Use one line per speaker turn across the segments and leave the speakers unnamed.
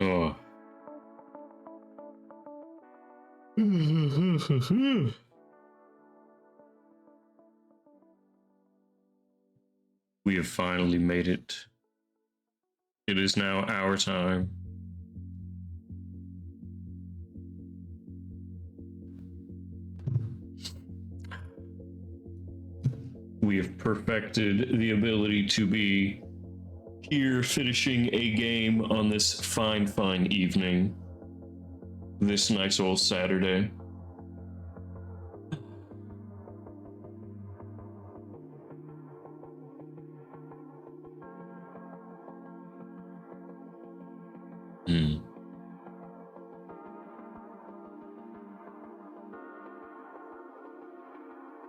Oh. We have finally made it. It is now our time. We have perfected the ability to be here finishing a game on this fine evening. This nice old Saturday.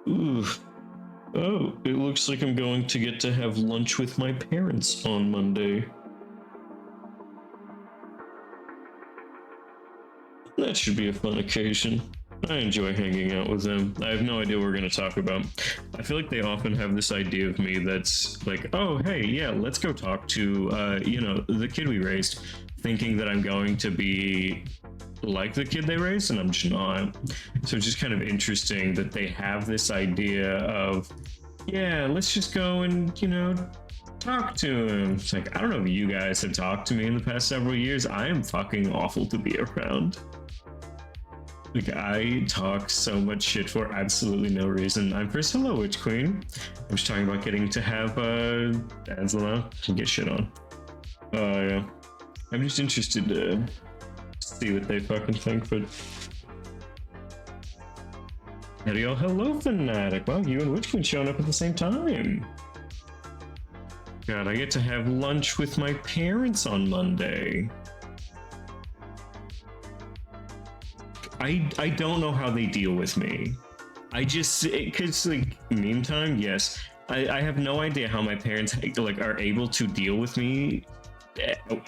Ooh. Oh, it looks like I'm going to get to have lunch with my parents on Monday. That should be a fun occasion. I enjoy hanging out with them. I have no idea what we're going to talk about. I feel like they often have this idea of me that's like, oh, hey, yeah, let's go talk to, the kid we raised, thinking that I'm going to be like the kid they raised, and I'm just not. So it's just kind of interesting that they have this idea of, yeah, let's just go and, talk to him. It's like, I don't know if you guys have talked to me in the past several years. I am fucking awful to be around. Like, I talk so much shit for absolutely no reason. I'm first, hello, Witch Queen. I'm just talking about getting to have, Anzela and get shit on. Yeah. I'm just interested to see what they fucking think, but... Hello, Fanatic. Wow, you and Witch Queen showing up at the same time. God, I get to have lunch with my parents on Monday. I don't know how they deal with me. Cause like meme time, yes. I have no idea how my parents like are able to deal with me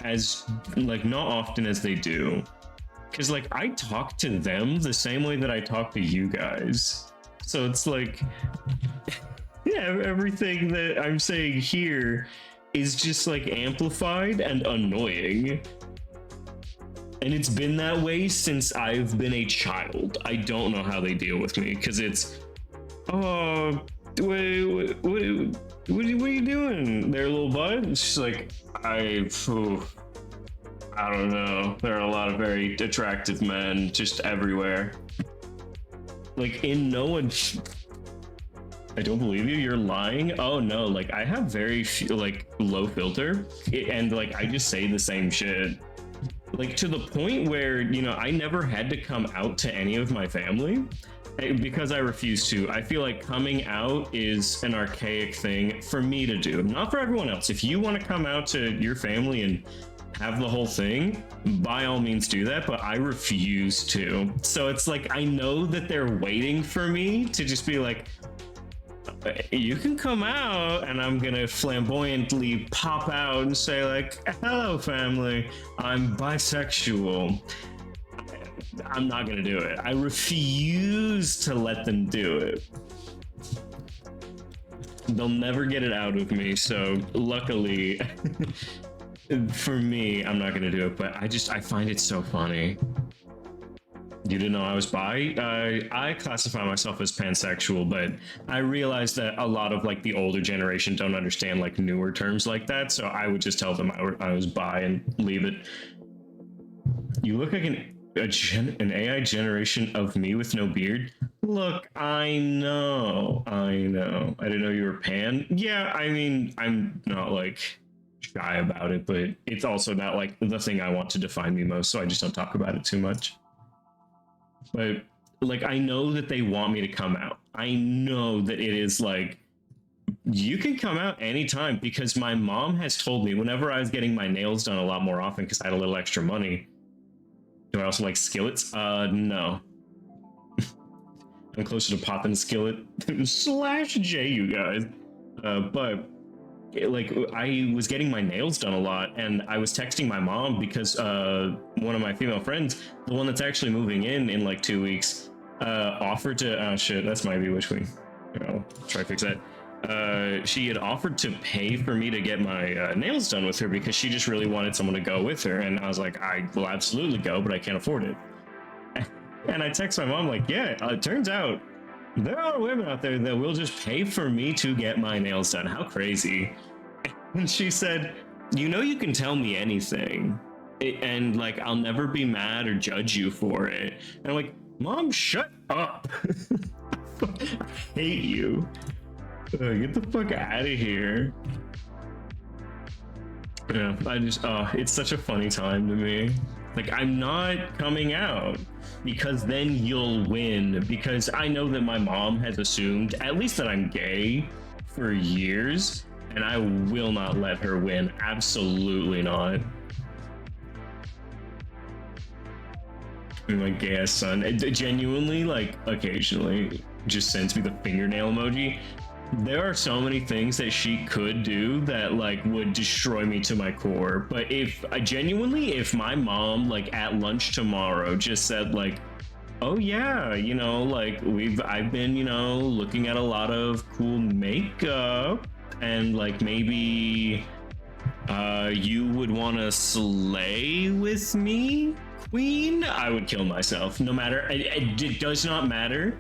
as like not often as they do. Cause like I talk to them the same way that I talk to you guys. So it's like, yeah, everything that I'm saying here is just like amplified and annoying. And it's been that way since I've been a child. I don't know how they deal with me, because it's, oh, wait, what are you doing there, little bud? It's just like, I don't know. There are a lot of very attractive men just everywhere. Like, in no one... I don't believe you, you're lying? Oh no, like, I have very few, like, low filter, and like, I just say the same shit. Like, to the point where, I never had to come out to any of my family because I refuse to. I feel like coming out is an archaic thing for me to do, not for everyone else. If you want to come out to your family and have the whole thing, by all means do that, but I refuse to. So it's like, I know that they're waiting for me to just be like, you can come out, and I'm gonna flamboyantly pop out and say like, hello family, I'm bisexual. I'm not gonna do it. I refuse to let them do it. They'll never get it out of me, so luckily for me, I'm not gonna do it, but I find it so funny. You didn't know I was bi? I classify myself as pansexual, but I realized that a lot of like the older generation don't understand like newer terms like that, so I would just tell them I was bi and leave it. You look like an AI generation of me with no beard. Look, I know. I didn't know you were pan. Yeah, I mean, I'm not like shy about it, but it's also not like the thing I want to define me most, so I just don't talk about it too much. But like, I know that they want me to come out. I know that it is like, you can come out anytime, because my mom has told me whenever I was getting my nails done a lot more often because I had a little extra money. Do I also like skillets? No. I'm closer to popping skillet /J, you guys. But like, I was getting my nails done a lot, and I was texting my mom because one of my female friends, the one that's actually moving in like 2 weeks, offered to, oh shit, that's my Witch Queen. I'll try to fix that. she had offered to pay for me to get my nails done with her because she just really wanted someone to go with her. And I was like, I will absolutely go, but I can't afford it. And I text my mom like, yeah, it turns out there are women out there that will just pay for me to get my nails done. How crazy. And she said, you know, you can tell me anything. And like, I'll never be mad or judge you for it. And I'm like, Mom, shut up. I hate you. Get the fuck out of here. Yeah, it's such a funny time to me. Like, I'm not coming out because then you'll win. Because I know that my mom has assumed, at least that I'm gay for years, and I will not let her win. Absolutely not. My gay ass son, it genuinely, like, occasionally just sends me the fingernail emoji. There are so many things that she could do that like would destroy me to my core. But if if my mom like at lunch tomorrow just said like, oh yeah, you know, like I've been, you know, looking at a lot of cool makeup and like maybe you would want to slay with me, queen, I would kill myself. No matter, it does not matter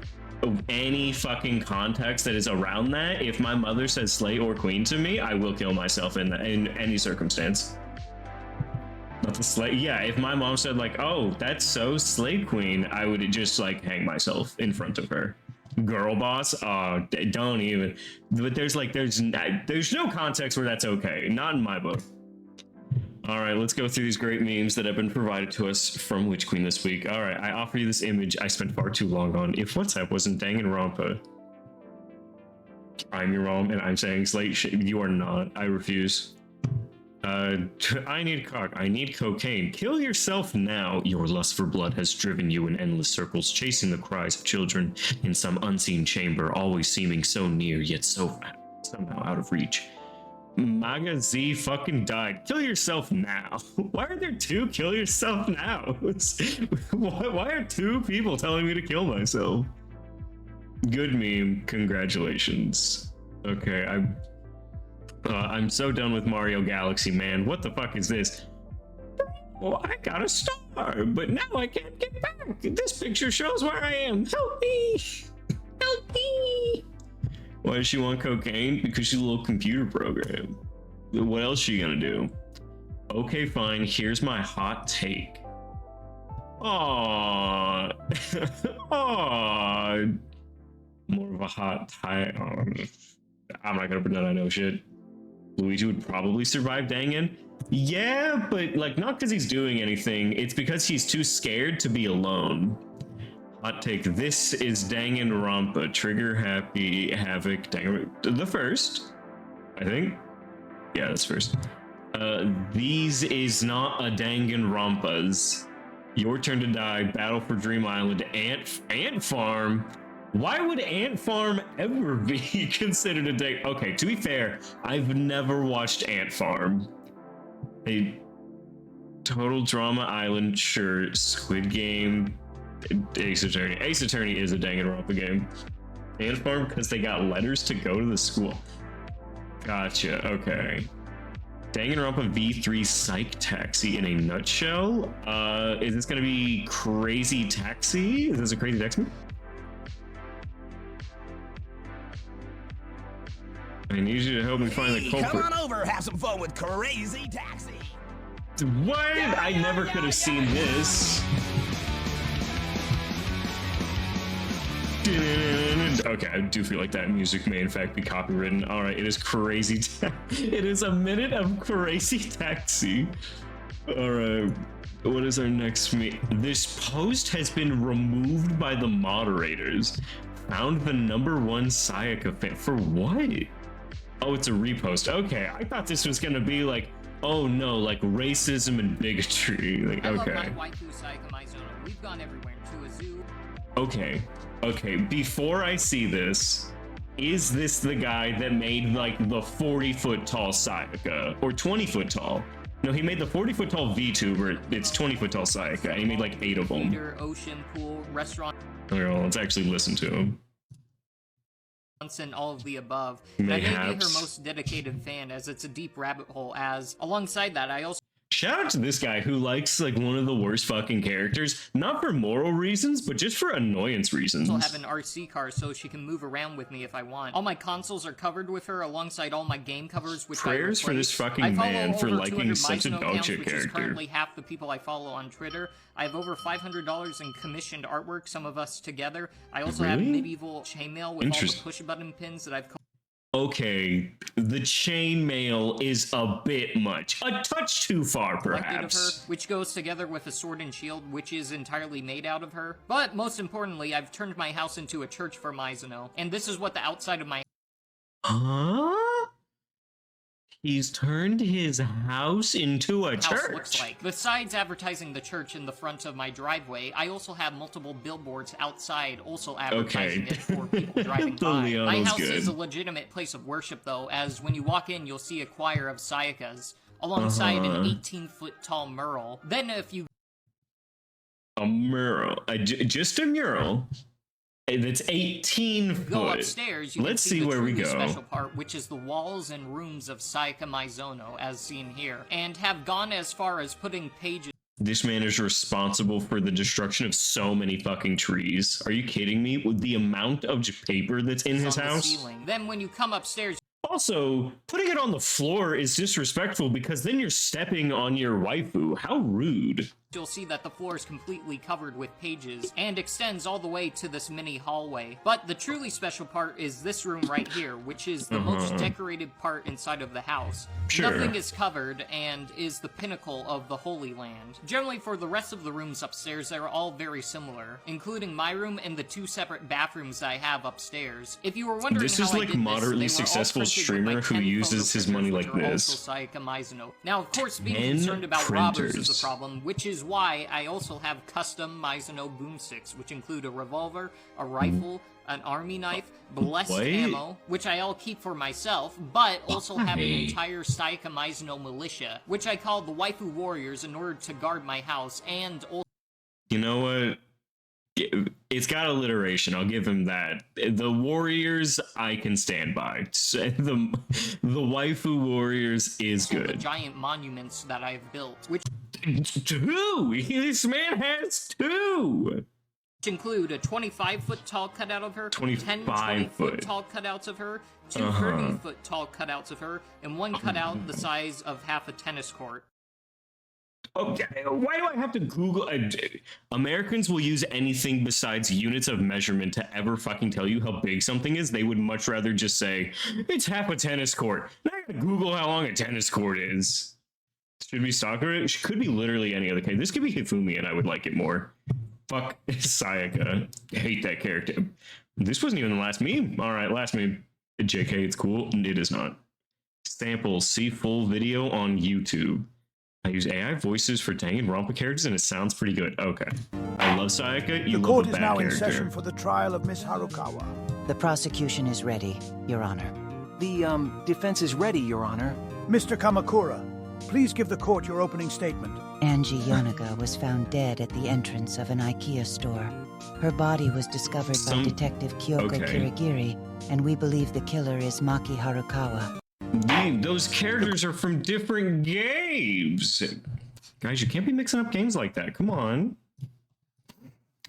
any fucking context that is around that. If my mother says slay or queen to me, I will kill myself in any circumstance. Not the slay. Yeah, if my mom said like, oh, that's so slay queen, I would just like hang myself in front of her. Girl boss, oh, don't even. But there's no context where that's okay. Not in my book. All right, let's go through these great memes that have been provided to us from Witch Queen this week. All right, I offer you this image I spent far too long on. If WhatsApp wasn't Danganronpa, I'm your mom and I'm saying slate shit. You are not. I refuse. I need cock. I need cocaine. Kill yourself now. Your lust for blood has driven you in endless circles, chasing the cries of children in some unseen chamber, always seeming so near, yet so somehow out of reach. Maga Z fucking died. Kill yourself now. Why are there two kill yourself now? Why are two people telling me to kill myself? Good meme. Congratulations. Okay, I'm so done with Mario Galaxy, man. What the fuck is this? Well, I got a star, but now I can't get back. This picture shows where I am. Help me! Help me! Why does she want cocaine? Because she's a little computer program. What else is she gonna do? Okay, fine. Here's my hot take. Aww. Aww. More of a hot tie. I'm not gonna pretend I know shit. Luigi would probably survive Dangan. Yeah, but like not because he's doing anything. It's because he's too scared to be alone. Hot take. This is Danganronpa. Trigger Happy Havoc Danganronpa. The first, I think. Yeah, that's first. These is not a Danganronpas. Your Turn to Die. Battle for Dream Island. Ant Farm. Why would Ant Farm ever be considered a day? Okay, to be fair, I've never watched Ant Farm. A Total Drama Island, sure. Squid Game. Ace Attorney. Ace Attorney is a Danganronpa game. Ant Farm because they got letters to go to the school. Gotcha. Okay. Danganronpa V3 Psych Taxi in a nutshell. Is this gonna be Crazy Taxi? Is this a Crazy Taxi? I need you to help me find the culprit.
Come on over, have some fun with Crazy Taxi.
What? I never could have seen this. Okay, I do feel like that music may in fact be copywritten. All right, it is Crazy It is a minute of Crazy Taxi. All right, what is our next meme? This post has been removed by the moderators. Found the #1 Sayaka fan. For what? Oh, it's a repost. Okay, I thought this was gonna be like, oh no, like racism and bigotry. Like, okay.
I love my waifu Sayaka. We've gone everywhere to a zoo.
Okay. Okay, before I see this, is this the guy that made like the 40-foot tall Sayaka? Or 20-foot tall? No, he made the 40-foot tall VTuber. It's 20-foot tall Sayaka, and he made like 8 of them.
Ocean, pool, restaurant.
Okay, well, let's actually listen to him.
and all of the above. And I may be her
Mayhaps.
most dedicated fan, as it's a deep rabbit hole, as alongside that I also
Shout out to this guy who likes like one of the worst fucking characters, not for moral reasons, but just for annoyance reasons.
have an RC car so she can move around with me if I want. All my consoles are covered with her alongside all my game covers, which
Prayers for this fucking man for liking such a dog shit
which is
character.
currently half the people I follow on Twitter. I have over $500 in commissioned artwork, some of us together. I also have
Really?
medieval chainmail with all the push button pins that I've
Okay, the chainmail is a bit much. A touch too far,
collected of her,
perhaps.
which goes together with a sword and shield, which is entirely made out of her. But most importantly, I've turned my house into a church for Mizuno, and this is what the outside of my
Huh? He's turned his house into a
house
church.
looks like. Besides advertising the church in the front of my driveway, I also have multiple billboards outside also advertising it for people driving
The
by.
Leono's
My house
good.
is a legitimate place of worship, though, as when you walk in, you'll see a choir of Sayakas, alongside an 18-foot tall mural. Then if you
A mural. Just a mural. That's 18 foot.
go upstairs, you
Let's
can
see
the
where we
truly
go.
special part, which is the walls and rooms of Sayaka Mizono, as seen here, and have gone as far as putting pages
This man is responsible for the destruction of so many fucking trees. Are you kidding me? With the amount of paper that's in his
on the
house?
ceiling. Then when you come upstairs,
Also, putting it on the floor is disrespectful because then you're stepping on your waifu. How rude.
you'll see that the floor is completely covered with pages and extends all the way to this mini hallway. But the truly special part is this room right here, which is the most decorated part inside of the house.
Sure.
Nothing is covered and is the pinnacle of the Holy Land. Generally, for the rest of the rooms upstairs, they're all very similar, including my room and the 2 separate bathrooms I have upstairs. If you were wondering
This
how
is
I
like
did this,
moderately
they were all
successful
printed with
streamer
my
who
10
uses his
photo
money
printers,
like
which are
this.
also Sayaka Mizuno. Now, of course, being
10
concerned about robbers is
printers.
a problem, which is why I also have custom Mizuno boomsticks, which include a revolver, a rifle, an army knife, blessed
What?
ammo, which I all keep for myself, but also have an
Why?
entire Sayaka Mizuno militia, which I call the Waifu Warriors in order to guard my house, and also
You know what? It's got alliteration. I'll give him that. The warriors, I can stand by. The waifu warriors is
the
good.
giant monuments that I've built, which
2. This man has 2.
include a 25-foot tall cutout of her, 10
25
20-foot
foot.
tall cutouts of her, 2
Uh-huh.
30-foot tall cutouts of her, and 1 cutout the size of half a tennis court.
Okay, why do I have to Google? Americans will use anything besides units of measurement to ever fucking tell you how big something is. They would much rather just say, it's half a tennis court. Now I gotta Google how long a tennis court is. Should we stalk her? It could be literally any other case. This could be Hifumi and I would like it more. Fuck Sayaka. I hate that character. This wasn't even the last meme. Alright, last meme. JK, it's cool. It is not. Samples. See full video on YouTube. I use AI voices for Danganronpa characters, and it sounds pretty good. Okay. I love Sayaka. You
The
love
court
a
is
bad
now in
character.
session for the trial of Miss Harukawa.
The prosecution is ready, Your Honor.
The, defense is ready, Your Honor.
Mr. Kamakura, please give the court your opening statement.
Angie Yonaga was found dead at the entrance of an IKEA store. Her body was discovered by Detective Kyoko
Okay.
Kirigiri, and we believe the killer is Maki Harukawa.
Those characters are from different games. Guys, you can't be mixing up games like that. Come on.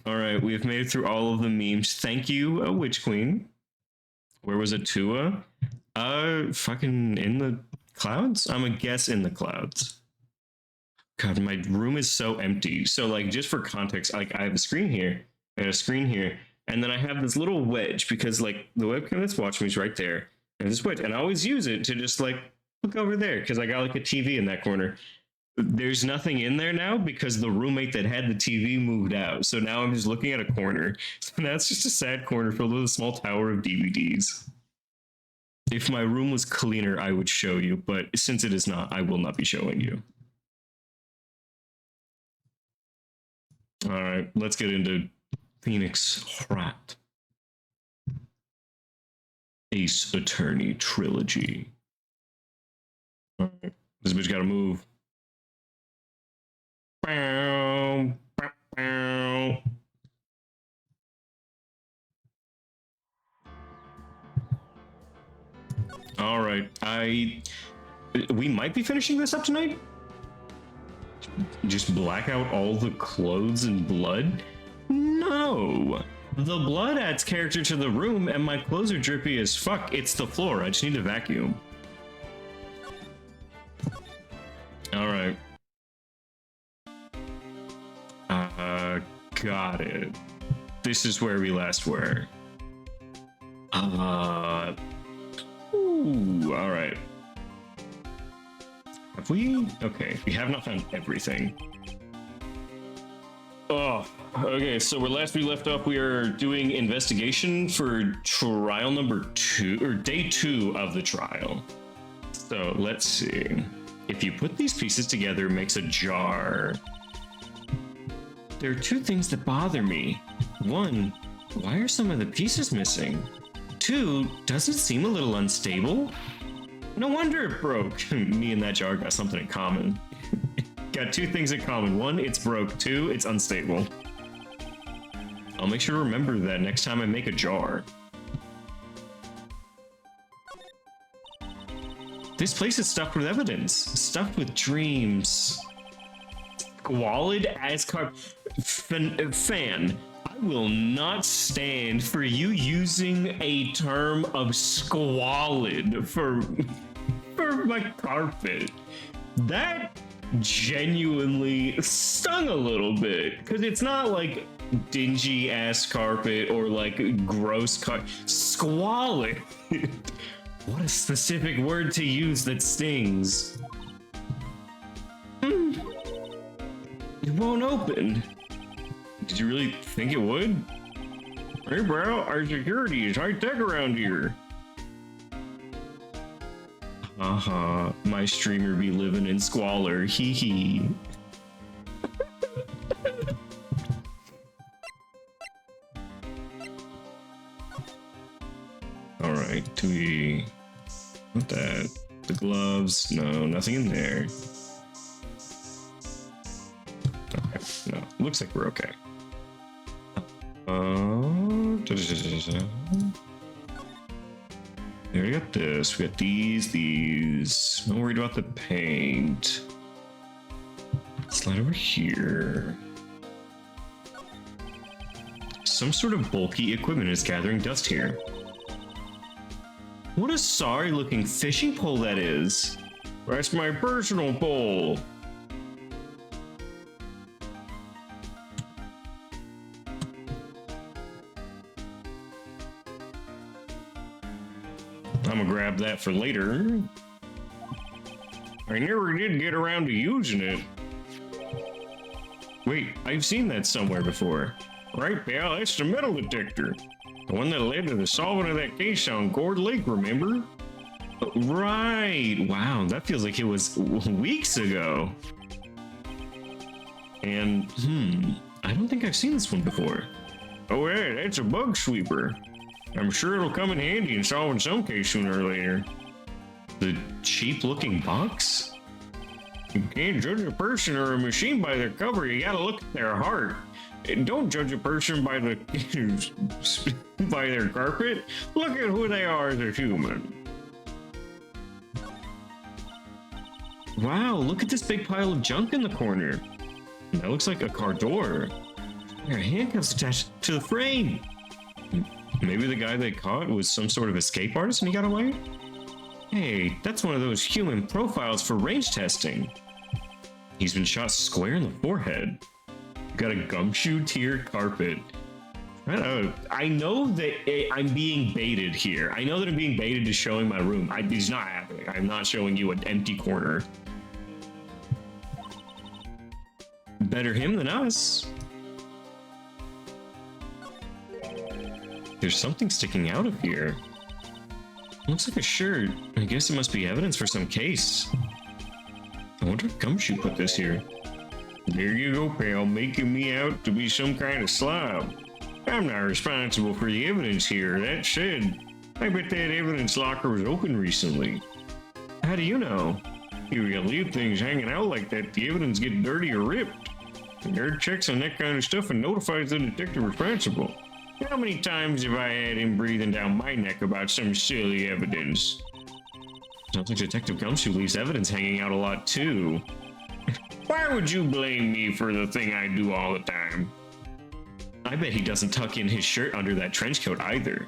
All right, we have made it through all of the memes. Thank you, Witch Queen. Where was it, Tua? Fucking in the clouds? I'm a guess in the clouds. God, my room is so empty. So, like, just for context, like, I have a screen here, and a screen here, and then I have this little wedge because, like, the webcam that's watching me is right there, and this wedge, and I always use it to just, like, look over there because I got, like, a TV in that corner. There's nothing in there now because the roommate that had the TV moved out. So now I'm just looking at a corner. So now it's just a sad corner filled with a small tower of DVDs. If my room was cleaner, I would show you, but since it is not, I will not be showing you. All right, let's get into Phoenix Wright. Ace Attorney Trilogy. All right, this bitch gotta move. Bow, bow, bow. All right. We might be finishing this up tonight. Just black out all the clothes and blood? No. The blood adds character to the room, and my clothes are drippy as fuck. It's the floor. I just need to vacuum. All right. Got it. This is where we last were. Ooh, all right. Have we? Okay, we have not found everything. Oh, okay, so where last we left off, we are doing investigation for trial number 2, or day 2 of the trial. So let's see. If you put these pieces together, it makes a jar. There are 2 things that bother me. 1, why are some of the pieces missing? 2, doesn't it seem a little unstable? No wonder it broke. Me and that jar got something in common. Got 2 things in common. 1, it's broke. 2, it's unstable. I'll make sure to remember that next time I make a jar. This place is stuffed with evidence. Stuffed with dreams. Squalid as fan. I will not stand for you using a term of squalid for my carpet. That genuinely stung a little bit, because it's not like dingy ass carpet or like gross squalid. What a specific word to use that stings. It won't open. Did you really think it would? Hey bro, our security is high tech around here. My streamer be living in squalor, hee hee. Alright, do we... What that? The gloves? No, nothing in there. Okay, no, looks like we're okay. There, we got this. We got these. Not worried about the paint. Slide over here. Some sort of bulky equipment is gathering dust here. What a sorry looking fishing pole that is. That's my personal pole. I'm gonna grab that for later. I never did get around to using it. Wait, I've seen that somewhere before. Right, pal, that's the metal detector. The one that led to the solving of that case on Gourd Lake, remember? Right, wow, that feels like it was weeks ago. And, I don't think I've seen this one before. Oh yeah, that's a bug sweeper. I'm sure it'll come in handy in solving some case sooner or later. The cheap-looking box? You can't judge a person or a machine by their cover, you gotta look at their heart. And don't judge a person by the by their carpet. Look at who they are as a human. Wow, look at this big pile of junk in the corner. That looks like a car door. There are handcuffs attached to the frame. Maybe the guy they caught was some sort of escape artist and he got away? Hey, that's one of those human profiles for range testing. He's been shot square in the forehead. Got a gumshoe tiered carpet. I know that I'm being baited here. I know that I'm being baited to showing my room. It's not happening. I'm not showing you an empty corner. Better him than us. There's something sticking out of here. Looks like a shirt. I guess it must be evidence for some case. I wonder if Gumshoe put this here. There you go, pal, making me out to be some kind of slob. I'm not responsible for the evidence here. That said, I bet that evidence locker was open recently. How do you know? You leave things hanging out like that, the evidence gets dirty or ripped. The nerd checks on that kind of stuff and notifies the detective responsible. How many times have I had him breathing down my neck about some silly evidence? Sounds like Detective Gumshoe leaves evidence hanging out a lot too. Why would you blame me for the thing I do all the time? I bet he doesn't tuck in his shirt under that trench coat either.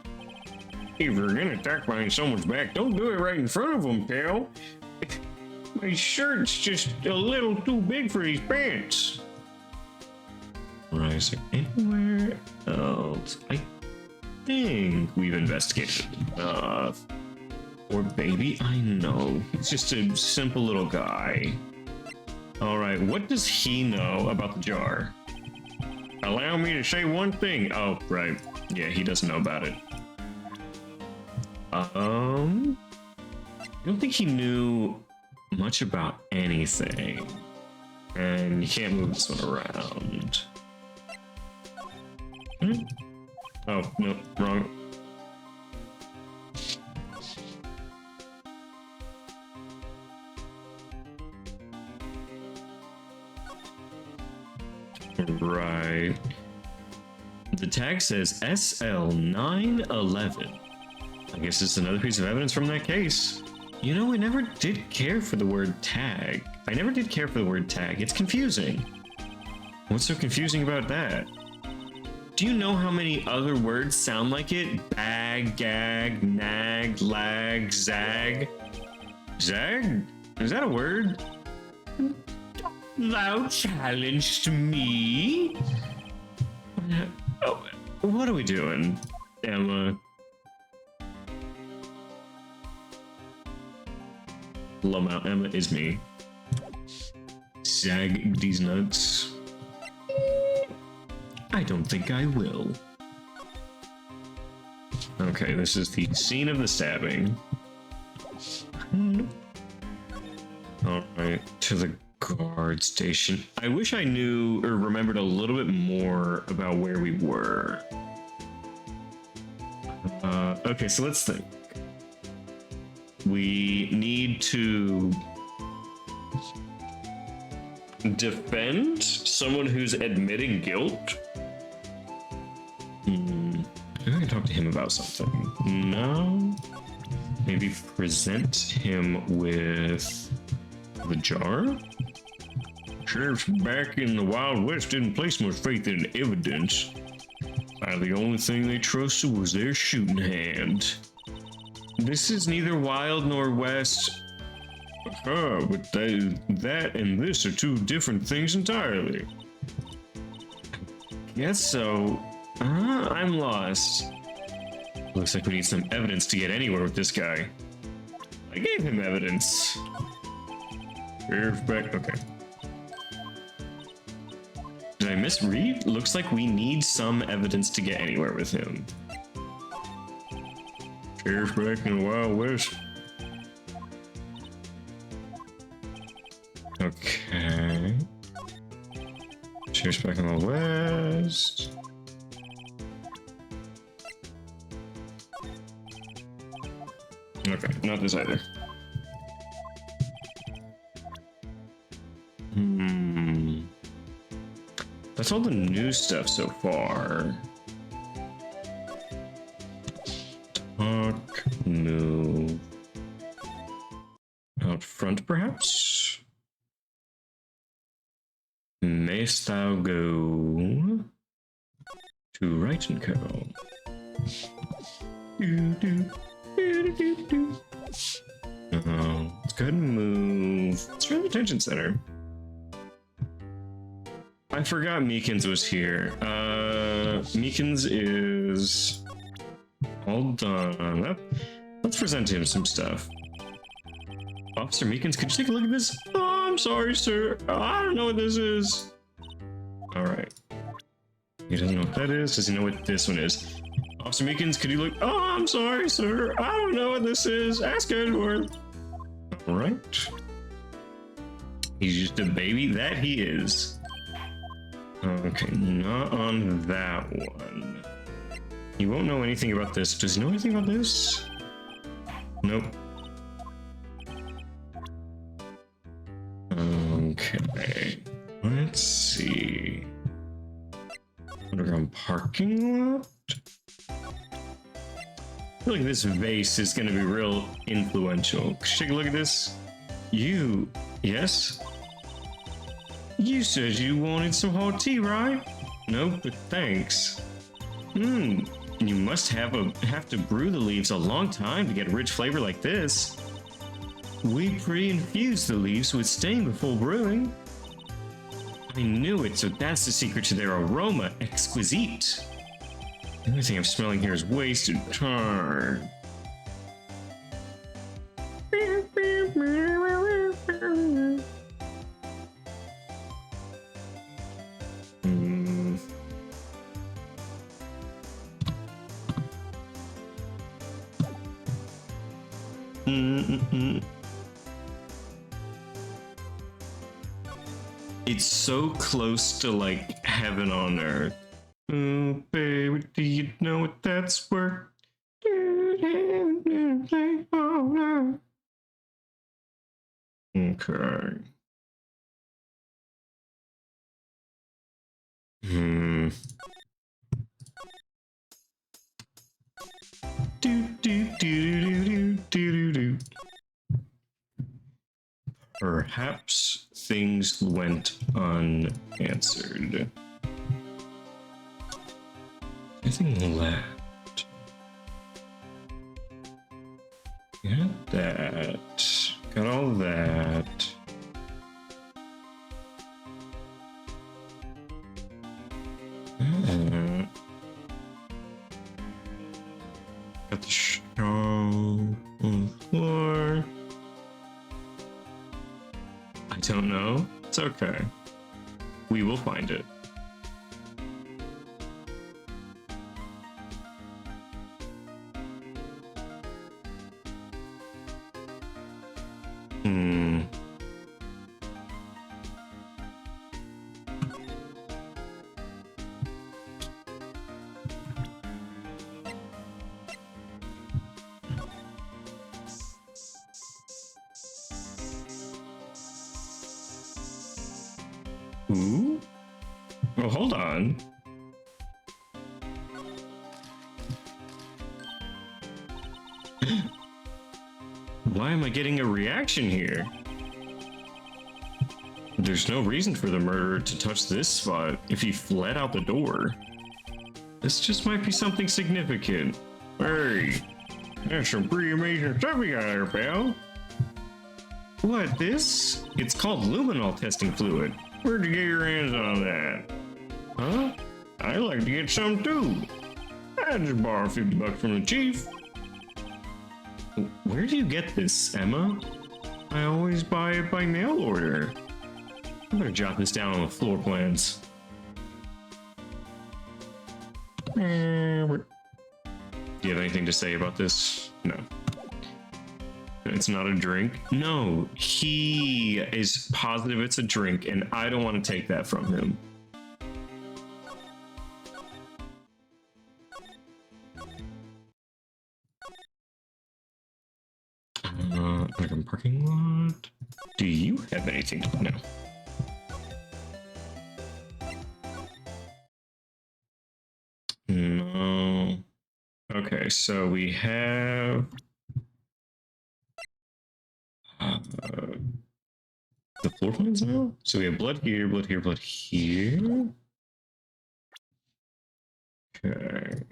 If you're gonna attack behind someone's back, don't do it right in front of them, pal. My shirt's just a little too big for these pants. Right, is there anywhere else? I think we've investigated enough. Or baby, I know. He's just a simple little guy. Alright, what does he know about the jar? Allow me to say one thing. Oh, right. Yeah, he doesn't know about it. I don't think he knew much about anything. And you can't move this one around. Oh, no, wrong. Right. The tag says SL911. I guess it's another piece of evidence from that case. You know, I never did care for the word tag. It's confusing. What's so confusing about that? Do you know how many other words sound like it? Bag, gag, nag, lag, zag. Zag? Is that a word? Thou challenged me? Oh, what are we doing, Emma? Lama, Emma is me. Zag these nuts. I don't think I will. Okay, this is the scene of the stabbing. Alright, to the guard station. I wish I knew or remembered a little bit more about where we were. Okay, so let's think. We need to defend someone who's admitting guilt. Maybe I can talk to him about something. No. Maybe present him with the jar? Sheriffs back in the Wild West didn't place much faith in evidence. The only thing they trusted was their shooting hand. This is neither Wild nor West. But that and this are two different things entirely. Guess so. I'm lost. Looks like we need some evidence to get anywhere with this guy. I gave him evidence. Sheriff's back. Okay. Did I misread? Looks like we need some evidence to get anywhere with him. Sheriff's back in the Wild West. Okay. Sheriff's back in the West. Okay, not this either. That's all the new stuff so far. Talk, move. Out front, perhaps? Mayst thou go to Wright and Co. Let's go ahead and move. Let's run the detention center. I forgot Meekins was here. Meekins is all done. Let's present him some stuff. Officer Meekins, could you take a look at this? Oh, I'm sorry, sir. I don't know what this is. All right. He doesn't know what that is. Does he know what this one is? Officer Meekins, could you look? Oh, I'm sorry, sir. I don't know what this is. Ask Edward. All right. He's just a baby. That he is. Okay, not on that one. He won't know anything about this. Does he know anything about this? Nope. Okay. Let's see. Underground parking lot? feel like this vase is gonna be real influential. Take a look at this. You, yes? You said you wanted some hot tea, right? No, but thanks. You must have to brew the leaves a long time to get a rich flavor like this. We pre-infuse the leaves with stain before brewing. I knew it, so that's the secret to their aroma. Exquisite. Everything I'm smelling here is wasted time. It's so close to like heaven on earth. Oh, baby, do you know what that's worth? Okay. Do. Perhaps things went unanswered. Nothing left. Got that. Got all that. Got the show on the floor. I don't know. It's okay. We will find it. Ooh? Oh, hold on. Why am I getting a reaction here? There's no reason for the murderer to touch this spot if he fled out the door. This just might be something significant. Hey, that's some pretty amazing stuff you got there, pal. What, this? It's called luminol testing fluid. Where'd you get your hands on that? Huh? I'd like to get some too. I just borrowed $50 from the chief. Where do you get this, Emma? I always buy it by mail order. I better jot this down on the floor plans. Do you have anything to say about this? No. It's not a drink? No, he is positive it's a drink, and I don't want to take that from him. Like a parking lot? Do you have anything to know? No. Okay, so we have the floor plans now? So we have blood here, blood here, blood here. Okay.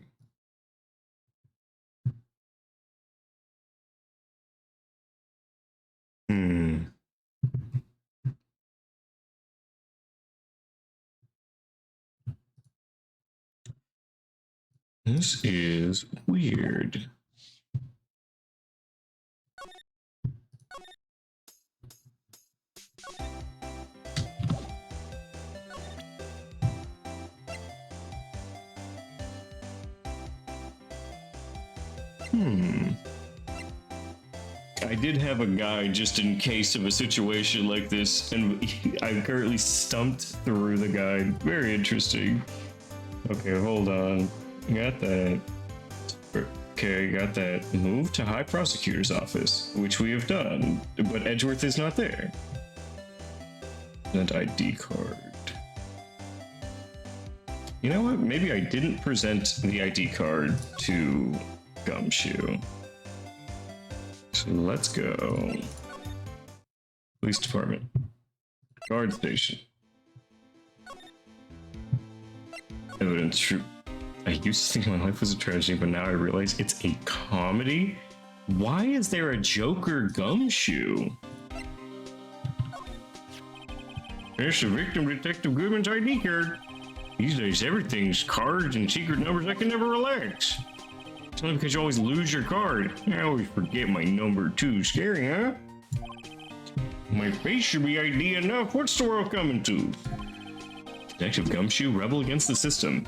This is weird. I did have a guide just in case of a situation like this, and I'm currently stumped through the guide. Very interesting. Okay, hold on. Got that. Okay, got that. Move to High Prosecutor's Office, which we have done, but Edgeworth is not there. And ID card. You know what? Maybe I didn't present the ID card to Gumshoe. So let's go. Police department. Guard station. Evidence troop. I used to think my life was a tragedy, but now I realize it's a comedy? Why is there a Joker Gumshoe? There's the victim, Detective Goodman's ID card. These days, everything's cards and secret numbers. I can never relax. It's only because you always lose your card. I always forget my number too. Scary, huh? My face should be ID enough. What's the world coming to? Detective Gumshoe, rebel against the system.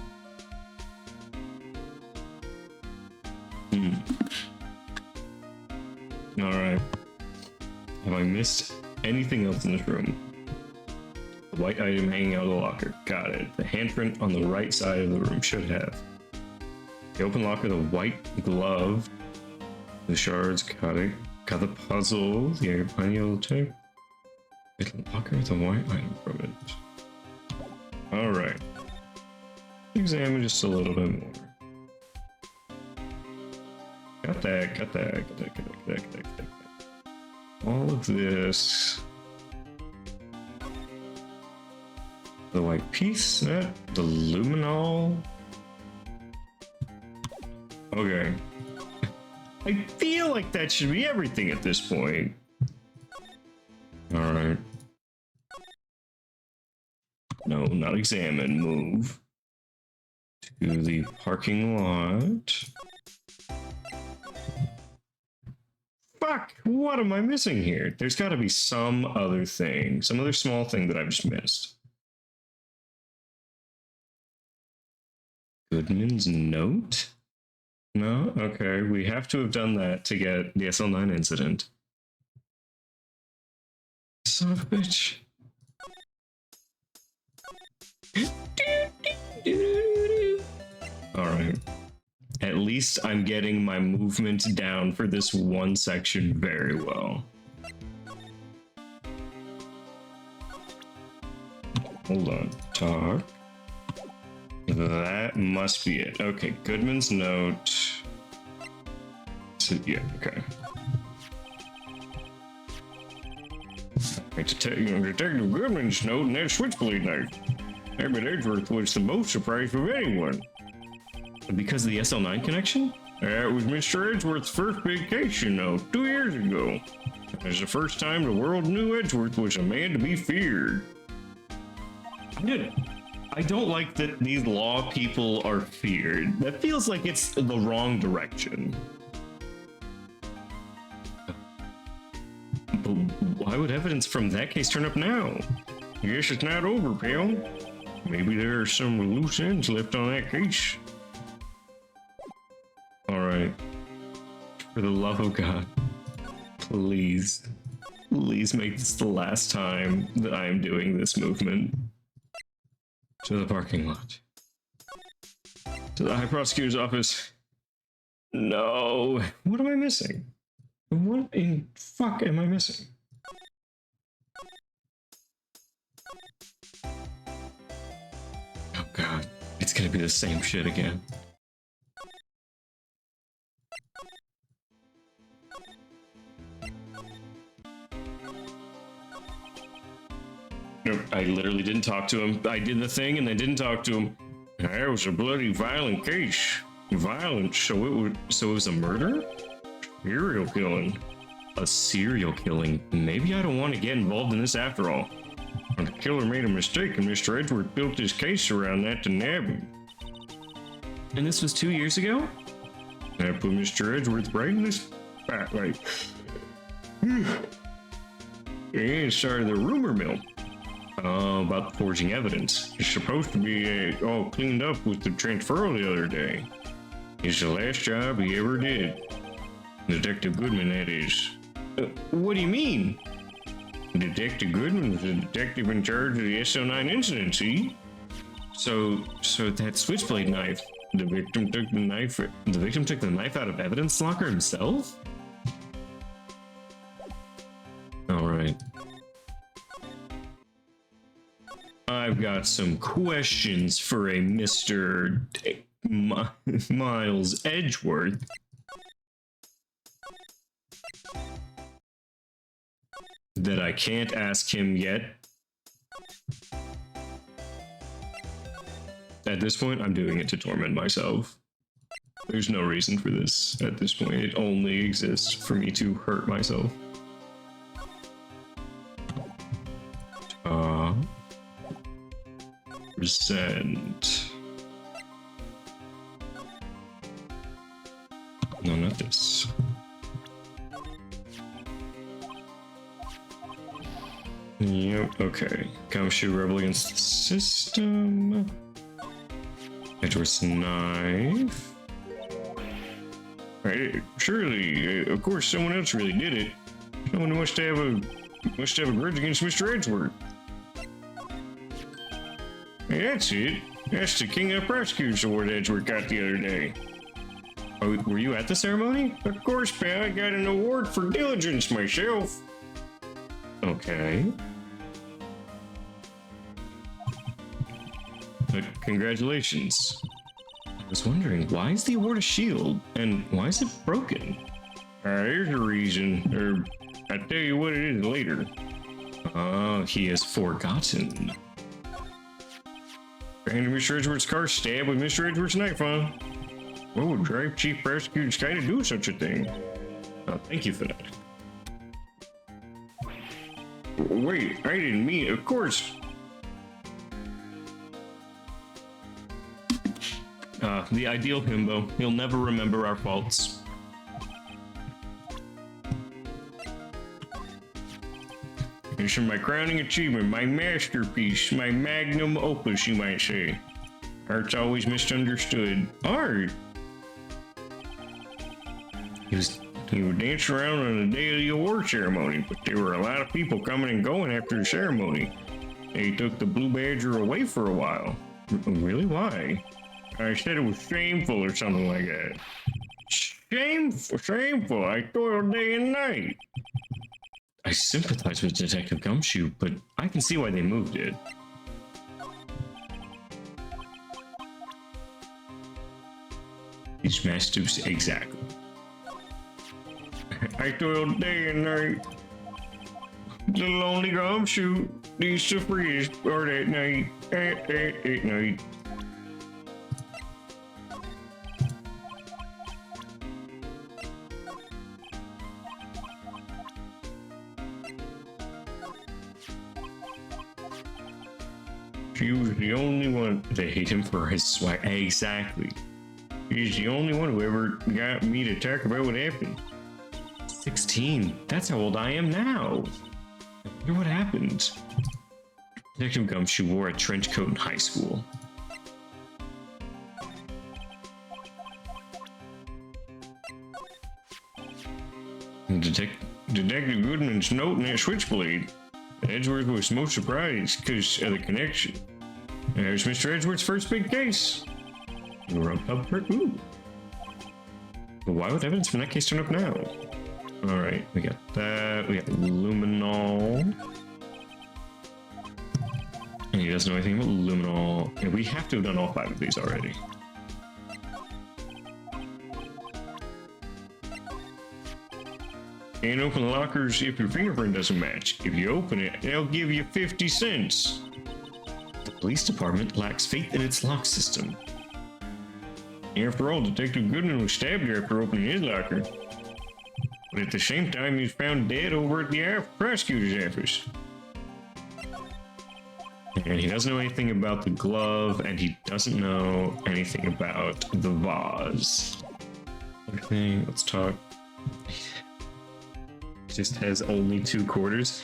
Alright. Have I missed anything else in this room? The white item hanging out of the locker. Got it. The handprint on the right side of the room. Should have. The open locker, the white glove. The shards. Got it. Got the puzzle. The pine yellow tape. The locker with a white item from it. Alright. Examine just a little bit more. Got that. All of this. The white piece set, the luminol. Okay. I feel like that should be everything at this point. Alright. No, not examine, move. To the parking lot. Fuck! What am I missing here? There's gotta be some other thing. Some other small thing that I've just missed. Goodman's note? No? Okay, we have to have done that to get the SL9 incident. Son of a bitch. Alright. At least I'm getting my movement down for this one section very well. Hold on. Talk. That must be it. Okay, Goodman's note. So, yeah, okay. Detective Goodman's note and that switchblade knife. Herbert Edgeworth was the most surprised of anyone. Because of the SL9 connection? That was Mr. Edgeworth's first big case, you know, 2 years ago. It was the first time the world knew Edgeworth was a man to be feared. I don't like that these law people are feared. That feels like it's the wrong direction. But why would evidence from that case turn up now? I guess it's not over, pal. Maybe there are some loose ends left on that case. Alright. For the love of God. Please. Please make this the last time that I am doing this movement. To the parking lot. To the High Prosecutor's office. No. What am I missing? What in fuck am I missing? Oh god. It's gonna be the same shit again. Nope, I literally didn't talk to him. I did the thing and I didn't talk to him. That was a bloody violent case. Violent, so it was a murder? Serial killing. A serial killing. Maybe I don't want to get involved in this after all. The killer made a mistake and Mr. Edgeworth built his case around that to nab him. And this was 2 years ago? I put Mr. Edgeworth right in this spotlight. And started the rumor mill. About forging evidence. It's supposed to be all cleaned up with the transferal the other day. It's the last job he ever did. Detective Goodman, that is. What do you mean? Detective Goodman was the detective in charge of the SL9 incident, see? So that switchblade knife, the victim took the knife out of evidence locker himself? Alright. I've got some questions for a Mr. Miles Edgeworth. that I can't ask him yet. At this point, I'm doing it to torment myself. There's no reason for this at this point. It only exists for me to hurt myself. Present. No, not this. Yep, okay. Gumshoe rebel against the system. Edward's knife. Right, surely, of course, someone else really did it. Someone who must have a grudge against Mr. Edgeworth. Hey, that's it. That's the King of the Prosecutors Award Edgeworth got the other day. Oh, were you at the ceremony? Of course, pal. I got an award for diligence myself. Okay. But congratulations. I was wondering, why is the award a shield? And why is it broken? There's a reason. I'll tell you what it is later. Oh, he has forgotten. Brandon Mr. Edgeworth's car stabbed with Mr. Edgeworth's knife, huh? What would drive Chief Prosecutor Sky to do such a thing? Oh, thank you for that. Wait, I didn't mean, of course. The ideal himbo. He'll never remember our faults. This is my crowning achievement, my masterpiece, my magnum opus, you might say. Art's always misunderstood. Art? He was dancing around on the day of the award ceremony, but there were a lot of people coming and going after the ceremony. They took the Blue Badger away for a while. Really? Why? I said it was shameful or something like that. Shameful. I toiled day and night. I sympathize with Detective Gumshoe, but I can see why they moved it. These masters, exactly. I toiled day and night. The lonely Gumshoe needs to freeze or that night, at night. She was the only one. They hate him for his swag. Exactly. He's the only one who ever got me to talk about what happened. 16. That's how old I am now. I wonder what happened. Detective Gumshoe wore a trench coat in high school. Detective Goodman's note in that switchblade. Edgeworth was most surprised because of the connection. There's Mr. Edgeworth's first big case. Ooh. But why would evidence from that case turn up now? Alright, we got that. We got luminol. And he doesn't know anything about luminol. And we have to have done all 5 of these already. Can't open lockers if your fingerprint doesn't match. If you open it, they'll give you 50 cents. The police department lacks faith in its lock system. After all, Detective Goodman was stabbed here after opening his locker. But at the same time, he was found dead over at the prosecutor's office. And he doesn't know anything about the glove, and he doesn't know anything about the vase. Okay, let's talk. Just has only 2 quarters.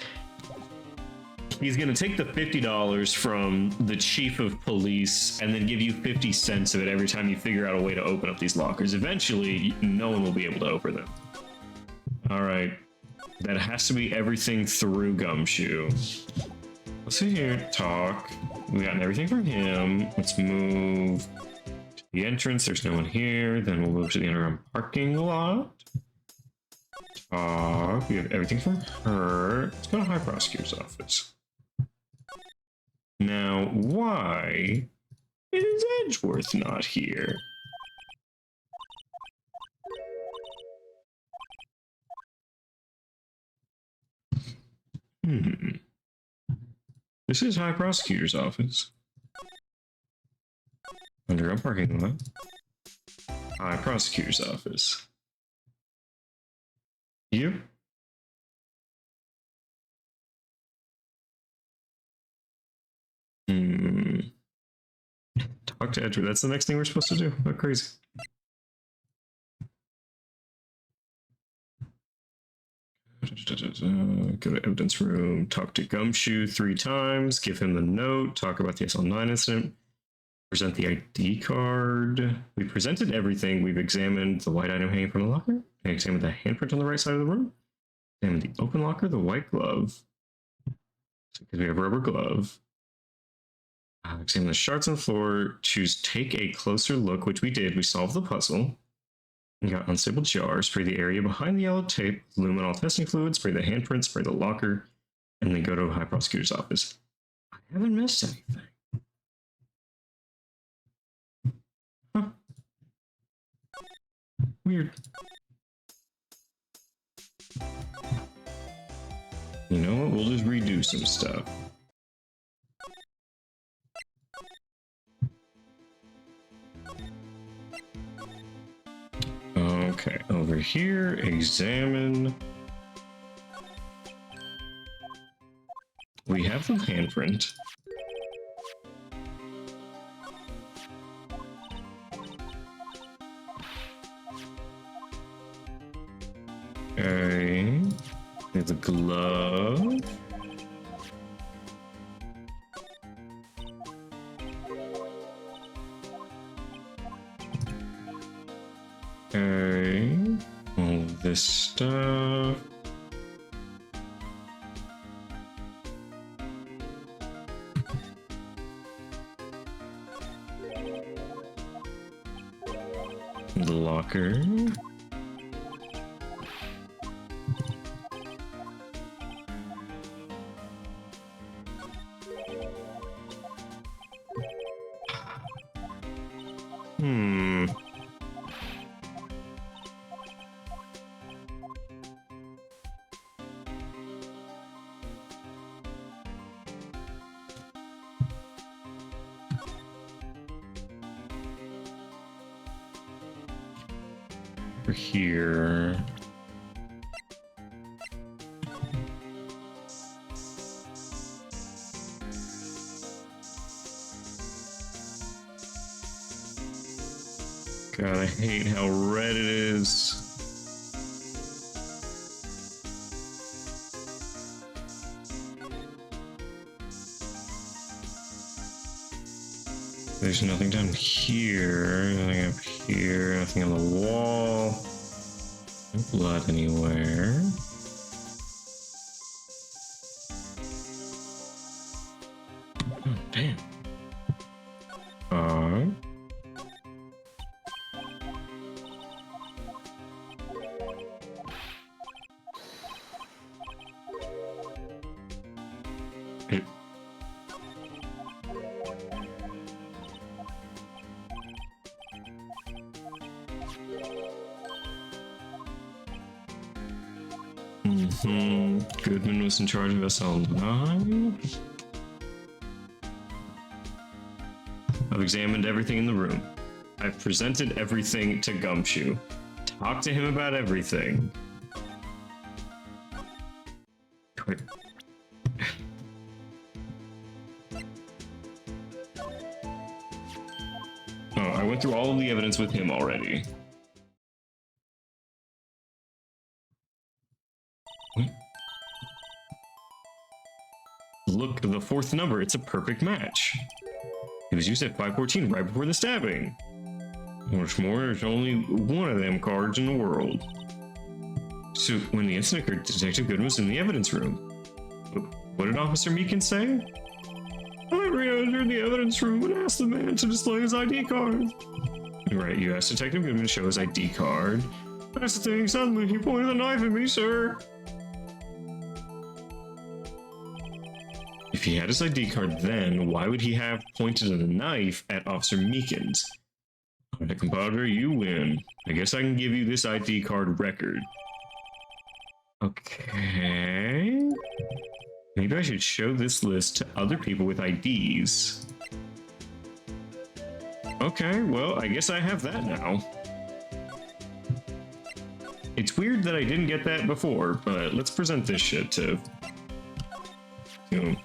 He's gonna take the $50 from the chief of police and then give you 50 cents of it every time you figure out a way to open up these lockers. Eventually, no one will be able to open them. All right, that has to be everything through Gumshoe. Let's sit here, talk. We got everything from him. Let's move to the entrance. There's no one here. Then we'll move to the underground parking lot. We have everything from her. Let's go to High Prosecutor's office. Now, why is Edgeworth not here? This is High Prosecutor's office. Underground parking lot. High Prosecutor's office. Yep. Talk to Edward. That's the next thing we're supposed to do. How crazy. Go to evidence room, talk to Gumshoe 3 times, give him the note, talk about the SL9 incident, present the ID card. We presented everything. We've examined the white item hanging from the locker, and examined the handprint on the right side of the room, examined the open locker, the white glove, because we have a rubber glove. Examine the shards on the floor, choose take a closer look, which we did. We solved the puzzle. We got unstable jar, spray the area behind the yellow tape, luminol testing fluid, spray the handprint, spray the locker, and then go to a High Prosecutor's office. I haven't missed anything. Huh. Weird. You know what? We'll just redo some stuff. Okay, over here, examine. We have the handprint. Okay, we have the glove. Okay, all of this stuff. The locker. Over here. God, I hate how red it is. There's nothing down here, nothing up here, nothing on the wall. No blood anywhere. Oh, damn. Goodman was in charge of SL9. I've examined everything in the room. I've presented everything to Gumshoe. Talked to him about everything. Wait. Oh, I went through all of the evidence with him already. Look, the fourth number, it's a perfect match. It was used at 514 right before the stabbing. What's more, there's only one of them cards in the world. So, when the incident occurred, Detective Goodman was in the evidence room. What did Officer Meekin say? I re-entered the evidence room and asked the man to display his ID card. Right, you asked Detective Goodman to show his ID card. That's the thing, suddenly he pointed the knife at me, sir. If he had his ID card then, why would he have pointed a knife at Officer Meekins? Alright, compadre, you win. I guess I can give you this ID card record. Okay. Maybe I should show this list to other people with IDs. Okay, well, I guess I have that now. It's weird that I didn't get that before, but let's present this shit to... Could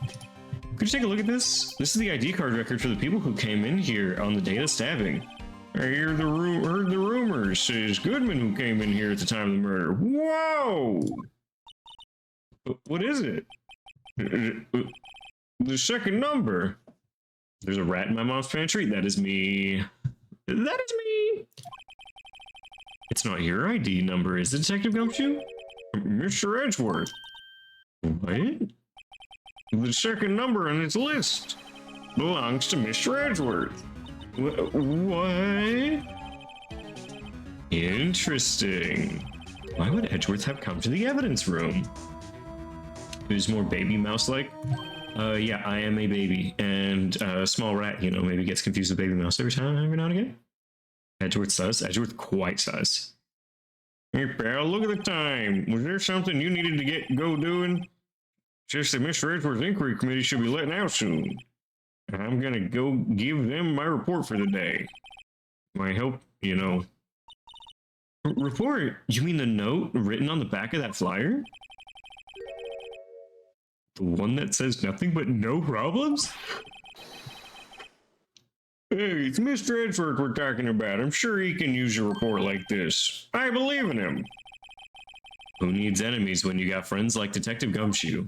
you take a look at this? This is the ID card record for the people who came in here on the day of stabbing. I heard the rumors. Says Goodman who came in here at the time of the murder. Whoa! What is it? The second number. There's a rat in my mom's pantry. That is me. That is me. It's not your ID number, is it, Detective Gumshoe? Mr. Edgeworth. What? The second number on its list belongs to Mr. Edgeworth. What? Interesting. Why would Edgeworth have come to the evidence room? Who's more baby mouse-like? Yeah, I am a baby, and a small rat, you know, maybe gets confused with baby mouse every now and again. Edgeworth sus? Edgeworth quite sus. Hey, pal, look at the time. Was there something you needed to go doing? Just that Mr. Edgeworth's inquiry committee should be letting out soon. I'm gonna go give them my report for the day. My help, you know. Report? You mean the note written on the back of that flyer? The one that says nothing but no problems? Hey, it's Mr. Edgeworth we're talking about. I'm sure he can use a report like this. I believe in him. Who needs enemies when you got friends like Detective Gumshoe?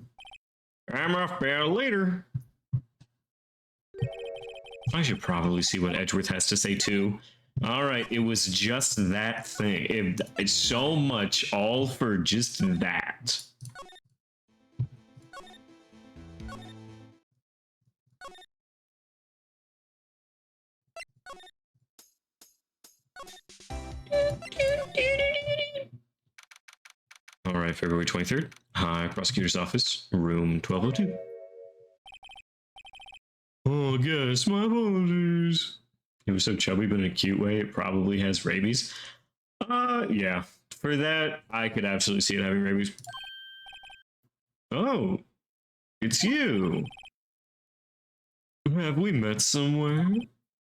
I'm off, pal. Later. I should probably see what Edgeworth has to say too. Alright, it was just that thing. It's so much all for just that. Alright, February 23rd. High Prosecutor's Office, room 1202. Oh, yes, my apologies. He was so chubby, but in a cute way, it probably has rabies. Yeah. For that, I could absolutely see it having rabies. Oh, it's you. Have we met somewhere?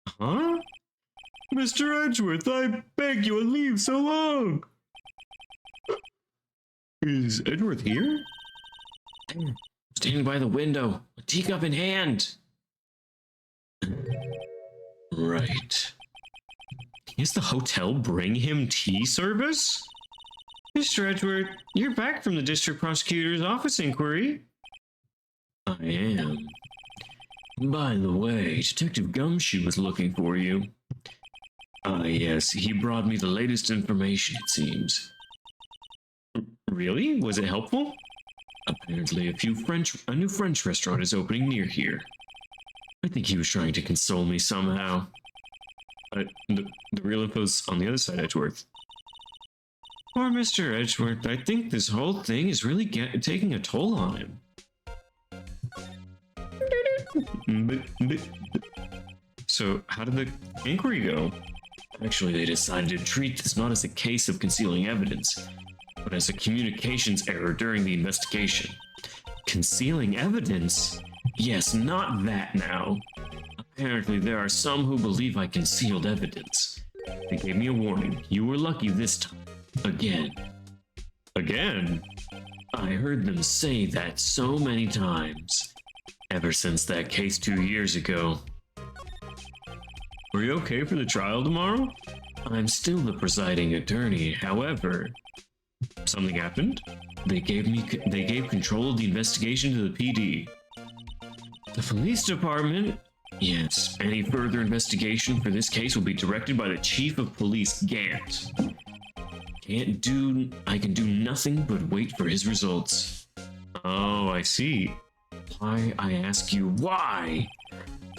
Huh? Mr. Edgeworth, I beg you, leave so long. Is Edgeworth here? Standing by the window, a teacup in hand. Right. Is the hotel bring him tea service? Mr. Edgeworth, you're back from the district prosecutor's office inquiry. I am. By the way, Detective Gumshoe was looking for you. Yes, he brought me the latest information, it seems. Really? Was it helpful? Apparently a new French restaurant is opening near here. I think he was trying to console me somehow. The real info's on the other side, Edgeworth. Poor Mr. Edgeworth, I think this whole thing is really taking a toll on him. So, how did the inquiry go? Actually, they decided to treat this not as a case of concealing evidence, but as a communications error during the investigation. Concealing evidence? Yes, not that now. Apparently, there are some who believe I concealed evidence. They gave me a warning. You were lucky this time. Again. Again? I heard them say that so many times. Ever since that case 2 years ago. Are you okay for the trial tomorrow? I'm still the presiding attorney, however. Something happened? They gave control of the investigation to the PD. The police department? Yes, any further investigation for this case will be directed by the Chief of Police, Gant. I can do nothing but wait for his results. Oh, I see. Why, I ask you, why?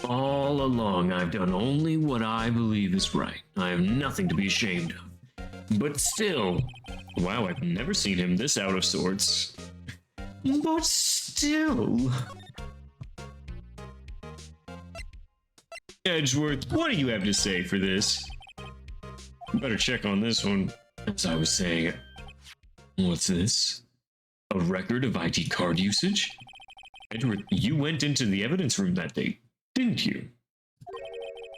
All along, I've done only what I believe is right. I have nothing to be ashamed of. But still, wow, I've never seen him this out of sorts. But still... Edgeworth, what do you have to say for this? Better check on this one. As I was saying, what's this? A record of ID card usage? Edward, you went into the evidence room that day, didn't you?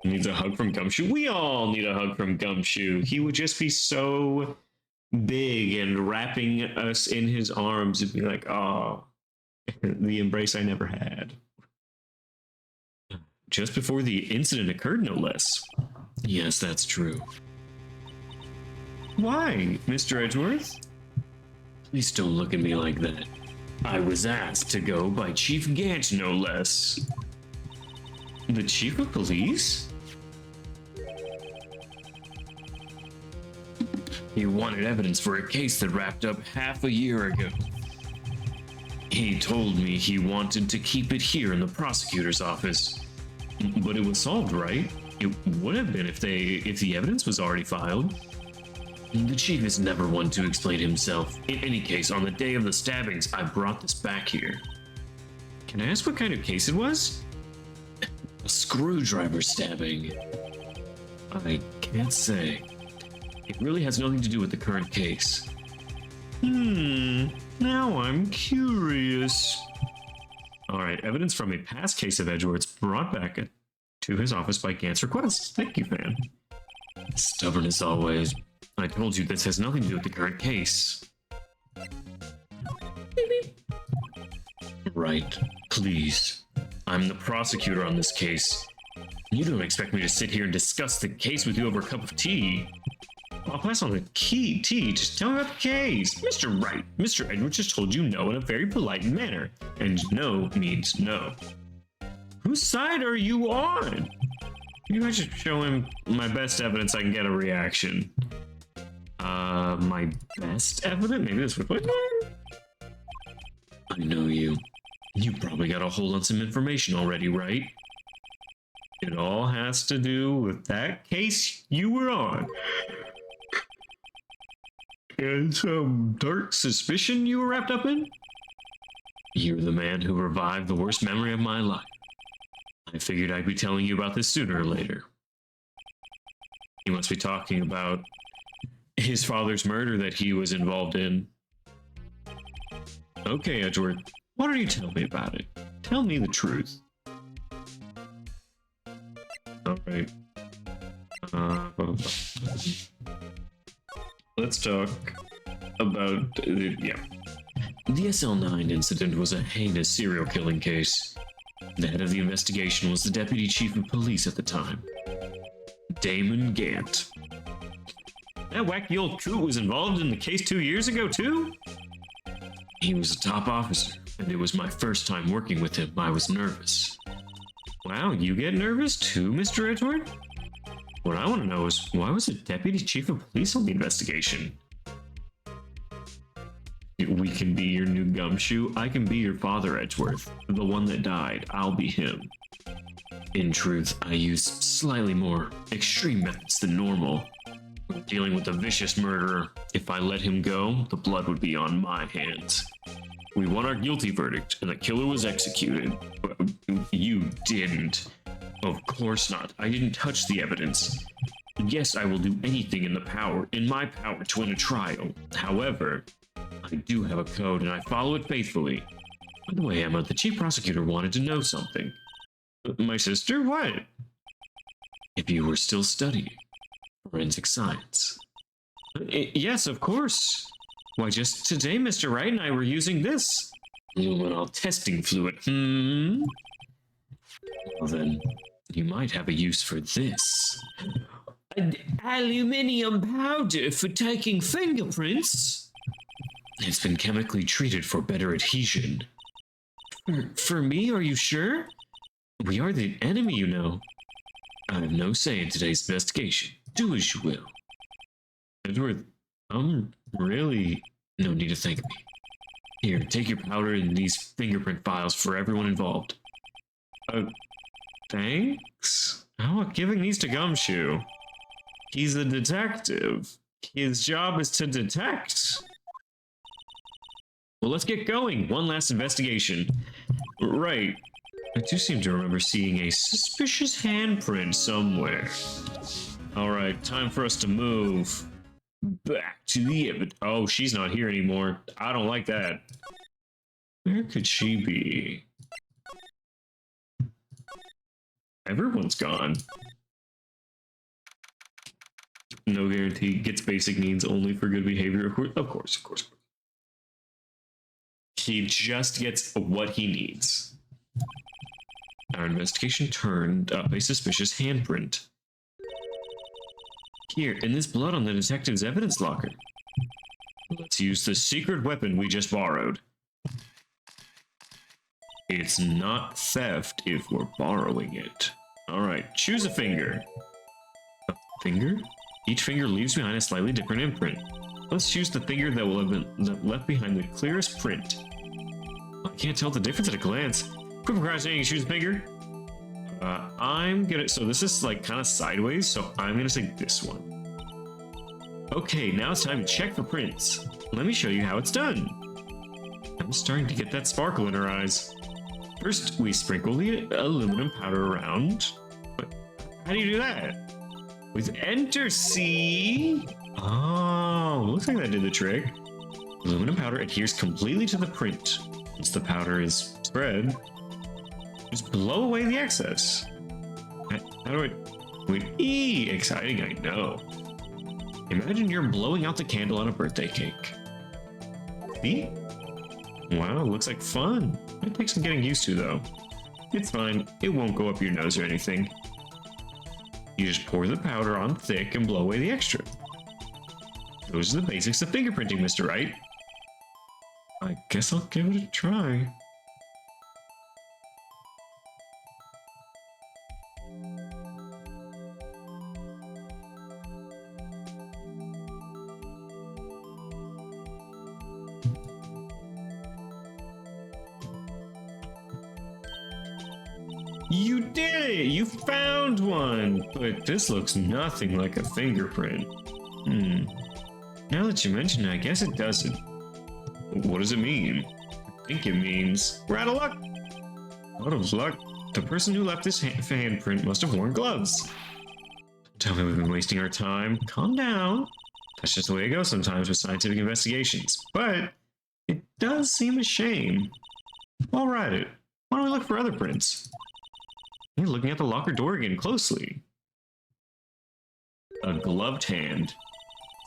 Needs a hug from Gumshoe? We all need a hug from Gumshoe. He would just be so big and wrapping us in his arms and be like, oh, the embrace I never had. Just before the incident occurred, no less. Yes, that's true. Why, Mr. Edgeworth? Please don't look at me like that. I was asked to go by Chief Gant, no less. The Chief of Police? He wanted evidence for a case that wrapped up half a year ago. He told me he wanted to keep it here in the prosecutor's office. But it was solved, right? It would have been if the evidence was already filed. The chief is never one to explain himself. In any case, on the day of the stabbings, I brought this back here. Can I ask what kind of case it was? A screwdriver stabbing. I can't say. It really has nothing to do with the current case. Now I'm curious. Alright, evidence from a past case of Edgeworth's brought back to his office by Gant's request. Thank you, fan. Stubborn as always. I told you this has nothing to do with the current case. Right, please. I'm the prosecutor on this case. You don't expect me to sit here and discuss the case with you over a cup of tea. I'll pass on the tea. Just tell me about the case. Mr. Wright, Mr. Edwards just told you no in a very polite manner. And no means no. Whose side are you on? Maybe I should show him my best evidence I can get a reaction. My best evidence? Maybe this would work. I know you. You probably got a hold on some information already, right? It all has to do with that case you were on. And some dark suspicion you were wrapped up in? You're the man who revived the worst memory of my life. I figured I'd be telling you about this sooner or later. You must be talking about his father's murder that he was involved in. Okay, Edward, why don't you tell me about it? Tell me the truth. Alright. Let's talk about the SL9 incident was a heinous serial killing case. The head of the investigation was the deputy chief of police at the time, Damon Gant. That wacky old coot was involved in the case 2 years ago too? He was a top officer, and it was my first time working with him. I was nervous. Wow, you get nervous too, Mr. Edward? What I want to know is, why was the deputy chief of police on the investigation? We can be your new gumshoe. I can be your father, Edgeworth. The one that died. I'll be him. In truth, I use slightly more extreme methods than normal. When dealing with a vicious murderer, if I let him go, the blood would be on my hands. We won our guilty verdict, and the killer was executed. You didn't. Of course not. I didn't touch the evidence. Yes, I will do anything in my power to win a trial. However, I do have a code, and I follow it faithfully. By the way, Emma, the chief prosecutor wanted to know something. My sister? What? If you were still studying forensic science. Yes, of course. Why, just today, Mr. Wright and I were using this luminol testing fluid. Well then, you might have a use for this. An aluminium powder for taking fingerprints. It's been chemically treated for better adhesion. For me, are you sure? We are the enemy, you know. I have no say in today's investigation. Do as you will. Edward, really no need to thank me. Here, take your powder and these fingerprint files for everyone involved. Thanks? How about giving these to Gumshoe? He's a detective. His job is to detect. Well, let's get going. One last investigation. Right. I do seem to remember seeing a suspicious handprint somewhere. Alright, time for us to move back to the evidence. Oh, she's not here anymore. I don't like that. Where could she be? Everyone's gone. No guarantee. Gets basic needs only for good behavior. Of course. He just gets what he needs. Our investigation turned up a suspicious handprint. Here, and this blood on the detective's evidence locker. Let's use the secret weapon we just borrowed. It's not theft if we're borrowing it. Alright, choose a finger. A finger? Each finger leaves behind a slightly different imprint. Let's choose the finger that will have been left behind the clearest print. I can't tell the difference at a glance. Quit procrastinating, choose a finger. I'm gonna, so this is like kind of sideways, so I'm gonna say this one. Okay, now it's time to check for prints. Let me show you how it's done. I'm starting to get that sparkle in her eyes. First, we sprinkle the aluminum powder around. But how do you do that? With Enter C. Oh, looks like that did the trick. Aluminum powder adheres completely to the print. Once the powder is spread, just blow away the excess. How do I... Wait, exciting, I know. Imagine you're blowing out the candle on a birthday cake. See? Wow, looks like fun. It takes some getting used to, though. It's fine. It won't go up your nose or anything. You just pour the powder on thick and blow away the extra. Those are the basics of fingerprinting, Mr. Wright. I guess I'll give it a try. You did it! You found one! But this looks nothing like a fingerprint. Now that you mention it, I guess it doesn't. What does it mean? I think it means we're out of luck. Out of luck? The person who left this handprint must have worn gloves. Tell me we've been wasting our time. Calm down. That's just the way it goes sometimes with scientific investigations. But it does seem a shame. I'll write it. Why don't we look for other prints? You're looking at the locker door again closely. A gloved hand.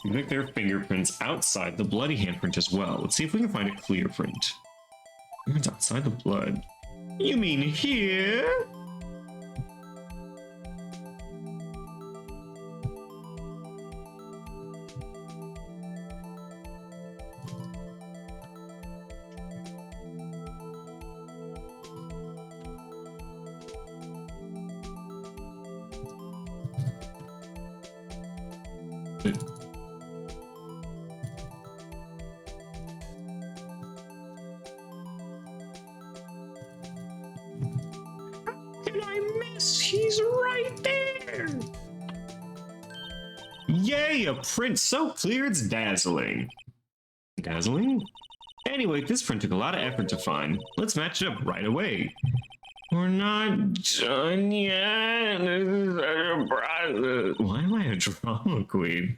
You think there are fingerprints outside the bloody handprint as well. Let's see if we can find a clear print. It's outside the blood. You mean here? He's right there! Yay, a print so clear it's dazzling. Dazzling? Anyway, this print took a lot of effort to find. Let's match it up right away. We're not done yet. This is such a process. Why am I a drama queen?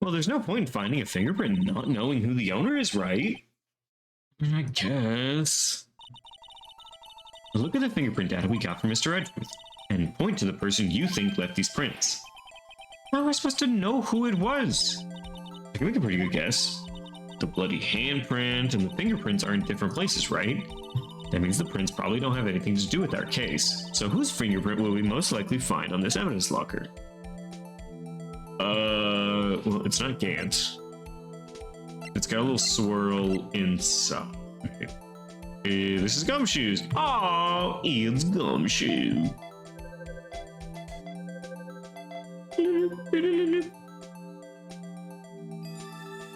Well, there's no point in finding a fingerprint and not knowing who the owner is, right? I guess. Look at the fingerprint data we got from Mr. Edgeworth, and point to the person you think left these prints. How am I supposed to know who it was? I can make a pretty good guess. The bloody handprint and the fingerprints are in different places, right? That means the prints probably don't have anything to do with our case. So whose fingerprint will we most likely find on this evidence locker? Well, it's not Gant. It's got a little swirl inside. This is Gumshoes. Oh, it's Gumshoe.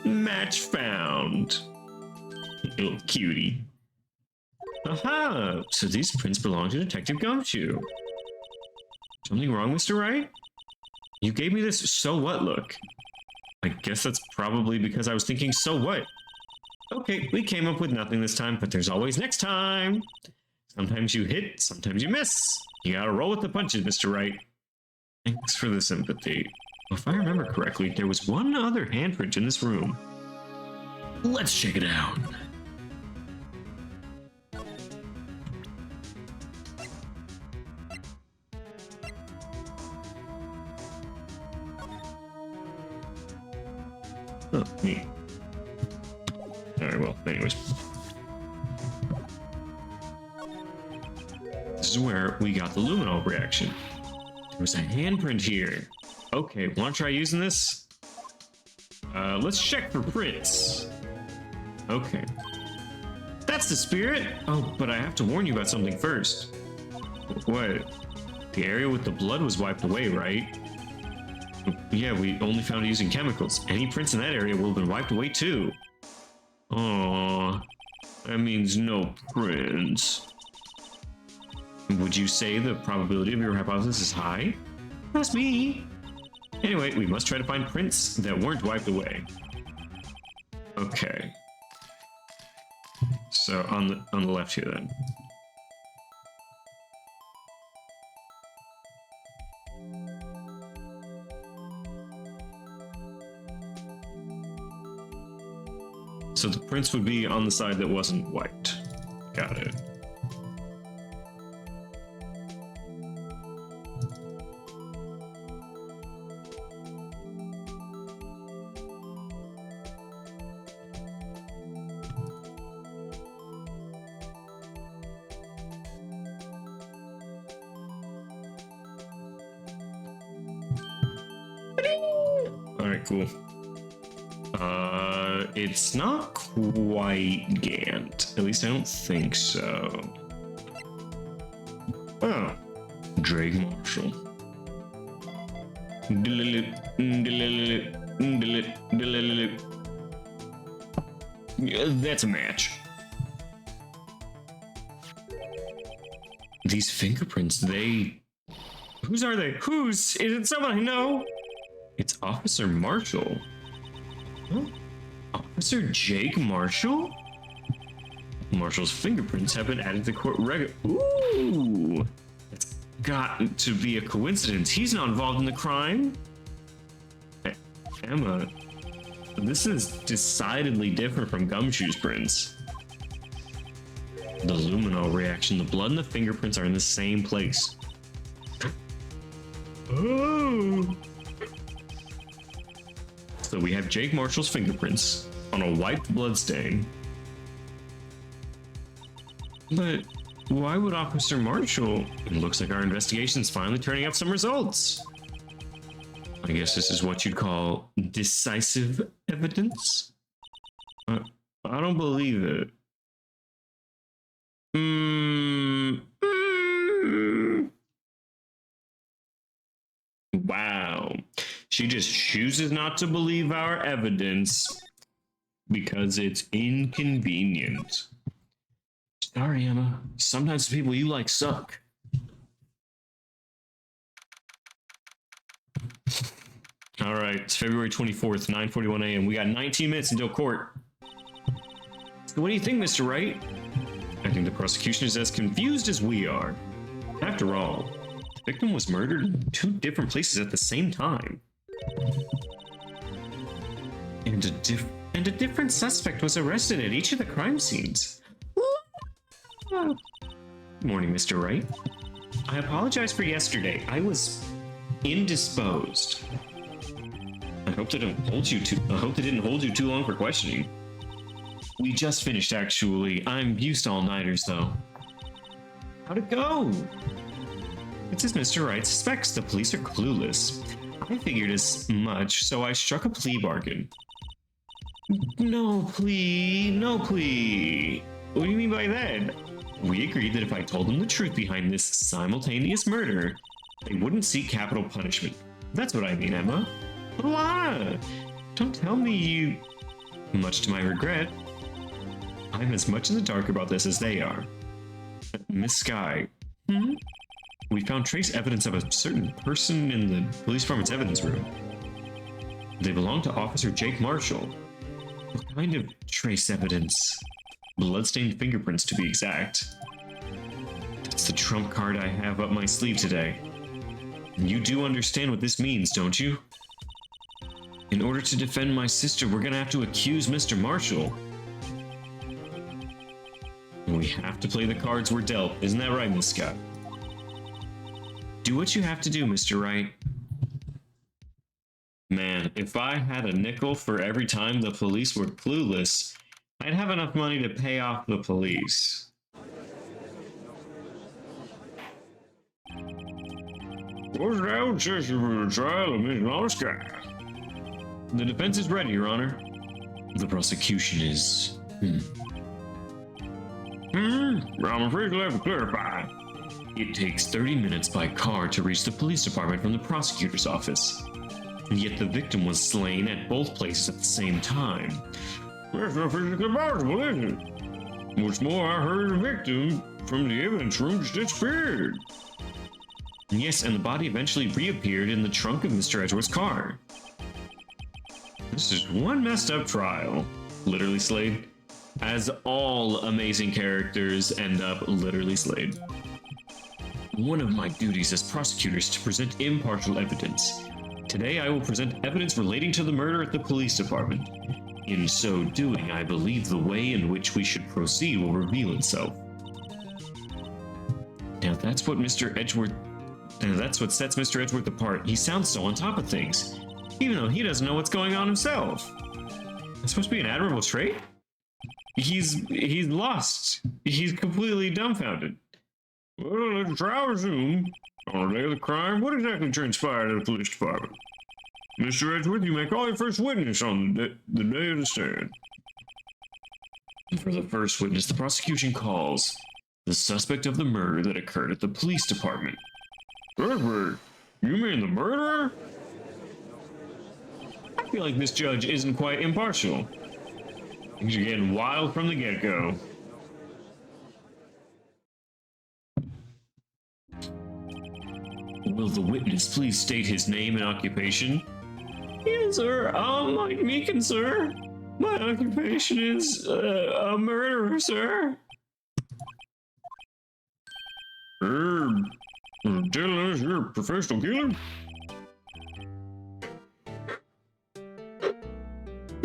Match found. Little cutie. Aha! So these prints belong to Detective Gumshoe. Something wrong, Mr. Wright? You gave me this so what look. I guess that's probably because I was thinking so what. Okay, we came up with nothing this time, but there's always next time. Sometimes you hit, sometimes you miss. You gotta roll with the punches, Mr. Wright. Thanks for the sympathy. If I remember correctly, there was one other handprint in this room. Let's check it out. Oh, neat. Alright, well, anyways. This is where we got the luminol reaction. There's a handprint here. Okay, wanna try using this? Let's check for prints. Okay. That's the spirit! Oh, but I have to warn you about something first. What? The area with the blood was wiped away, right? Yeah, we only found it using chemicals. Any prints in that area will have been wiped away too. Aww. That means no prints. Would you say the probability of your hypothesis is high? That's me. Anyway, we must try to find prints that weren't wiped away. Okay. So on the left here then. So the prints would be on the side that wasn't wiped. Got it. Alright, cool. It's not quite Gant. At least I don't think so. Oh. Drake Marshall. That's a match. These fingerprints, whose are they? Whose? Is it someone I know? It's Officer Marshall. Huh? Officer Jake Marshall? Marshall's fingerprints have been added to court record. Ooh! That's got to be a coincidence. He's not involved in the crime. Emma, this is decidedly different from Gumshoe's prints. The luminol reaction, the blood and the fingerprints are in the same place. Oh! So we have Jake Marshall's fingerprints on a wiped bloodstain. But why would Officer Marshall? It looks like our investigation's finally turning up some results. I guess this is what you'd call decisive evidence? I don't believe it. Wow. She just chooses not to believe our evidence because it's inconvenient. Sorry, Emma. Sometimes the people you like suck. All right, it's February 24th, 9:41 a.m. We got 19 minutes until court. So what do you think, Mr. Wright? I think the prosecution is as confused as we are. After all, the victim was murdered in 2 different places at the same time. And a different suspect was arrested at each of the crime scenes. Good morning, Mr. Wright. I apologize for yesterday. I was indisposed. I hope they didn't hold you too long for questioning. We just finished, actually. I'm used to all-nighters, though. How'd it go? It's as Mr. Wright suspects. The police are clueless. I figured as much, so I struck a plea bargain. No plea. What do you mean by that? We agreed that if I told them the truth behind this simultaneous murder, they wouldn't seek capital punishment. That's what I mean, Emma. Blah! Don't tell me you... Much to my regret, I'm as much in the dark about this as they are. Miss Skye. We found trace evidence of a certain person in the police department's evidence room. They belong to Officer Jake Marshall. What kind of trace evidence? Bloodstained fingerprints, to be exact. That's the trump card I have up my sleeve today. You do understand what this means, don't you? In order to defend my sister, we're gonna have to accuse Mr. Marshall. We have to play the cards we're dealt. Isn't that right, Miss Scott? Do what you have to do, Mr. Wright. Man, If I had a nickel for every time the police were clueless, I'd have enough money to pay off the police. What's the obsession for the trial of Miss Oscar? The defense is ready, Your Honor. The prosecution is... I'm afraid you'll have to clarify. It takes 30 minutes by car to reach the police department from the prosecutor's office. And yet the victim was slain at both places at the same time. That's not physically possible, is it? What's more, I heard the victim from the evidence room just disappeared. Yes, and the body eventually reappeared in the trunk of Mr. Edgeworth's car. This is one messed up trial. Literally Slade. As all amazing characters end up literally Slade. One of my duties as prosecutor is to present impartial evidence. Today I will present evidence relating to the murder at the police department. In so doing, I believe the way in which we should proceed will reveal itself. Now that's what what sets Mr. Edgeworth apart. He sounds so on top of things, even though he doesn't know what's going on himself. That's supposed to be an admirable trait? He's lost. He's completely dumbfounded. Well, let's try resume. On the day of the crime, what exactly transpired at the police department? Mr. Edgeworth, you may call your first witness on the day of the stand. For the first witness, the prosecution calls the suspect of the murder that occurred at the police department. Edgeworth, you mean the murderer? I feel like this judge isn't quite impartial. Things are getting wild from the get-go. Will the witness please state his name and occupation? Yes, sir. Mike Meekin, sir. My occupation is a murderer, sir. Telling us you're a professional killer?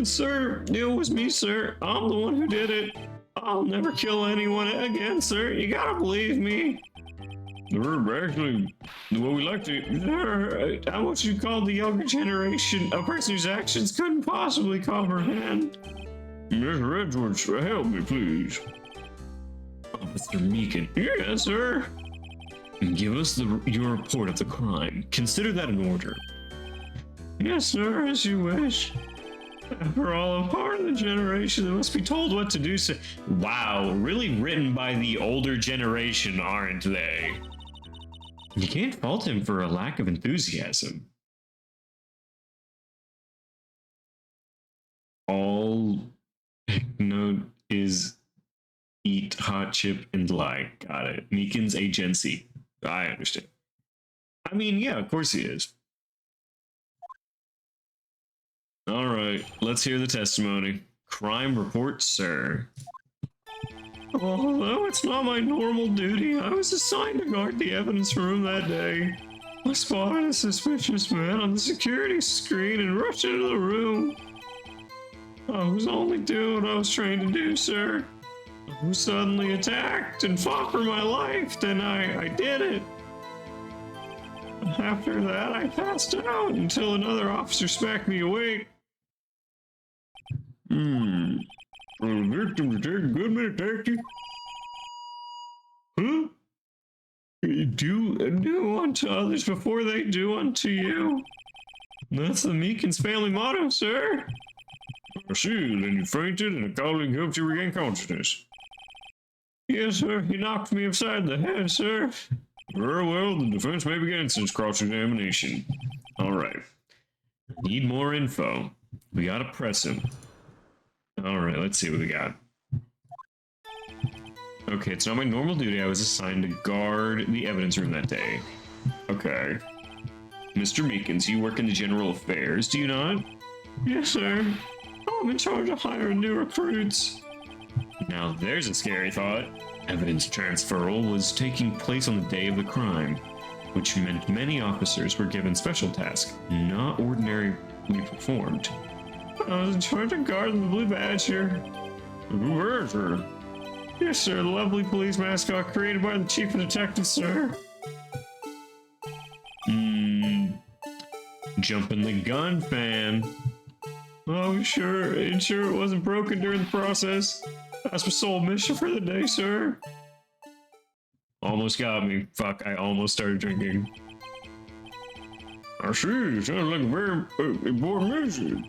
Sir, it was me, sir. I'm the one who did it. I'll never kill anyone again, sir. You gotta believe me. Actually, what we like to... Sir, I'm what you call the younger generation. A person whose actions couldn't possibly comprehend. Mr. Edgeworth, help me, please. Officer Meekin. Yes, sir. Give us your report of the crime. Consider that an order. Yes, sir, as you wish. After all, I'm part of the generation that must be told what to do, sir. Wow, really written by the older generation, aren't they? You can't fault him for a lack of enthusiasm. All note is eat hot chip and lie. Got it. Meekin's agency. I understand. I mean, yeah, of course he is. All right, let's hear the testimony. Crime report, sir. Although it's not my normal duty, I was assigned to guard the evidence room that day. I spotted a suspicious man on the security screen and rushed into the room. I was only doing what I was trained to do, sir. I was suddenly attacked and fought for my life, then I did it. After that, I passed out until another officer smacked me awake. For the victim to take a good minute tactic? Huh? Do unto others before they do unto you. That's the Meekin's family motto, sir. I see, then you fainted and a colleague helped you regain consciousness. Yes, sir, he knocked me upside the head, sir. Very well, the defense may begin since cross-examination. Alright. Need more info. We gotta press him. Alright, let's see what we got. Okay, it's not my normal duty. I was assigned to guard the evidence room that day. Okay. Mr. Meekins, you work in the general affairs, do you not? Yes, sir. I'm in charge of hiring new recruits. Now there's a scary thought. Evidence transferal was taking place on the day of the crime, which meant many officers were given special tasks, not ordinarily performed. I was in charge of guarding the blue badge here. Who is her? Yes, sir, the lovely police mascot created by the chief of detectives, sir. Jumping the gun, fan. Oh, sure it wasn't broken during the process. That's my sole mission for the day, sir. Almost got me. Fuck, I almost started drinking. I see, sounds like a very important mission.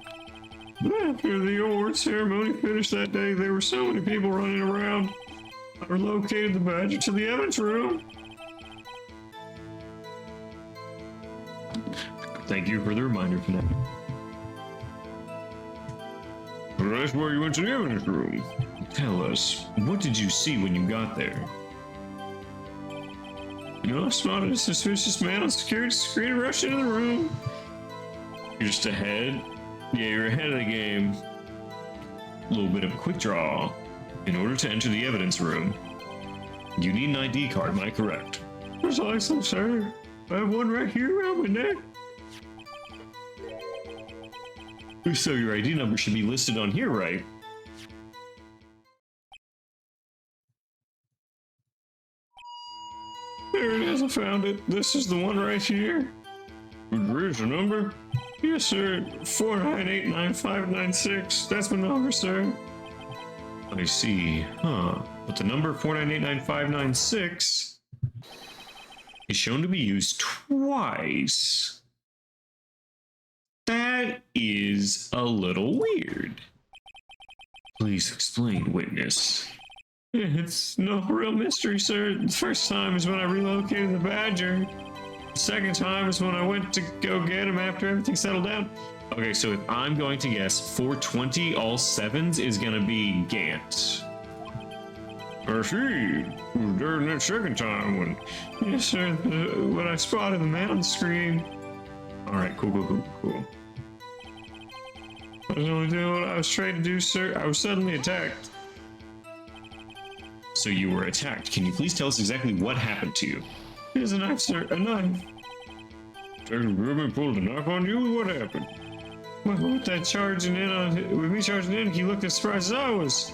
After the award ceremony finished that day, there were so many people running around. I relocated the badger to the evidence room. Thank you for the reminder, Fnac. That's where you went to the evidence room. Tell us, what did you see when you got there? I spotted a suspicious man on security screen and rushed into the room. You're just ahead? Yeah, you're ahead of the game. A little bit of a quick draw. In order to enter the evidence room, you need an ID card, am I correct? Precisely, sir. I have one right here around my neck. So your ID number should be listed on here, right? There it is, I found it. This is the one right here. Where's the number? Yes, sir. 4989596. That's my number, sir. I see. Huh. But the number 4989596 is shown to be used twice. That is a little weird. Please explain, witness. It's no real mystery, sir. The first time is when I relocated the badger. The second time is when I went to go get him after everything settled down. Okay, so if I'm going to guess, 420 all sevens is gonna be Gant. I see. During that second time when... Yes, sir. When I spotted the man on the screen. Alright, cool. I was only doing what I was trying to do, sir. I was suddenly attacked. So you were attacked. Can you please tell us exactly what happened to you? Here's a knife, sir. A knife. Detective Rubin pulled a knife on you? What happened? Well, with me charging in, he looked as surprised as I was.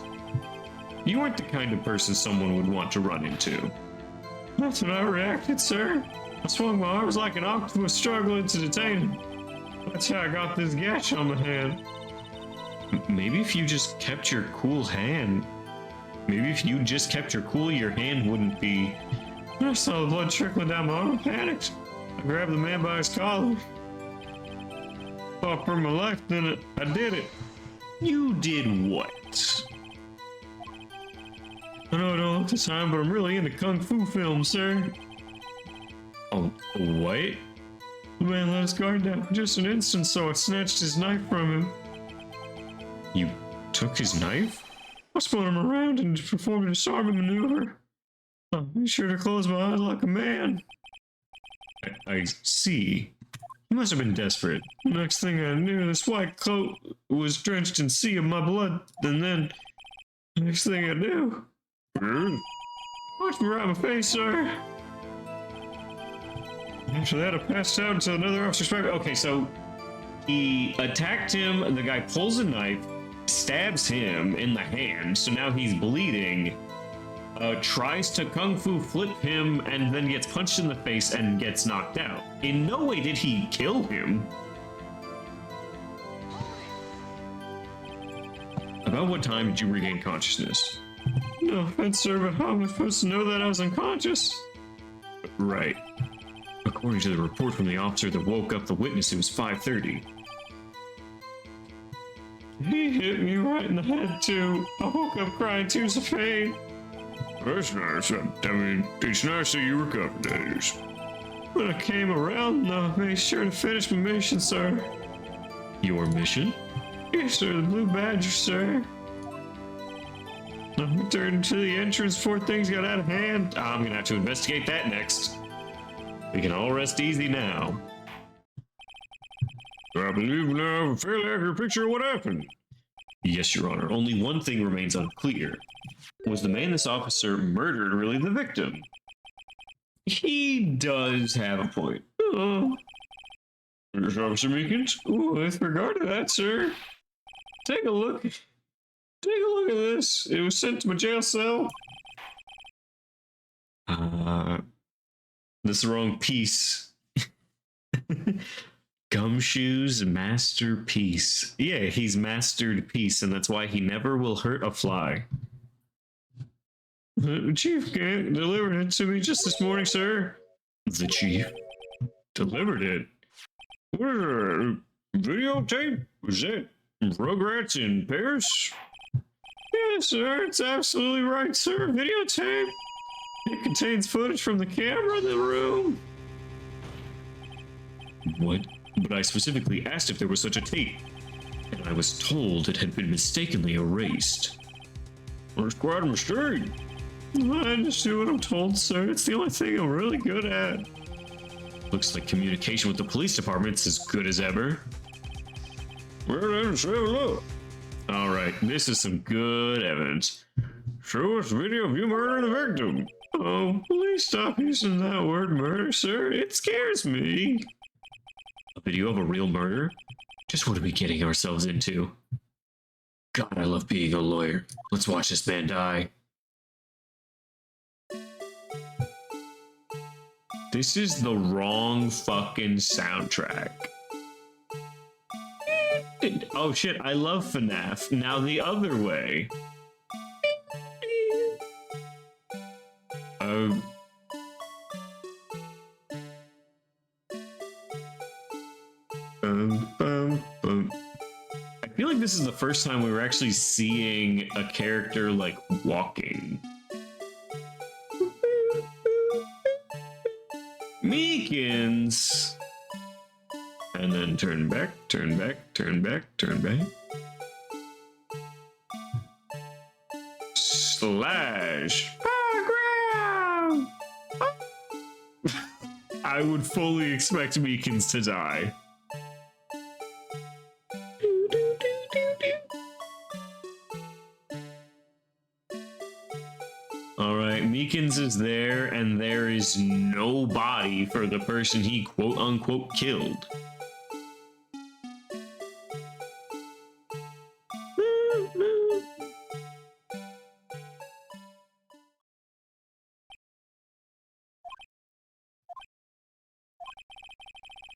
You weren't the kind of person someone would want to run into. That's when I reacted, sir. I swung my arms like an octopus struggling to detain him. That's how I got this gash on my hand. Maybe if you just kept your cool hand. Maybe if you just kept your cool, your hand wouldn't be... I saw the blood trickling down my arm, panicked. I grabbed the man by his collar. Fought for my life, then I did it. You did what? I know I don't look the time, but I'm really into kung fu films, sir. Oh, what? The man let his guard down for just an instant, so I snatched his knife from him. You took his knife? I spun him around and performed a disarming maneuver. I be sure to close my eyes like a man. I see. You must have been desperate. The next thing I knew, this white coat was drenched in sea of my blood, and then... The next thing I knew... Watch me right in my face, sir. After that, I passed out until another officer spoke. Okay, so... He attacked him, the guy pulls a knife, stabs him in the hand, so now he's bleeding, tries to kung fu flip him, and then gets punched in the face and gets knocked out. In no way did he kill him. About what time did you regain consciousness? No offense, sir, but how am I supposed to know that I was unconscious? Right. According to the report from the officer that woke up the witness, it was 5:30. He hit me right in the head, too. I woke up crying tears of pain. That's nice. I mean, it's nice that you recovered, that is. When I came around, I made sure to finish my mission, sir. Your mission? Yes, sir, the Blue Badger, sir. I returned to the entrance before things got out of hand. I'm gonna have to investigate that next. We can all rest easy now. I believe we now have a fairly accurate picture of what happened. Yes, Your Honor. Only one thing remains unclear. Was the man this officer murdered really the victim? He does have a point. Yes, Officer Meekins? With regard to that, sir, take a look. Take a look at this. It was sent to my jail cell. This is the wrong piece. Gumshoe's masterpiece. Yeah, he's mastered peace, and that's why he never will hurt a fly. The chief delivered it to me just this morning, sir. The chief delivered it? What is it? Videotape? Is that Rugrats in Paris? Yes, sir, it's absolutely right, sir. Videotape. It contains footage from the camera in the room. What? But I specifically asked if there was such a tape, and I was told it had been mistakenly erased. That's quite a mistake. I just do what I'm told, sir. It's the only thing I'm really good at. Looks like communication with the police department's as good as ever. Well then, let's have a look. Alright, this is some good evidence. Show us video of you murdering the victim. Oh, please stop using that word murder, sir. It scares me. A video of a real murder? Just what are we getting ourselves into? God, I love being a lawyer. Let's watch this man die. This is the wrong fucking soundtrack. Oh shit, I love FNAF. Now the other way. I feel like this is the first time we were actually seeing a character like walking. Meekins! And then turn back, turn back, turn back, turn back. Slash. Background! I would fully expect Meekins to die. Alright, Meekins is there, and there is no body for the person he quote-unquote killed.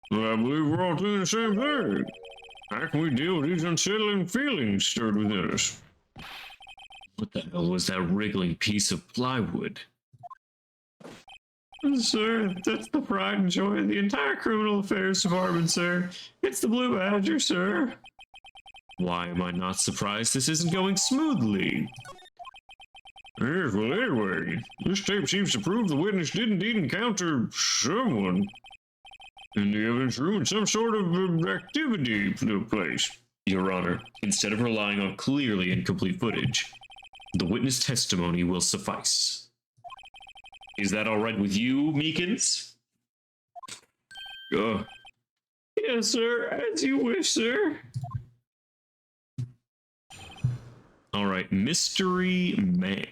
I believe we're all doing the same thing. How can we deal with these unsettling feelings stirred within us? What the hell was that wriggling piece of plywood? Sir, that's the pride and joy of the entire criminal affairs department, sir. It's the Blue Badger, sir. Why am I not surprised this isn't going smoothly? Yes, well anyway, this tape seems to prove the witness did indeed encounter someone in the evidence room and some sort of activity took place. Your Honor, instead of relying on clearly incomplete footage, the witness testimony will suffice. Is that all right with you, Meekins? Yes, sir. As you wish, sir. All right, Mystery Man.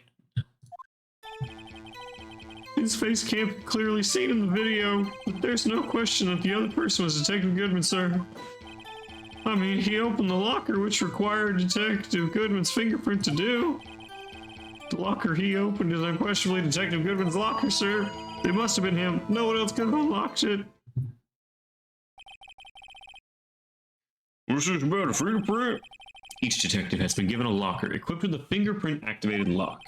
His face can't be clearly seen in the video, but there's no question that the other person was Detective Goodman, sir. I mean, he opened the locker, which required Detective Goodman's fingerprint to do. The locker he opened is unquestionably Detective Goodman's locker, sir. It must have been him. No one else could have unlocked it. What's this about, a fingerprint? Each detective has been given a locker equipped with a fingerprint-activated lock.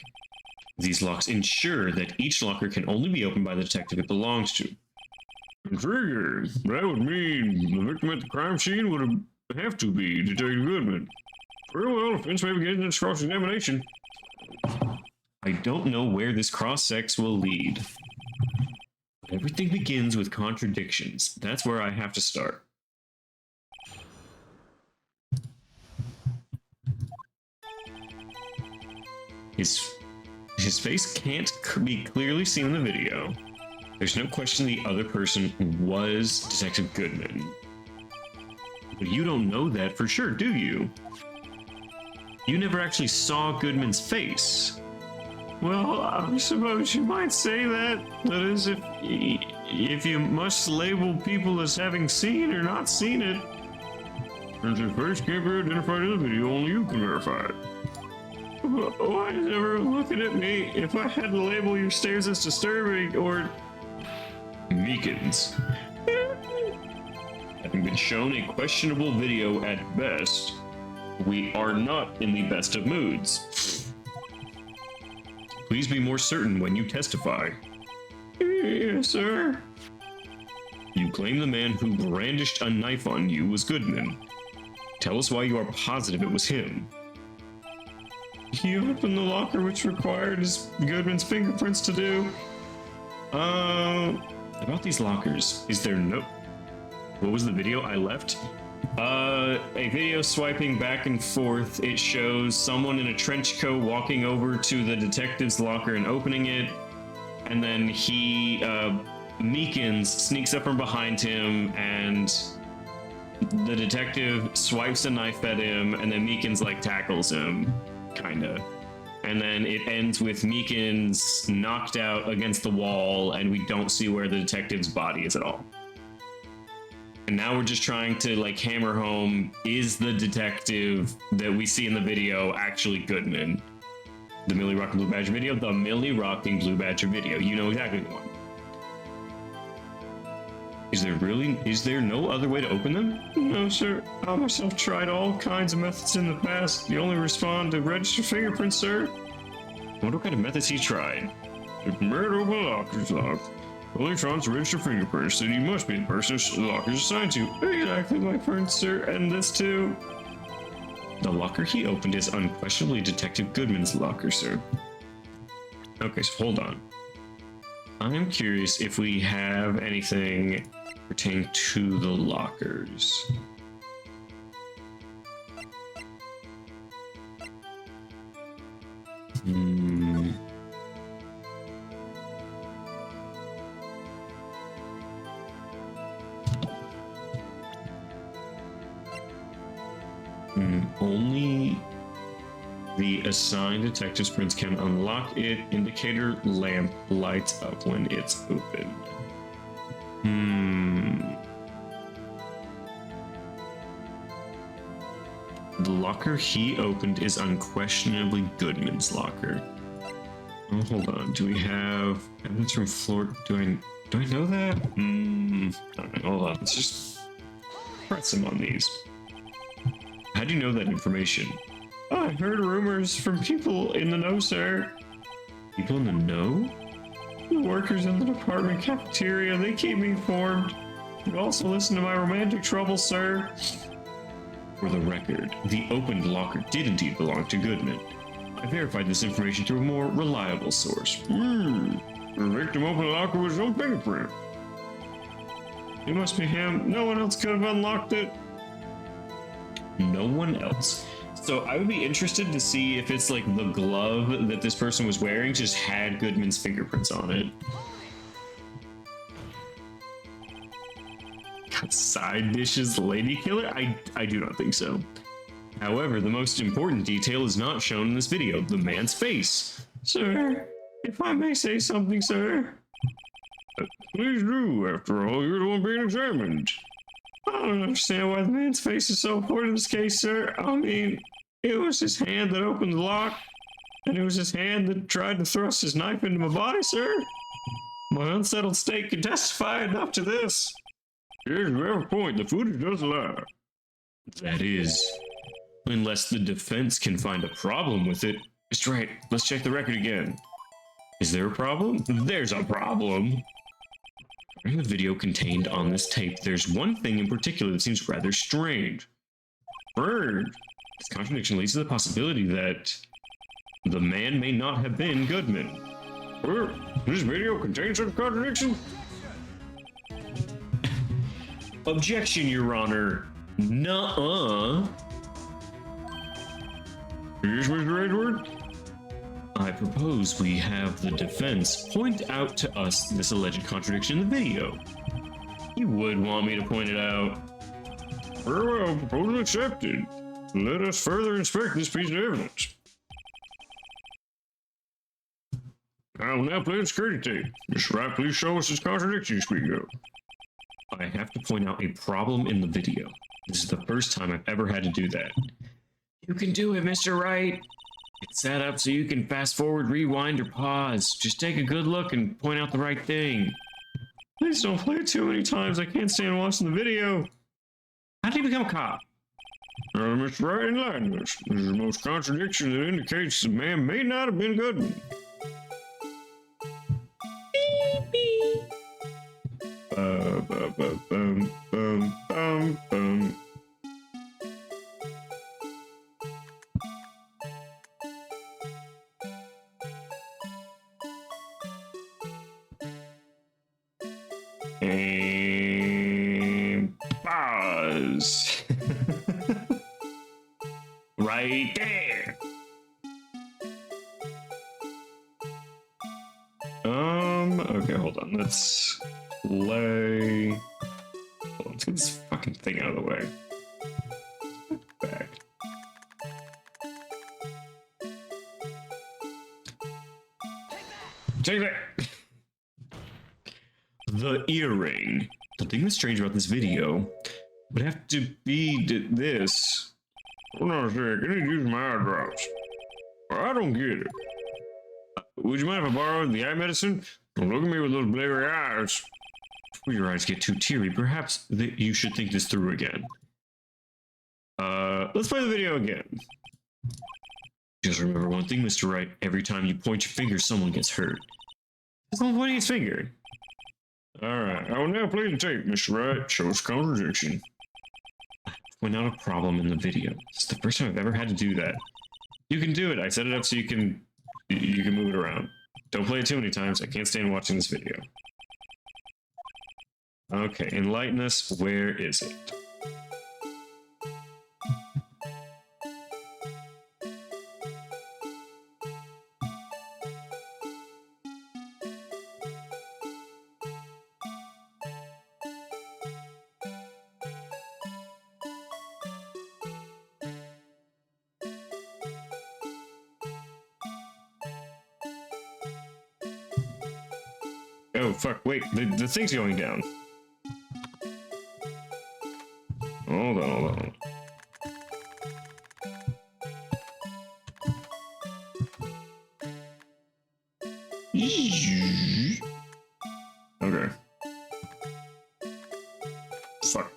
These locks ensure that each locker can only be opened by the detective it belongs to. Intriguing. That would mean the victim at the crime scene would have to be Detective Goodman. Very well, defense may begin its cross-examination. I don't know where this cross-sex will lead. But everything begins with contradictions. That's where I have to start. His face can't be clearly seen in the video. There's no question the other person was Detective Goodman. But you don't know that for sure, do you? You never actually saw Goodman's face. Well, I suppose you might say that. That is, if you must label people as having seen or not seen it. Since his face can't be identified in the video, only you can verify it. Why is everyone looking at me? If I had to label your stares as disturbing or... Meekins. Having been shown a questionable video at best, we are not in the best of moods. Please be more certain when you testify. Yes, sir. You claim the man who brandished a knife on you was Goodman. Tell us why you are positive it was him. He opened the locker which required Goodman's fingerprints to do. About these lockers, is there no... What was the video I left? A video swiping back and forth. It shows someone in a trench coat walking over to the detective's locker and opening it. And then he, Meekins sneaks up from behind him and the detective swipes a knife at him and then Meekins like tackles him, kinda. And then it ends with Meekins knocked out against the wall and we don't see where the detective's body is at all. And now we're just trying to like hammer home, is the detective that we see in the video actually Goodman? The Millie Rocking Blue Badger video? The Millie Rocking Blue Badger video. You know exactly the one. Is there no other way to open them? No, sir. I myself tried all kinds of methods in the past. The only respond to register fingerprints, sir. I wonder what kind of methods he tried. If murder open lockers locked. Only trying to register fingerprints, then you must be the person the locker is assigned to. Exactly my prints, sir, and this too. The locker he opened is unquestionably Detective Goodman's locker, sir. Okay, so hold on. I'm curious if we have anything pertaining to the lockers. Only the assigned detective's prints can unlock it. Indicator lamp lights up when it's open. The locker he opened is unquestionably Goodman's locker. Oh, hold on. Do we have evidence from Florida? Do I know that? Alright, hold on. Let's just press him on these. How do you know that information? Oh, I heard rumors from people in the know, sir. People in the know? The workers in the department cafeteria, they keep me informed. You also listen to my romantic troubles, sir. For the record, the opened locker did indeed belong to Goodman. I verified this information through a more reliable source. The victim opened the locker with his own fingerprint. It must be him. No one else could have unlocked it. No one else. So I would be interested to see if it's like the glove that this person was wearing just had Goodman's fingerprints on it. God, side dishes lady killer? I do not think so. However, the most important detail is not shown in this video, the man's face. Sir, if I may say something, sir. Please do, after all, you're the one being examined. I don't understand why the man's face is so important in this case, sir. I mean, it was his hand that opened the lock, and it was his hand that tried to thrust his knife into my body, sir. My unsettled state can testify enough to this. Here's the very point, the footage does lie. That is, unless the defense can find a problem with it. Mr. Wright, let's check the record again. Is there a problem? There's a problem. During the video contained on this tape, there's one thing in particular that seems rather strange. Bird. This contradiction leads to the possibility that the man may not have been Goodman. This video contains such contradiction? Objection, Your Honor. Nuh-uh. Yes, Mr. Edward? I propose we have the defense point out to us this alleged contradiction in the video. You would want me to point it out. Very well, proposal accepted. Let us further inspect this piece of evidence. I will now play the security tape. Mr. Wright, please show us this contradiction you speak of. I have to point out a problem in the video. This is the first time I've ever had to do that. You can do it, Mr. Wright. It's set up so you can fast forward, rewind, or pause. Just take a good look and point out the right thing. Please don't play it too many times. I can't stand watching the video. How did he become a cop? Mr. Wright, enlighten us. This is the most contradiction that indicates the man may not have been a good one. Beep, beep. Bum, bum, bum, bum. And pause. Right there. Okay, hold on. Let's play. Hold on, let's get this fucking thing out of the way. Back. Take that. The earring. The thing that's strange about this video would have to be this. Hold on a sec, I need to use my eye drops. I don't get it. Would you mind if I borrowed the eye medicine? Don't look at me with those bleary eyes. Before your eyes get too teary, perhaps you should think this through again. Let's play the video again. Just remember one thing, Mr. Wright. Every time you point your finger, someone gets hurt. He's not pointing his finger. Alright, I will now play the tape, Mr. Wright. Shows contradiction. Point out a problem in the video. It's the first time I've ever had to do that. You can do it. I set it up so you can move it around. Don't play it too many times. I can't stand watching this video. Okay, enlighten us. Where is it? Oh, fuck, wait, the thing's going down. Hold on. Okay. Fuck.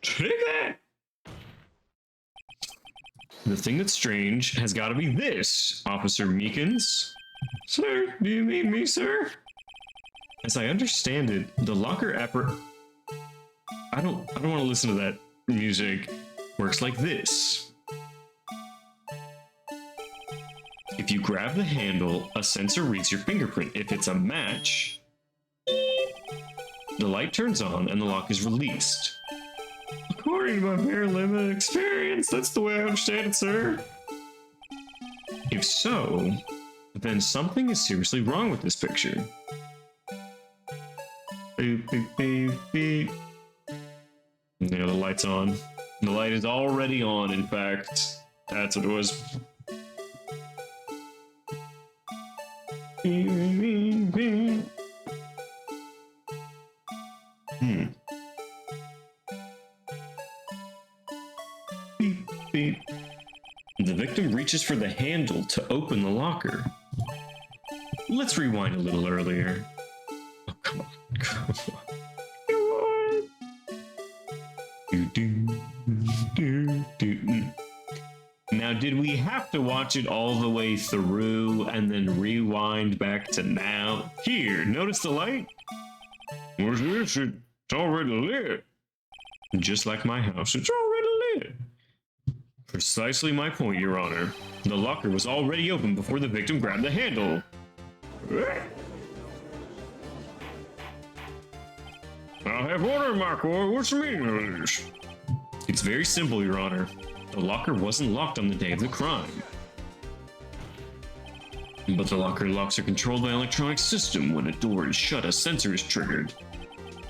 Take that! The thing that's strange has got to be this, Officer Meekins. Sir, do you mean me, sir? As I understand it, the locker I don't want to listen to that music. Works like this. If you grab the handle, a sensor reads your fingerprint. If it's a match, the light turns on and the lock is released. According to my very limited experience, that's the way I understand it, sir. If so, then something is seriously wrong with this picture. Beep, beep, beep, beep. Yeah, the light's on. The light is already on, in fact. That's what it was. Beep, beep, beep. Beep, beep. The victim reaches for the handle to open the locker. Let's rewind a little earlier. Oh, come on. Now, did we have to watch it all the way through and then rewind back to now? Here, notice the light? What's this? It's already lit. Just like my house, it's already lit. Precisely my point, Your Honor. The locker was already open before the victim grabbed the handle. I'll have order in my court. What's the meaning of this? It's very simple, Your Honor. The locker wasn't locked on the day of the crime. But the locker locks are controlled by an electronic system. When a door is shut, a sensor is triggered.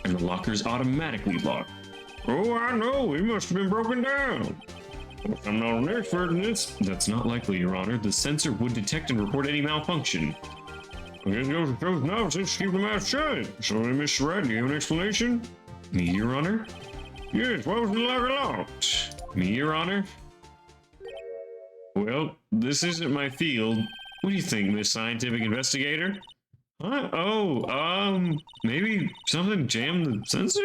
And the locker is automatically locked. Oh, I know. It must have been broken down. I'm not an expert in this. That's not likely, Your Honor. The sensor would detect and report any malfunction. I guess it goes to novices keep the mouth shut. So, Mr. Wright, do you have an explanation? Me, Your Honor? Yes, why was the locker locked? Me, Your Honor? Well, this isn't my field. What do you think, Miss Scientific Investigator? Huh? Oh, maybe something jammed the sensor?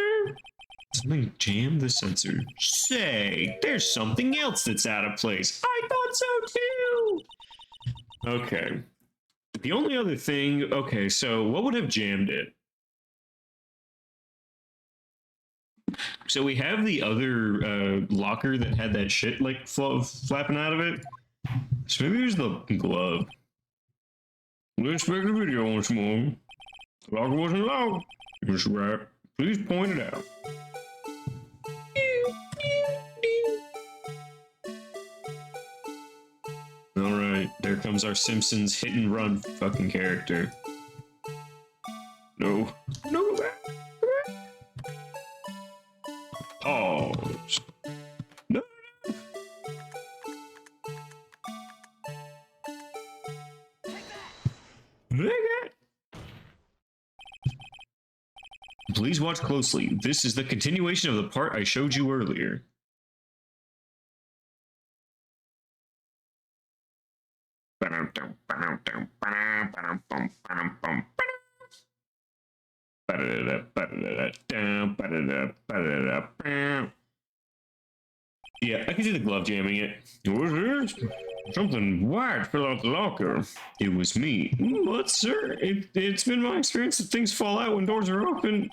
Something jammed the sensor. Say, there's something else that's out of place. I thought so too! Okay. The only other thing... Okay, so what would have jammed it? So we have the other locker that had that shit, like, flapping out of it. So maybe it was the glove. Let's check the video once more. The locker wasn't locked. Mr. Wright, please point it out. Alright, there comes our Simpsons hit and run fucking character. No. No, pause. No. Take it. Please watch closely. This is the continuation of the part I showed you earlier. Yeah, I can see the glove jamming it. What is this? Something white fell out the locker. It was me. What, sir? It's been my experience that things fall out when doors are open.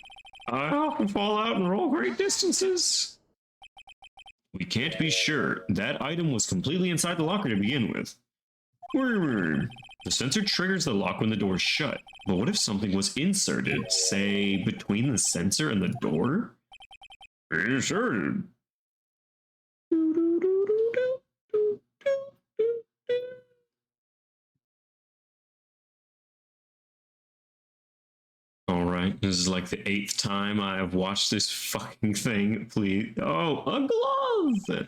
I often fall out and roll great distances. We can't be sure. That item was completely inside the locker to begin with. The sensor triggers the lock when the door is shut. But what if something was inserted, say, between the sensor and the door? Inserted? Alright, this is like the 8th time I have watched this fucking thing. Please. Oh, a glove!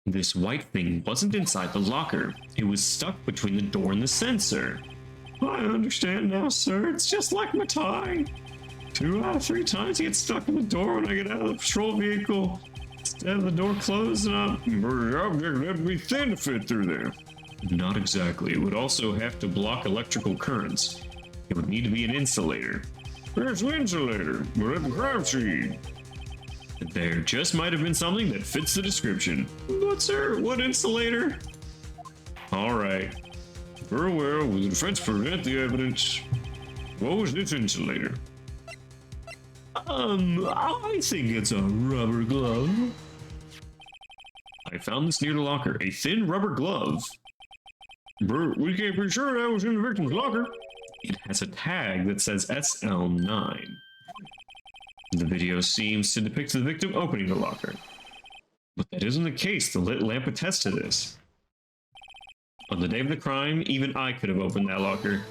This white thing wasn't inside the locker. It was stuck between the door and the sensor. I understand now, sir. It's just like my tie. 2 out of 3 times I get stuck in the door when I get out of the patrol vehicle. Instead of the door closing up, the object had to be thin to fit through there. Not exactly. It would also have to block electrical currents. It would need to be an insulator. There's an insulator, but at the crime scene. There just might have been something that fits the description. But sir, what insulator? Alright. Very well, will the defense present the evidence? What was this insulator? I think it's a rubber glove. I found this near the locker, a thin rubber glove. But we can't be sure that was in the victim's locker. It has a tag that says SL9. The video seems to depict the victim opening the locker. But that isn't the case. The lit lamp attests to this. On the day of the crime, even I could have opened that locker.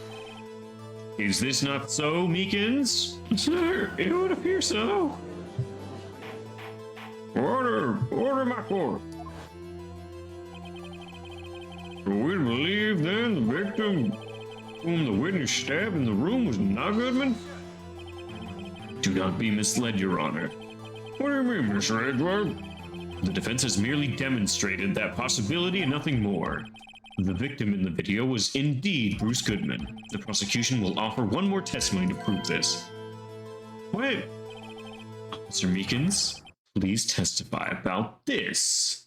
Is this not so, Meekins? Sir, it would appear so. Order, my court. So we believe then the victim whom the witness stabbed in the room was not Goodman? Do not be misled, Your Honor. What do you mean, Mr. Edward? The defense has merely demonstrated that possibility and nothing more. The victim in the video was indeed Bruce Goodman. The prosecution will offer one more testimony to prove this. Wait. Officer Meekins, please testify about this.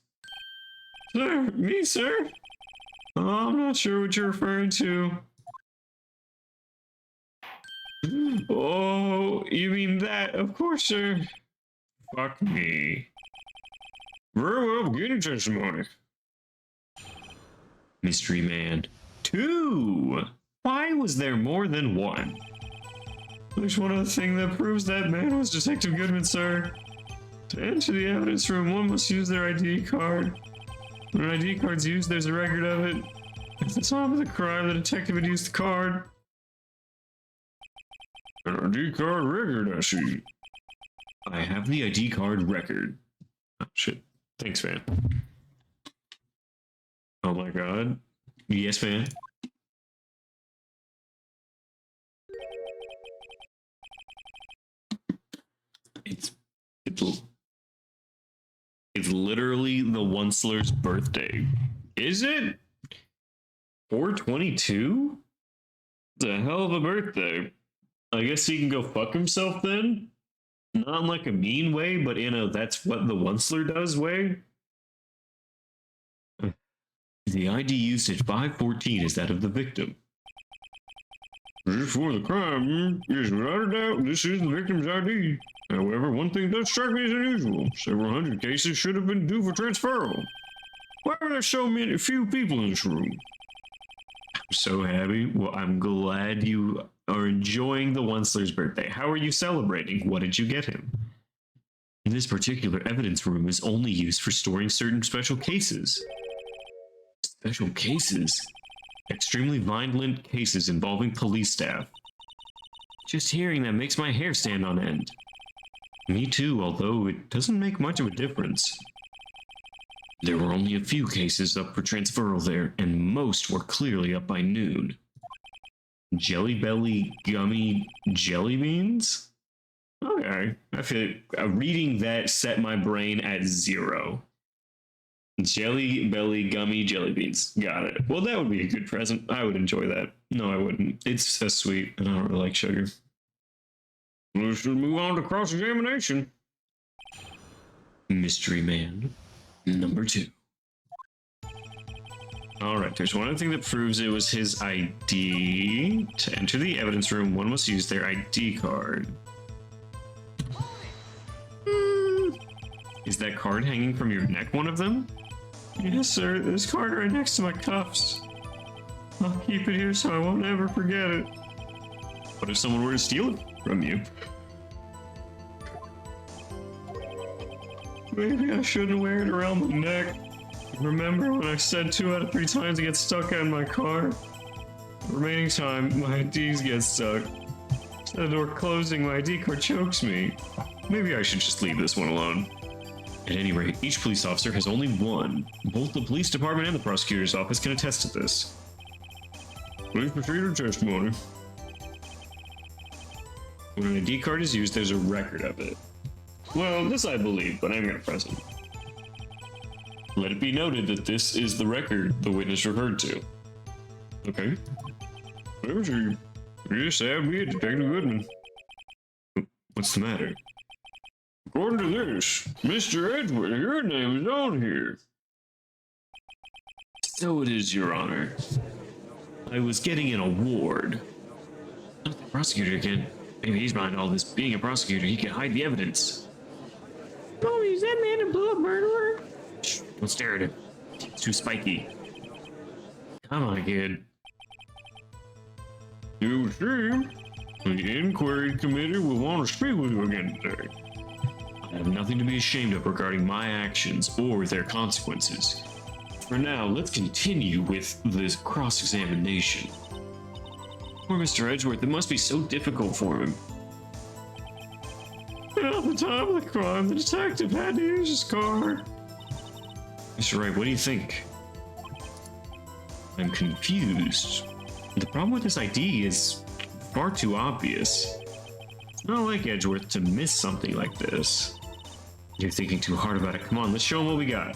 Sir, me, sir? I'm not sure what you're referring to. Oh, you mean that? Of course, sir. Fuck me. Very well, begin your testimony. Mystery Man 2. Why was there more than one? There's one other thing that proves that man was Detective Goodman, sir. To enter the evidence room, one must use their ID card. When an ID card's used, there's a record of it. At the time of the crime, the detective had used the card. An ID card record, I see. I have the ID card record. Oh, shit. Thanks, man. Oh my god. Yes, man. It'll literally the Onceler's birthday. Is it? 422? It's a hell of a birthday. I guess he can go fuck himself then? Not in like a mean way, but in a that's what the Onceler does way? The ID used at 514 is that of the victim. For the crime, yes, without a doubt, this is the victim's ID. However, one thing does strike me as unusual. Several hundred cases should have been due for transferal. Why are there so few people in this room? I'm so happy. Well, I'm glad you are enjoying the Onceler's birthday. How are you celebrating? What did you get him? This particular evidence room is only used for storing certain special cases. Special cases? Extremely violent cases involving police staff. Just hearing that makes my hair stand on end. Me too, although it doesn't make much of a difference. There were only a few cases up for transferal there, and most were clearly up by noon. Jelly Belly Gummy Jelly Beans? Okay, I feel reading that set my brain at 0. Jelly Belly Gummy Jelly Beans. Got it. Well, that would be a good present. I would enjoy that. No, I wouldn't. It's so sweet, and I don't really like sugar. We should move on to cross-examination. Mystery Man number 2. Alright, there's one other thing that proves it was his ID. To enter the evidence room, one must use their ID card. Is that card hanging from your neck one of them? Yes, sir. This card right next to my cuffs. I'll keep it here so I won't ever forget it. What if someone were to steal it from you? Maybe I shouldn't wear it around my neck. Remember when I said 2 out of 3 times it gets stuck out in my car? The remaining time, my IDs get stuck. Instead of the door closing, my ID card chokes me. Maybe I should just leave this one alone. At any rate, each police officer has only one. Both the police department and the prosecutor's office can attest to this. Please proceed with testimony. When an ID card is used, there's a record of it. Well, this I believe, but I'm going to press it. Let it be noted that this is the record the witness referred to. Okay. Yes, have me, Detective Goodman. What's the matter? According to this, Mr. Edward, your name is on here. So it is, Your Honor. I was getting an award. Not the prosecutor again. Maybe he's behind all this. Being a prosecutor, he can hide the evidence. Oh, is that man a blood murderer? Shh, don't stare at him. It's too spiky. Come on, kid. You see, the inquiry committee will want to speak with you again today. I have nothing to be ashamed of regarding my actions or their consequences. For now, let's continue with this cross-examination. Poor Mr. Edgeworth, it must be so difficult for him. At the time of the crime, the detective had to use his card. Mr. Wright, what do you think? I'm confused. The problem with this ID is far too obvious. It's not like Edgeworth to miss something like this. You're thinking too hard about it. Come on, let's show him what we got.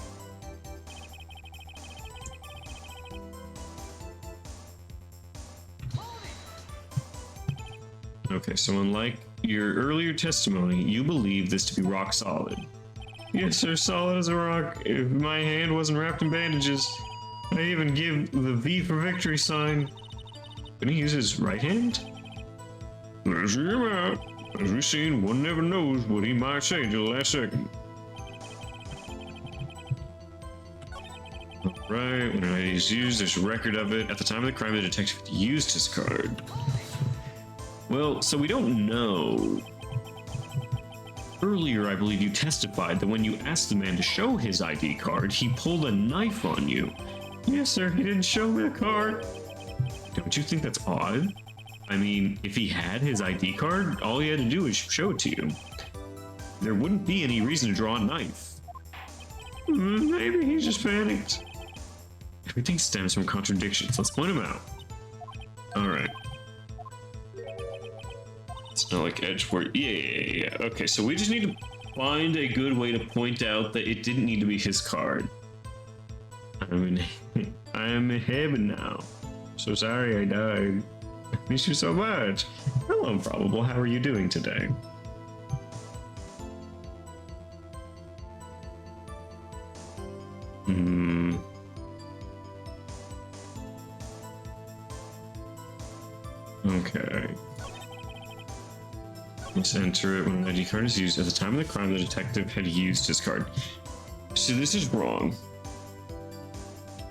Okay, so unlike your earlier testimony, you believe this to be rock solid. Yes, sir, solid as a rock. If my hand wasn't wrapped in bandages, I'd even give the V for victory sign. Couldn't he use his right hand? Let's hear him out. As we've seen, one never knows what he might say till the last second. Alright, when it is used, there's a record of it. At the time of the crime, the detective used his card. Well, so we don't know. Earlier, I believe you testified that when you asked the man to show his ID card, he pulled a knife on you. Yes, sir, he didn't show me the card. Don't you think that's odd? I mean, if he had his ID card, all he had to do is show it to you. There wouldn't be any reason to draw a knife. Maybe he just panicked. Everything stems from contradictions. Let's point them out. Alright. It's not like Edgeworth. Yeah. Okay, so we just need to find a good way to point out that it didn't need to be his card. I'm in heaven now. So sorry I died. I miss you so much. Hello, Improbable. How are you doing today? Okay. Let's enter it when an ID card is used. At the time of the crime, the detective had used his card. So this is wrong.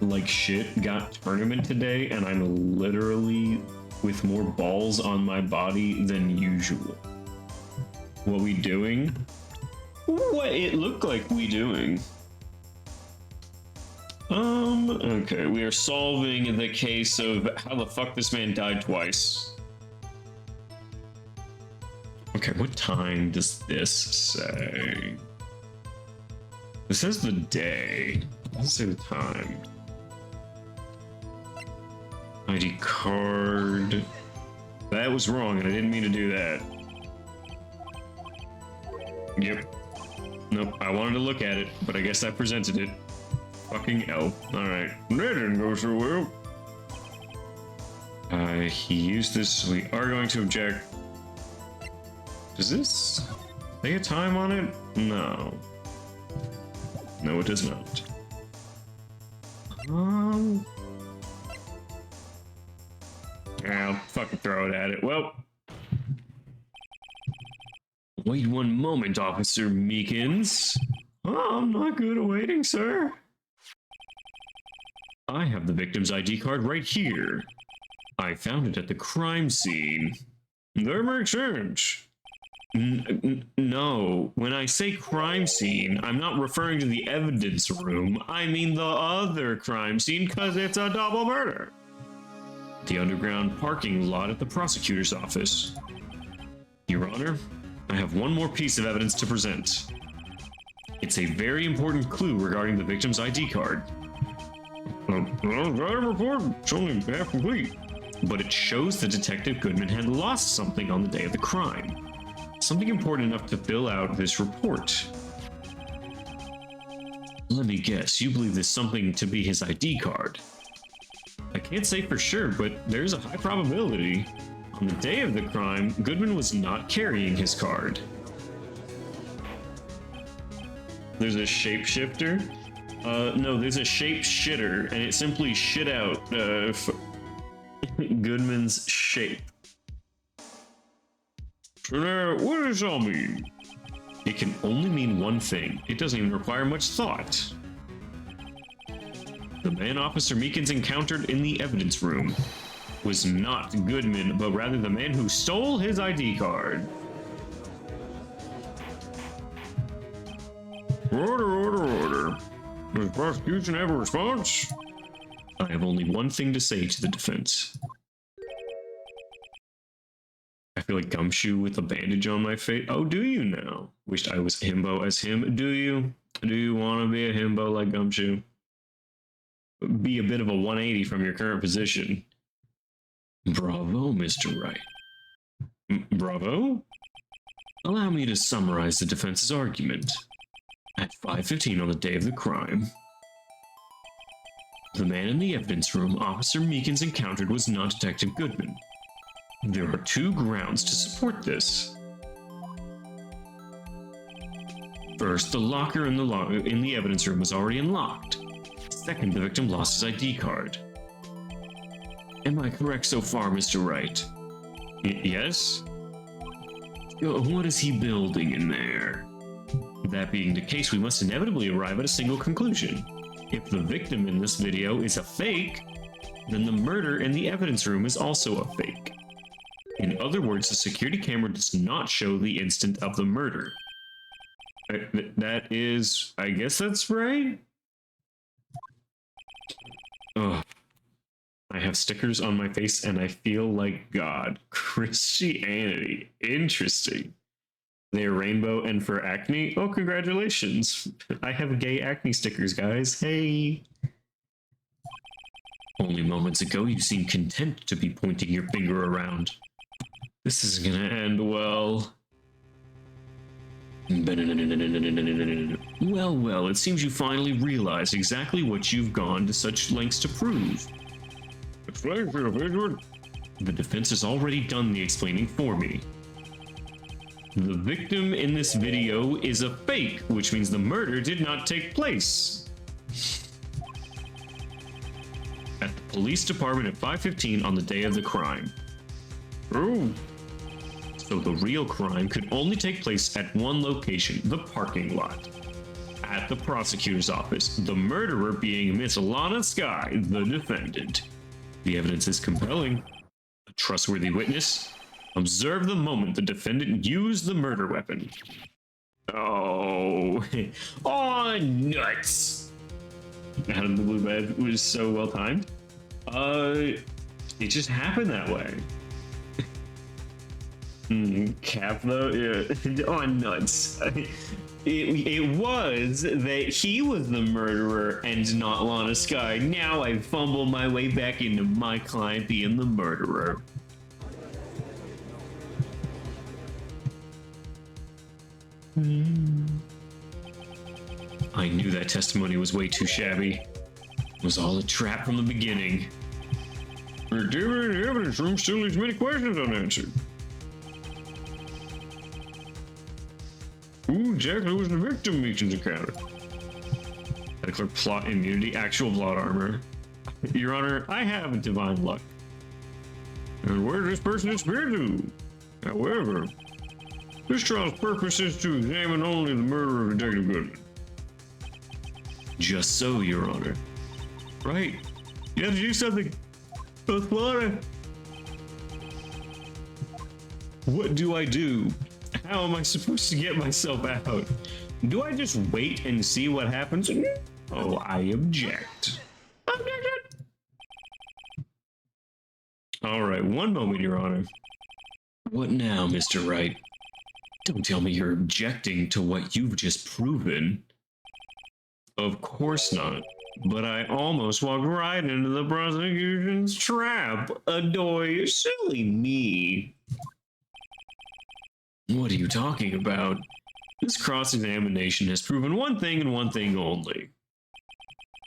Like shit, got tournament today, and I'm literally with more balls on my body than usual. What we doing? What it looked like we doing? Okay, we are solving the case of how the fuck this man died twice. Okay, what time does this say? It says the day. It doesn't say the time. ID card. That was wrong, and I didn't mean to do that. Yep. Nope, I wanted to look at it, but I guess I presented it. Fucking L. Alright. That didn't go so well. He used this. We are going to object. Does this say a time on it? No. No, it does not. I'll fucking throw it at it. Well. Wait one moment, Officer Meekins. Oh, I'm not good at waiting, sir. I have the victim's ID card right here. I found it at the crime scene. That makes sense. No, when I say crime scene, I'm not referring to the evidence room. I mean the other crime scene, because it's a double murder. The underground parking lot at the prosecutor's office. Your Honor, I have one more piece of evidence to present. It's a very important clue regarding the victim's ID card. It's only half complete. But it shows that Detective Goodman had lost something on the day of the crime. Something important enough to fill out this report. Let me guess, you believe this something to be his ID card. I can't say for sure, but there's a high probability. On the day of the crime, Goodman was not carrying his card. There's a shapeshifter? No, there's a shapeshitter, and it simply shit out Goodman's shape. So now, what does this all mean? It can only mean one thing. It doesn't even require much thought. The man Officer Meekins encountered in the evidence room was not Goodman, but rather the man who stole his ID card. Order. Does the prosecution have a response? I have only one thing to say to the defense. I feel like Gumshoe with a bandage on my face. Oh, do you now? Wished I was himbo as him. Do you? Do you want to be a himbo like Gumshoe? Be a bit of a 180 from your current position. Bravo, Mr. Wright. Bravo? Allow me to summarize the defense's argument. At 5:15 on the day of the crime, the man in the evidence room Officer Meekins encountered was not Detective Goodman. There are two grounds to support this. First, the locker in the evidence room was already unlocked. Second, the victim lost his ID card. Am I correct so far, Mr. Wright? Yes? What is he building in there? That being the case, we must inevitably arrive at a single conclusion. If the victim in this video is a fake, then the murder in the evidence room is also a fake. In other words, the security camera does not show the instant of the murder. That is, I guess that's right? Ugh. I have stickers on my face and I feel like God. Christianity. Interesting. They're rainbow and for acne? Oh, congratulations. I have gay acne stickers, guys. Hey. Only moments ago you seemed content to be pointing your finger around. This isn't gonna end well. Well, well, it seems you finally realize exactly what you've gone to such lengths to prove. Explain yourself, Edward. The defense has already done the explaining for me. The victim in this video is a fake, which means the murder did not take place. At the police department at 5:15 on the day of the crime. Oh. So the real crime could only take place at one location, the parking lot. At the prosecutor's office, the murderer being Miss Lana Skye, the defendant. The evidence is compelling. A trustworthy witness. Observe the moment the defendant used the murder weapon. Oh, oh, nuts! Out of the blue bed was so well timed. It just happened that way. Cap though, yeah. Oh, nuts. It was that he was the murderer and not Lana Skye. Now I fumble my way back into my client being the murderer. I knew that testimony was way too shabby. It was all a trap from the beginning. The evidence room still leaves many questions unanswered. Who exactly was the victim Meekins encountered? Declare plot immunity, actual plot armor. Your Honor, I have divine luck. And where does this person disappear to? However, this trial's purpose is to examine only the murder of Detective Goodman. Just so, Your Honor. Right. You have to do something. With Lana. What do I do? How am I supposed to get myself out? Do I just wait and see what happens? Oh, I object. Objection! All right, one moment, Your Honor. What now, Mr. Wright? Don't tell me you're objecting to what you've just proven. Of course not. But I almost walked right into the prosecution's trap. Adoy, silly me. What are you talking about? This cross-examination has proven one thing and one thing only.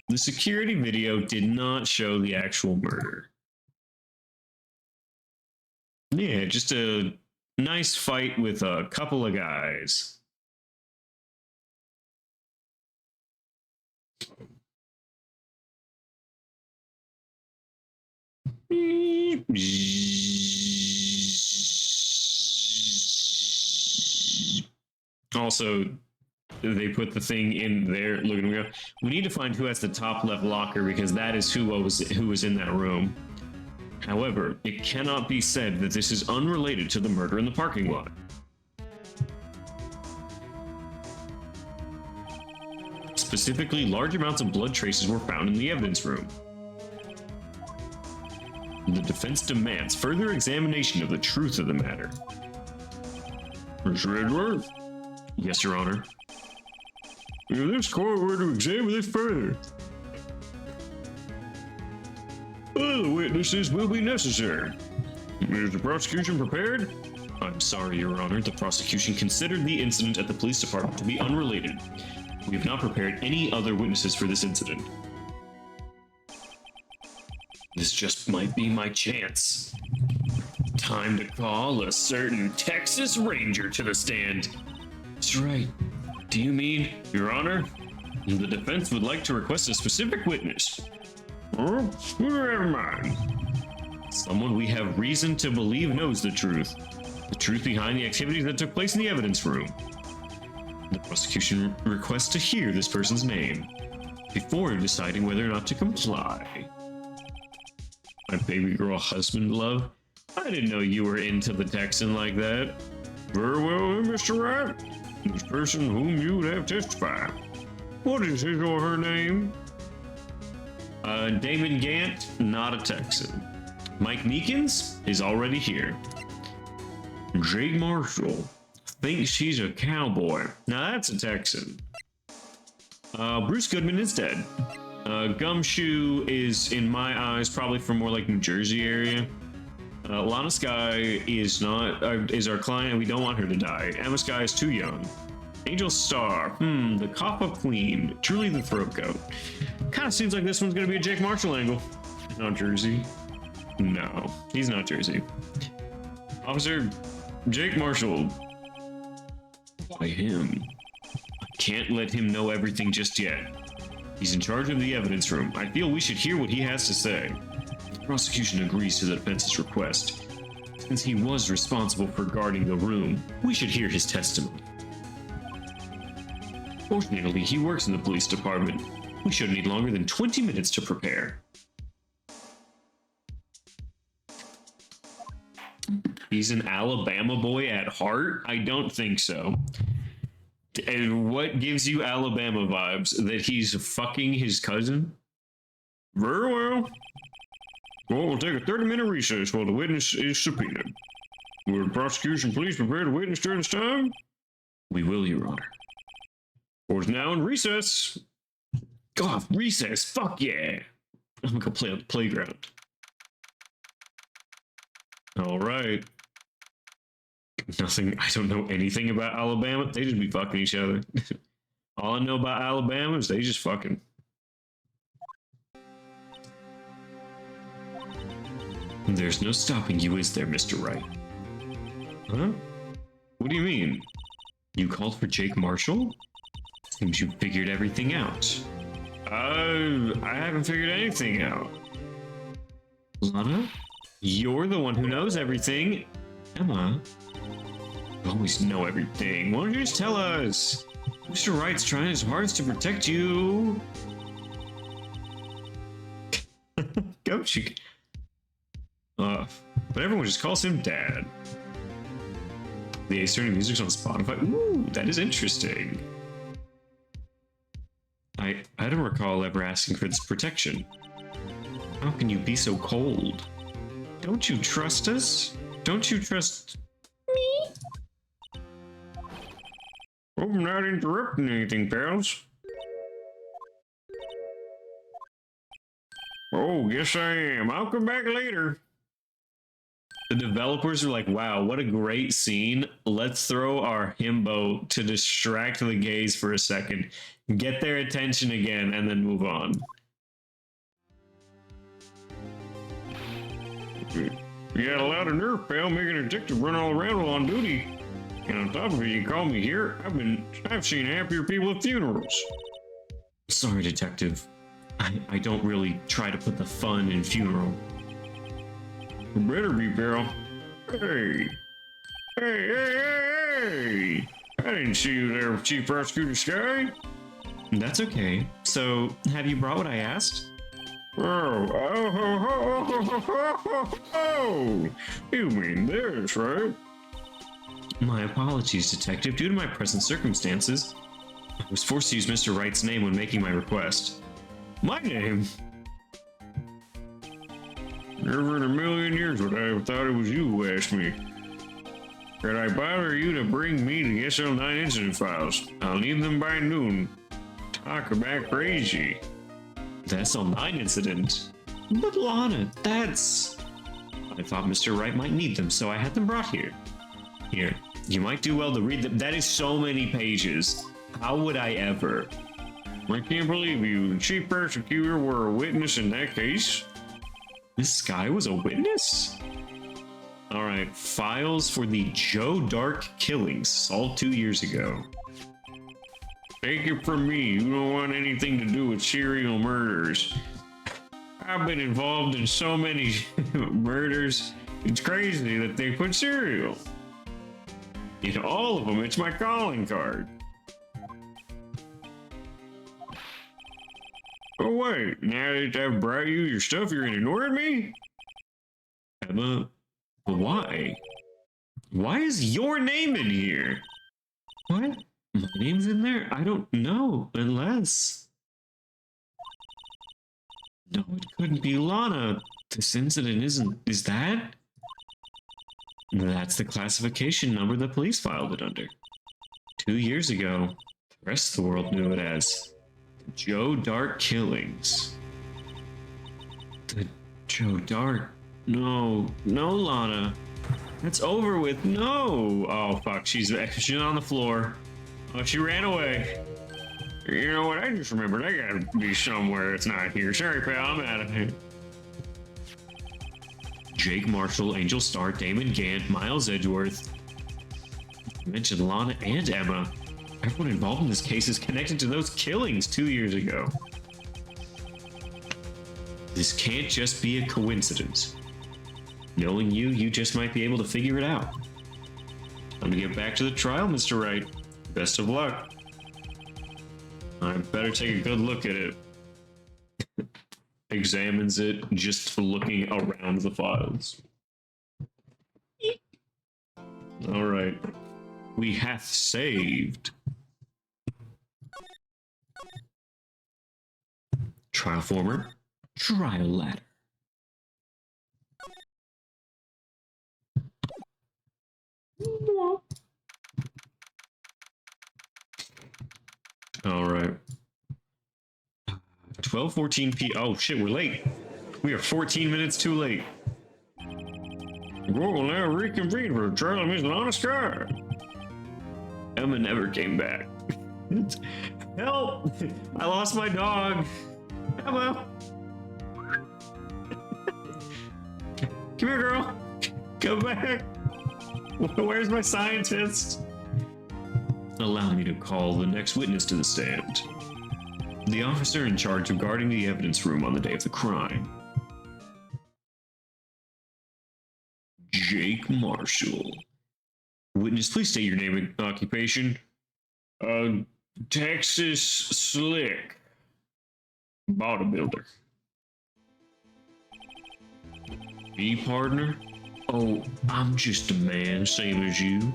The security video did not show the actual murder. Yeah, just a nice fight with a couple of guys. Also, they put the thing in there. Look at me go. We need to find who has the top left locker because that is who was in that room. However, it cannot be said that this is unrelated to the murder in the parking lot. Specifically, large amounts of blood traces were found in the evidence room. The defense demands further examination of the truth of the matter. Mr. Edward? Yes, Your Honor. If this court were to examine this further, other witnesses will be necessary. Is the prosecution prepared? I'm sorry, Your Honor. The prosecution considered the incident at the police department to be unrelated. We have not prepared any other witnesses for this incident. This just might be my chance. Time to call a certain Texas Ranger to the stand. That's right. Do you mean, Your Honor? The defense would like to request a specific witness. Oh, who do you have in mind? Someone we have reason to believe knows the truth. The truth behind the activities that took place in the evidence room. The prosecution requests to hear this person's name before deciding whether or not to comply. My baby girl husband, love? I didn't know you were into the Texan like that. Very well, Mr. Wright. This person whom you would have testify. What is his or her name? Damon Gant, not a Texan. Mike Meekins is already here. Jake Marshall thinks he's a cowboy. Now that's a Texan. Bruce Goodman is dead. Gumshoe is, in my eyes, probably from more like New Jersey area. Lana Skye is not is our client, and we don't want her to die. Emma Skye is too young. Angel Star. The Coppa Queen. Truly the Throat Goat. Kind of seems like this one's gonna be a Jake Marshall angle. Not Jersey. No, he's not Jersey. Officer Jake Marshall. Why him? I can't let him know everything just yet. He's in charge of the evidence room. I feel we should hear what he has to say. The prosecution agrees to the defense's request. Since he was responsible for guarding the room, we should hear his testimony. Fortunately, he works in the police department. We shouldn't need longer than 20 minutes to prepare. He's an Alabama boy at heart? I don't think so. And what gives you Alabama vibes? That he's fucking his cousin? Very well. Well, we'll take a 30-minute recess while the witness is subpoenaed. Will the prosecution please prepare the witness during this time? We will, Your Honor. Court is now in recess. God, recess, fuck yeah. I'm gonna go play on the playground. All right. Nothing, I don't know anything about Alabama. They just be fucking each other. All I know about Alabama is they just fucking. There's no stopping you, is there, Mr. Wright? Huh? What do you mean? You called for Jake Marshall? Seems you figured everything out. I haven't figured anything out. Lana? You're the one who knows everything. Emma? You always know everything. Why don't you just tell us? Mr. Wright's trying his hardest to protect you. Go, chick. But everyone just calls him Dad. The Ace Attorney music's on Spotify. Ooh, that is interesting. I don't recall ever asking for this protection. How can you be so cold? Don't you trust us? Don't you trust me? Hope I'm not interrupting anything, pals. Oh, yes I am. I'll come back later. The developers are like, wow, what a great scene. Let's throw our himbo to distract the gays for a second, get their attention again, and then move on. You had a lot of nerve, pal, making a detective run all around while on duty. And on top of it, you called me here. I've seen happier people at funerals. Sorry, detective. I don't really try to put the fun in funeral. You better be, pal. Hey. Hey. I didn't see you there, Chief Prosecutor Sky. That's okay. So, have you brought what I asked? Oh, you mean this, right? My apologies, Detective. Due to my present circumstances, I was forced to use Mr. Wright's name when making my request. My name? Never in a million years would I have thought it was you who asked me. Could I bother you to bring me the SL9 incident files? I'll need them by noon. Talk about crazy. The SL9 incident? But Lana, that's... I thought Mr. Wright might need them, so I had them brought here. Here, you might do well to read them. That is so many pages. How would I ever? I can't believe you. The Chief Prosecutor were a witness in that case. This Sky was a witness? Alright, files for the Joe Dark killings, solved 2 years ago. Take it from me, you don't want anything to do with serial murders. I've been involved in so many murders, it's crazy that they put serial. In all of them, it's my calling card. Oh wait, now that I've brought you your stuff, you're gonna ignore me? Emma, why? Why is your name in here? What? My name's in there? I don't know, unless... No, it couldn't be Lana. This incident is that? That's the classification number the police filed it under. 2 years ago, the rest of the world knew it as the Joe Dark killings. The Joe Dark? No, Lana. That's over with. No. Oh fuck, she's on the floor. Oh, she ran away. You know what? I just remembered. I gotta be somewhere it's not here. Sorry, pal. I'm out of here. Jake Marshall, Angel Starr, Damon Gant, Miles Edgeworth. I mentioned Lana and Emma. Everyone involved in this case is connected to those killings 2 years ago. This can't just be a coincidence. Knowing you, you just might be able to figure it out. Time to get back to the trial, Mr. Wright. Best of luck. I better take a good look at it. Examines it, just looking around the files. All right. We hath saved. Trial former, trial ladder. All right. 12:14 p. Oh shit, we're late. We are 14 minutes too late. We'll now reconvene for a trial of Miss Lana Sky. Emma never came back. Help! I lost my dog. Emma! Come here, girl. Come back. Where's my scientist? Allow me to call the next witness to the stand. The officer in charge of guarding the evidence room on the day of the crime. Jake Marshall. Witness, please state your name and occupation. Texas Slick. Bodybuilder. Me, partner? Oh, I'm just a man, same as you.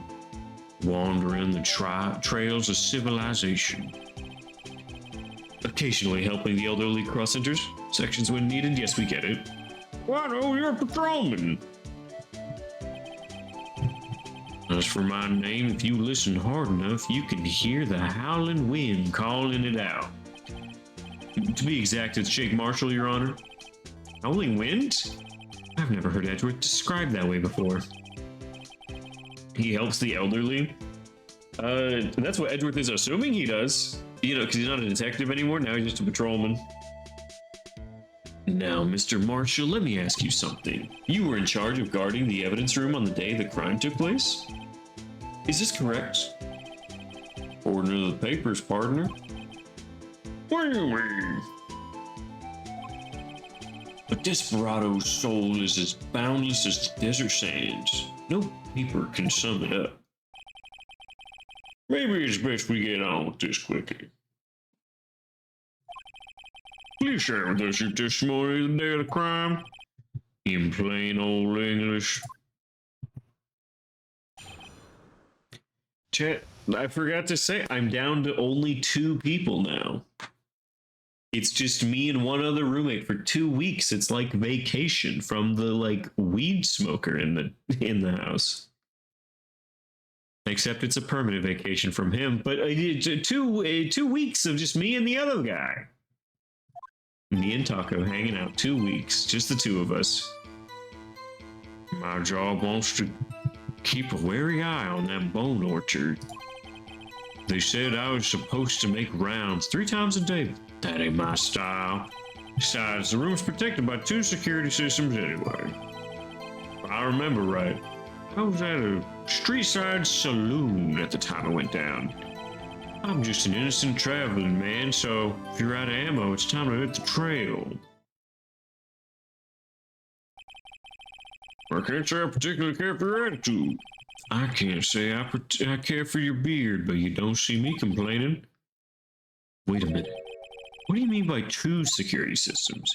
Wandering the trails of civilization. Occasionally helping the elderly cross sections when needed. Yes, we get it. What? Oh, you're a patrolman. As for my name, if you listen hard enough, you can hear the howling wind calling it out. To be exact, it's Jake Marshall, Your Honor. Howling wind? I've never heard Edgeworth described that way before. He helps the elderly? That's what Edgeworth is assuming he does. You know, because he's not a detective anymore, now he's just a patrolman. Now, Mr. Marshall, let me ask you something. You were in charge of guarding the evidence room on the day the crime took place? Is this correct? According to the papers, partner. What do you mean? A desperado's soul is as boundless as desert sands. No paper can sum it up. Maybe it's best we get on with this quickly. Please share with us your testimony of the day of the crime. In plain old English. Chat, I forgot to say, I'm down to only 2 people now. It's just me and one other roommate for 2 weeks. It's like vacation from the weed smoker in the house. Except it's a permanent vacation from him. But 2 weeks of just me and the other guy. Me and Taco hanging out 2 weeks, just the 2 of us. My job wants to keep a wary eye on that bone orchard. They said I was supposed to make rounds 3 times a day. That ain't my style. Besides, the room's protected by 2 security systems anyway. If I remember right, I was at a street-side saloon at the time it went down. I'm just an innocent traveling man, so if you're out of ammo, it's time to hit the trail. I can't say I particularly care for your attitude. I can't say I care for your beard, but you don't see me complaining. Wait a minute. What do you mean by 2 security systems?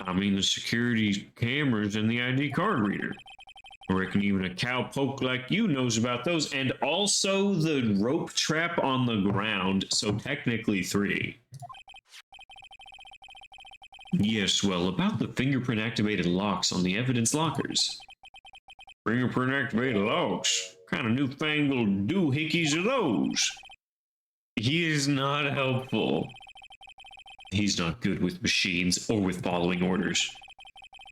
I mean the security cameras and the ID card reader. I reckon even a cowpoke like you knows about those, and also the rope trap on the ground, so technically 3. Yes, well, about the fingerprint-activated locks on the evidence lockers. Fingerprint-activated locks? What kind of newfangled doohickeys are those? He is not helpful. He's not good with machines or with following orders.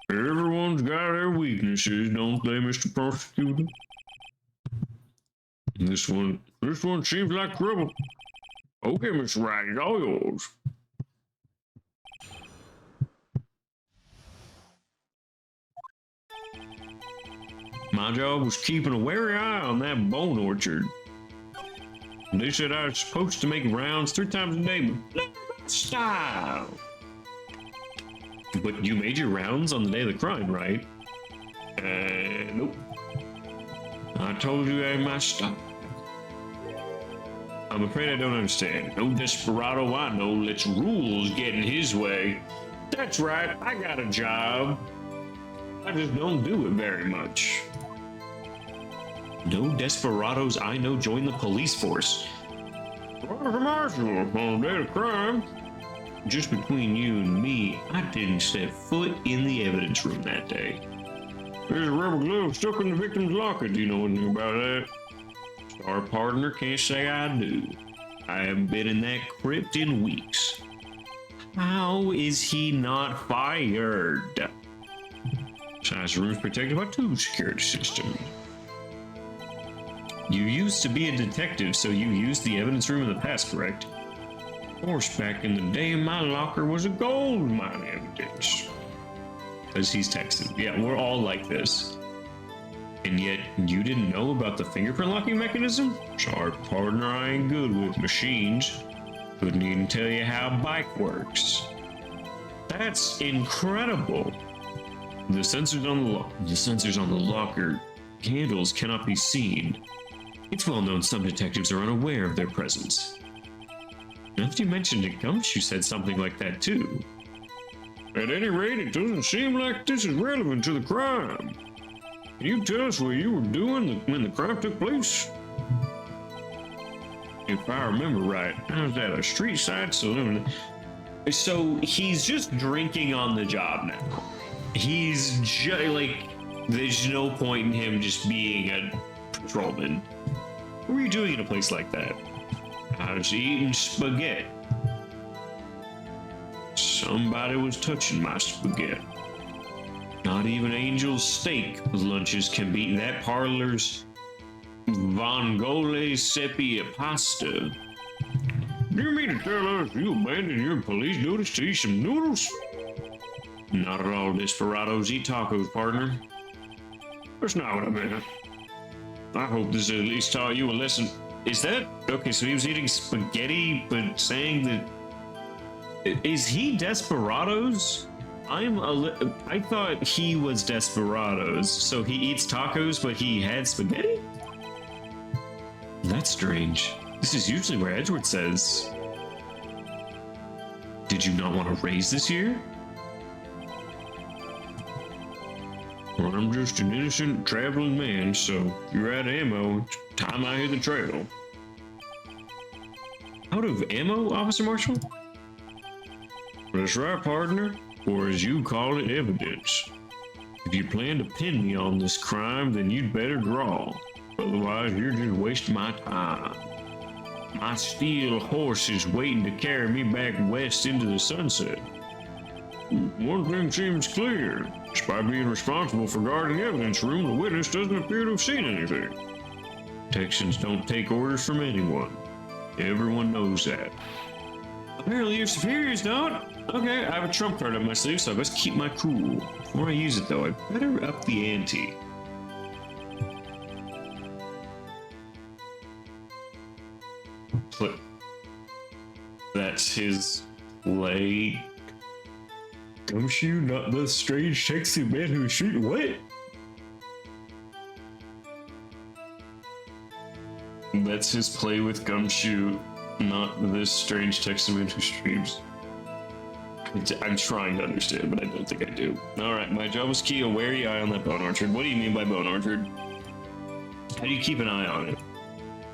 Everyone's got their weaknesses, don't they, Mr. Prosecutor? This one, This one seems like trouble. Okay, Mr. Wright, it's all yours. My job was keeping a wary eye on that bone orchard. They said I was supposed to make rounds 3 times a day, but never my style. But you made your rounds on the day of the crime, right? Nope. I told you I my style. I'm afraid I don't understand. No desperado I know lets rules get in his way. That's right, I got a job. I just don't do it very much. No desperados I know join the police force. Where's the marshal on the day of crime? Just between you and me, I didn't step foot in the evidence room that day. There's a rubber glove stuck in the victim's locker. Do you know anything about that? Our partner can't say I do. I haven't been in that crypt in weeks. How is he not fired? Besides, the room's protected by 2 security systems. You used to be a detective, so you used the evidence room in the past, correct? Of course, back in the day, my locker was a gold mine evidence. Because he's texting. Yeah, we're all like this. And yet, you didn't know about the fingerprint locking mechanism? Sorry, partner, I ain't good with machines. Couldn't even tell you how a bike works. That's incredible. The sensors on the locker handles cannot be seen. It's well known some detectives are unaware of their presence. Now that you mentioned it, Gumshoe said something like that too. At any rate, it doesn't seem like this is relevant to the crime. Can you tell us what you were doing when the crime took place? If I remember right, I was at a street side saloon. So he's just drinking on the job now. He's just like, there's no point in him just being a patrolman. What were you doing in a place like that? I was eating spaghetti. Somebody was touching my spaghetti. Not even Angel's steak lunches can beat that parlor's vongole sepia pasta. Do you mean to tell us you abandoned your police duties to eat some noodles? Not at all, desperados eat tacos, partner. That's not what I meant. I hope this at least taught you a lesson. Is that okay? So he was eating spaghetti, but saying that. Is he Desperados? I thought he was Desperados, so he eats tacos, but he had spaghetti? That's strange. This is usually where Edgeworth says. Did you not want to raise this year? Well, I'm just an innocent traveling man, so you're out of ammo. It's time I hit the trail. Out of ammo, Officer Marshall? That's right, partner. Or as you call it, evidence. If you plan to pin me on this crime, then you'd better draw. Otherwise, you're just wasting my time. My steel horse is waiting to carry me back west into the sunset. One thing seems clear. Despite being responsible for guarding the evidence room, the witness doesn't appear to have seen anything. Texans don't take orders from anyone. Everyone knows that. Apparently your superiors don't. Okay, I have a trump card up my sleeve, so I best keep my cool. Before I use it, though, I better up the ante. That's his leg. Gumshoe, not the strange sexy man who shoot. What? That's his play with Gumshoe, not this strange Texan man who streams. I'm trying to understand, but I don't think I do. Alright, my job was key a wary eye on that bone orchard. What do you mean by bone orchard? How do you keep an eye on it?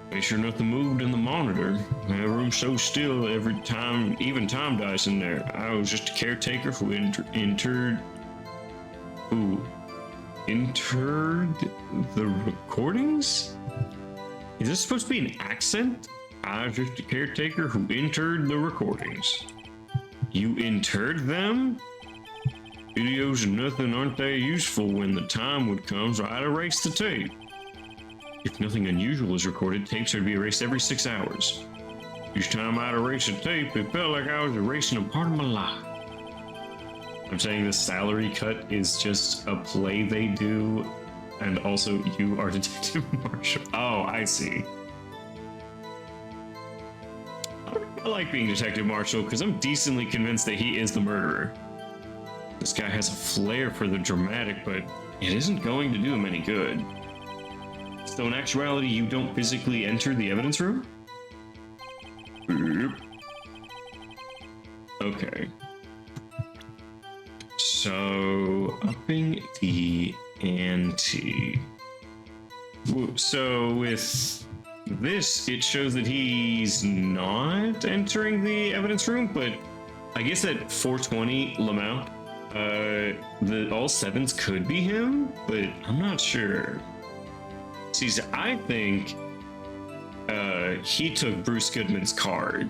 Make sure nothing moved in the monitor. That room's so still every time, even time dies in there. I was just a caretaker who entered the recordings? Is this supposed to be an accent? I was just a caretaker who entered the recordings. You interred them? Videos and nothing, aren't they useful when the time would come, so I'd erase the tape. If nothing unusual is recorded, tapes are to be erased every 6 hours. Each time I'd erase a tape, it felt like I was erasing a part of my life. I'm saying the salary cut is just a play they do, and also you are Detective Marshall. Oh, I see. I like being Detective Marshall because I'm decently convinced that he is the murderer. This guy has a flair for the dramatic, but it isn't going to do him any good. So in actuality, you don't physically enter the evidence room? Okay. So, upping the ante. So with this, it shows that he's not entering the evidence room, but I guess at 420 Lamount, all sevens could be him, but I'm not sure. See, I think he took Bruce Goodman's card.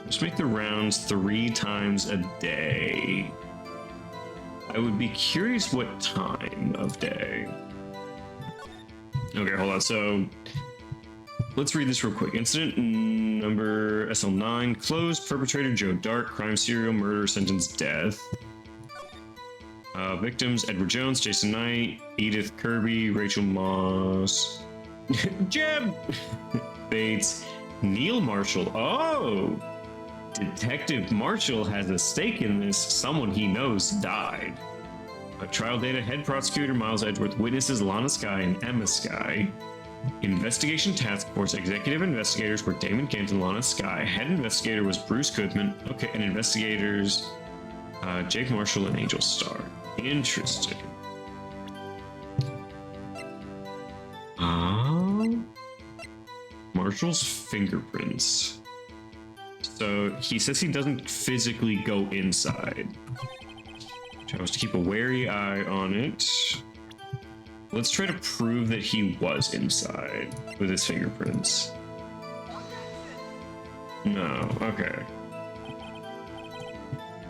Just make the rounds 3 times a day. I would be curious what time of day. Okay, hold on. So let's read this real quick. Incident number SL9, closed, perpetrator Joe Dark, crime serial murder, sentence death. Victims Edward Jones, Jason Knight, Edith Kirby, Rachel Moss, Jeb Bates, Neil Marshall. Oh, Detective Marshall has a stake in this. Someone he knows died. Trial data, head prosecutor Miles Edgeworth, witnesses Lana Skye and Emma Skye. Investigation Task Force executive investigators were Damon Kent and Lana Skye. Head investigator was Bruce Goodman. Okay, and investigators Jake Marshall and Angel Star. Interesting. Marshall's fingerprints. So he says he doesn't physically go inside. Tries to keep a wary eye on it. Let's try to prove that he was inside with his fingerprints. No, okay.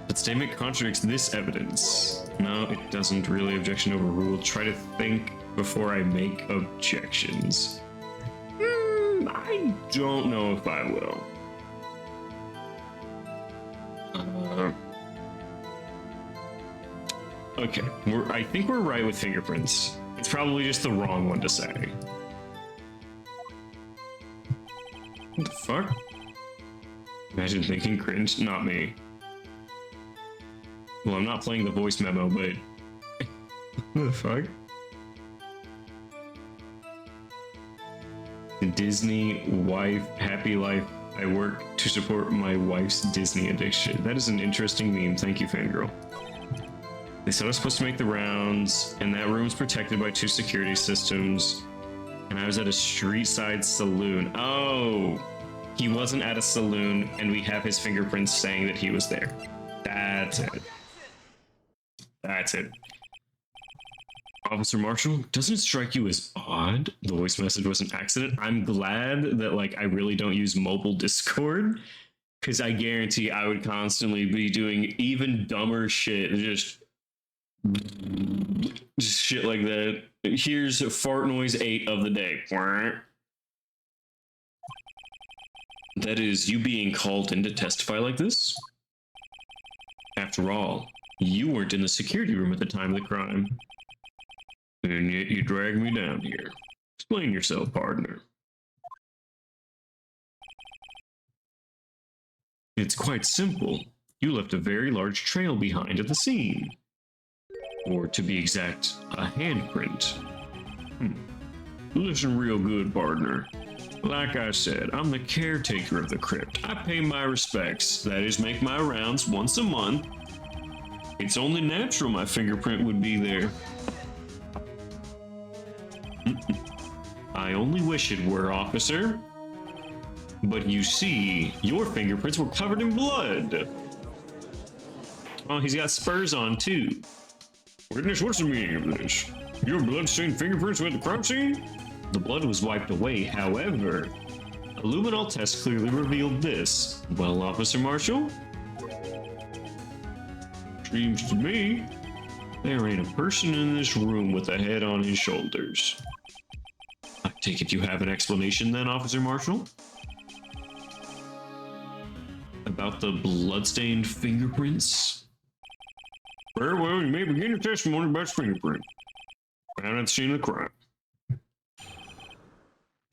That statement contradicts this evidence. No, it doesn't really. Objection overruled. Try to think before I make objections. I don't know if I will. Okay, I think we're right with fingerprints. It's probably just the wrong one to say. What the fuck? Imagine thinking cringe. Not me. Well, I'm not playing the voice memo, but... What the fuck? The Disney wife, happy life. I work to support my wife's Disney addiction. That is an interesting meme. Thank you, fangirl. They said I was supposed to make the rounds, and that room's protected by 2 security systems. And I was at a street side saloon. Oh, he wasn't at a saloon, and we have his fingerprints saying that he was there. That's it. That's it. Officer Marshall, doesn't it strike you as odd the voice message was an accident? I'm glad that, like, I really don't use mobile Discord, because I guarantee I would constantly be doing even dumber shit, just shit like that. Here's fart noise 8 of the day. That is you being called in to testify like this? After all, you weren't in the security room at the time of the crime. And yet you dragged me down here. Explain yourself, partner. It's quite simple. You left a very large trail behind at the scene. Or to be exact, a handprint. Listen real good, partner. Like I said, I'm the caretaker of the crypt. I pay my respects, that is, make my rounds once a month. It's only natural my fingerprint would be there. I only wish it were, officer. But you see, your fingerprints were covered in blood. Oh, he's got spurs on, too. Witness, what's the meaning of this? Your blood-stained fingerprints were at the crime scene? The blood was wiped away, however. A luminol test clearly revealed this. Well, Officer Marshall? Seems to me There ain't a person in this room with a head on his shoulders. I take it you have an explanation then, Officer Marshall? About the bloodstained fingerprints? Very well, you may begin your testimony about fingerprint. Found at the scene of the crime.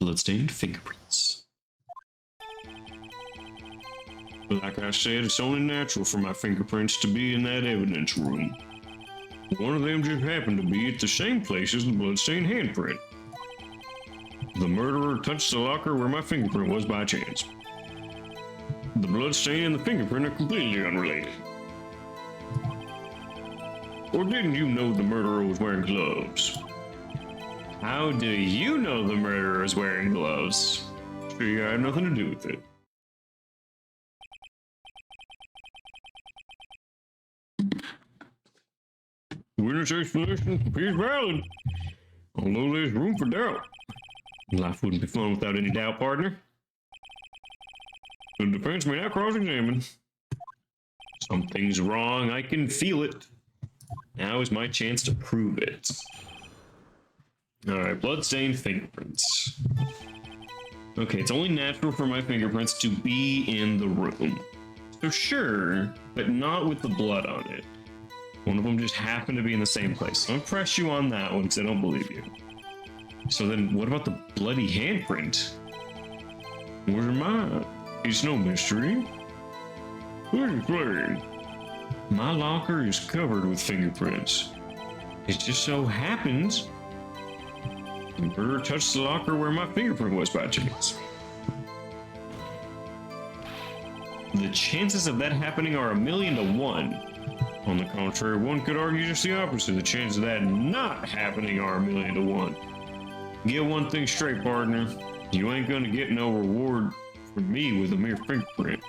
Bloodstained fingerprints. Like I said, it's only natural for my fingerprints to be in that evidence room. One of them just happened to be at the same place as the bloodstained handprint. The murderer touched the locker where my fingerprint was by chance. The bloodstain and the fingerprint are completely unrelated. Or didn't you know the murderer was wearing gloves? How do you know the murderer is wearing gloves? See, I had nothing to do with it. The witness' explanation appears valid, although there's room for doubt. Life wouldn't be fun without any doubt, partner. The defense may now cross-examine. Something's wrong, I can feel it. Now is my chance to prove it. Alright, bloodstained fingerprints. Okay, it's only natural for my fingerprints to be in the room. So sure, but not with the blood on it. One of them just happened to be in the same place. So I'll press you on that one because I don't believe you. So then what about the bloody handprint? Where's mine? It's no mystery. Who's you playing? My locker is covered with fingerprints. It just so happens the murderer touched the locker where my fingerprint was by chance. The chances of that happening are 1,000,000 to 1. On the contrary, one could argue just the opposite. The chances of that not happening are 1,000,000 to 1. Get one thing straight, partner. You ain't gonna get no reward from me with a mere fingerprint.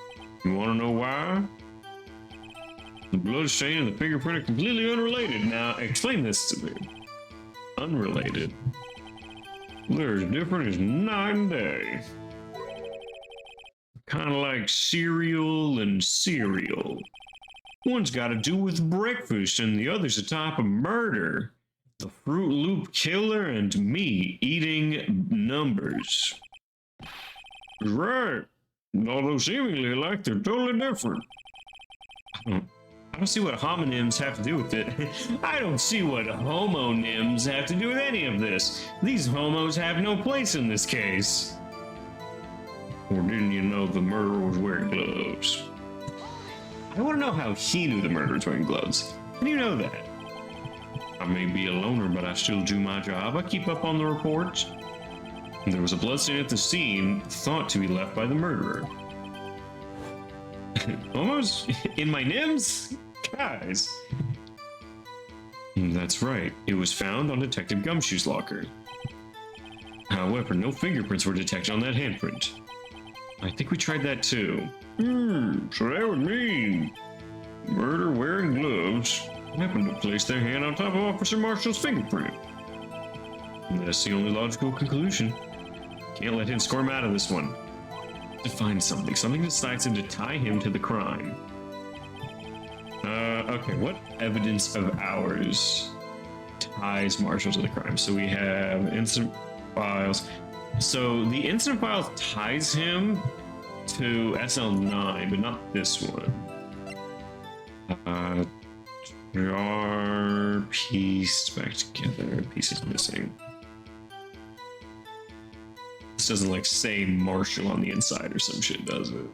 You wanna know why? The blood stain and the fingerprint are completely unrelated. Now, explain this to me. Unrelated. They're as different as night and day. Kind of like cereal and cereal. One's got to do with breakfast and the other's a type of murder. The Fruit Loop killer and me eating numbers. Right. Although seemingly like they're totally different. I don't see what homonyms have to do with it. I don't see what homonyms have to do with any of this. These homos have no place in this case. Or didn't you know the murderer was wearing gloves? I want to know how he knew the murderer was wearing gloves. How do you know that? I may be a loner, but I still do my job. I keep up on the reports. There was a bloodstain at the scene, thought to be left by the murderer. Almost in my nims? Guys. That's right. It was found on Detective Gumshoe's locker. However, no fingerprints were detected on that handprint. I think we tried that too. So that would mean murder wearing gloves happened to place their hand on top of Officer Marshall's fingerprint. And that's the only logical conclusion. Can't let him squirm out of this one. To find something decides him to tie him to the crime. Okay, what evidence of ours ties Marshall to the crime? So we have incident files. So the incident file ties him to SL9, but not this one. There are pieced back together. Pieces missing. This doesn't like say Marshall on the inside or some shit, does it?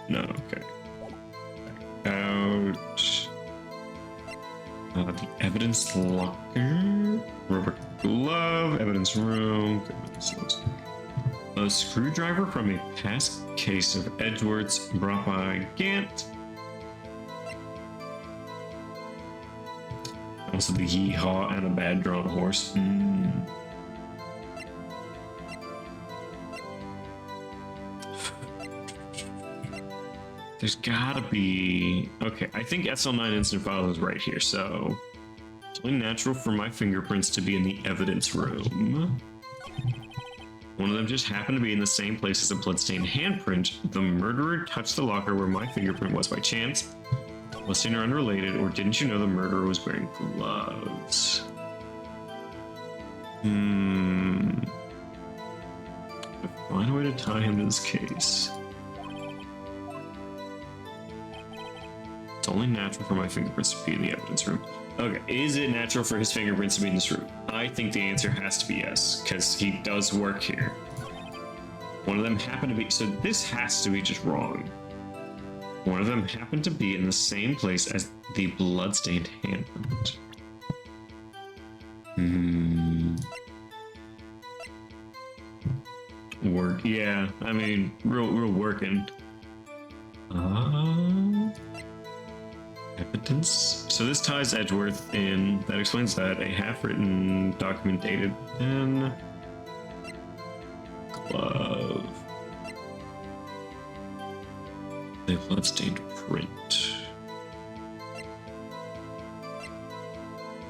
No, okay. Out. The evidence locker, rubber glove, evidence room, a screwdriver from a past case of Edgeworth's brought by Gant. Also the yeehaw and a bad drawn horse. There's gotta be... Okay, I think SL9 incident file is right here, so... It's only natural for my fingerprints to be in the evidence room. One of them just happened to be in the same place as a bloodstained handprint. The murderer touched the locker where my fingerprint was by chance. Bloodstained are unrelated, or didn't you know the murderer was wearing gloves? Find a way to tie him to this case. It's only natural for my fingerprints to be in the evidence room. Okay, is it natural for his fingerprints to be in this room? I think the answer has to be yes, because he does work here. One of them happened to be, so this has to be just wrong. One of them happened to be in the same place as the bloodstained handprint. Work, yeah, I mean, real working. Evidence. So this ties Edgeworth in. That explains that. A half-written document dated in glove. A bloodstained print.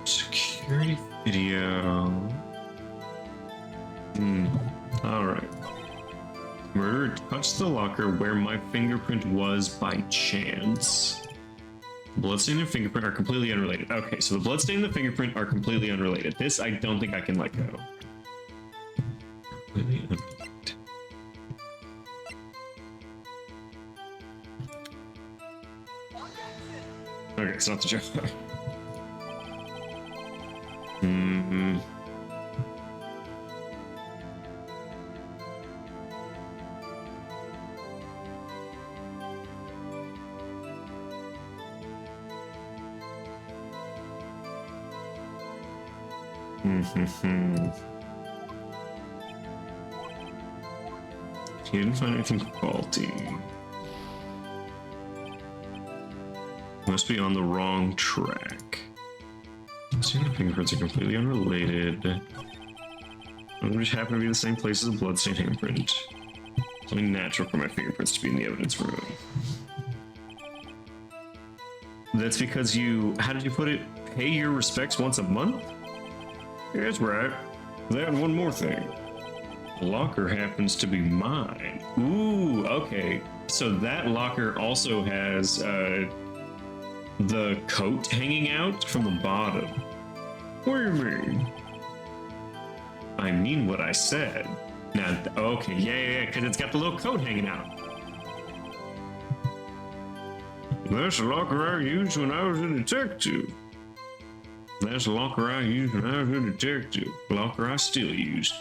Security video. Alright. Murderer touched the locker where my fingerprint was by chance. Bloodstain and fingerprint are completely unrelated. Okay, so the bloodstain and the fingerprint are completely unrelated. This I don't think I can let go. Completely unrelated. Okay, it's not the joke. He didn't find anything faulty. Must be on the wrong track. Seeing the fingerprints are completely unrelated. They just happen to be the same place as a bloodstained handprint. Something natural for my fingerprints to be in the evidence room. That's because you, how did you put it? Pay your respects once a month? Yeah, that's right. Then one more thing. The locker happens to be mine. Ooh, okay. So that locker also has the coat hanging out from the bottom. What do you mean? I mean what I said. Now, okay, yeah, because it's got the little coat hanging out. That's the locker I used when I was a detective. That's the locker I used when I was a detective. The locker I still use.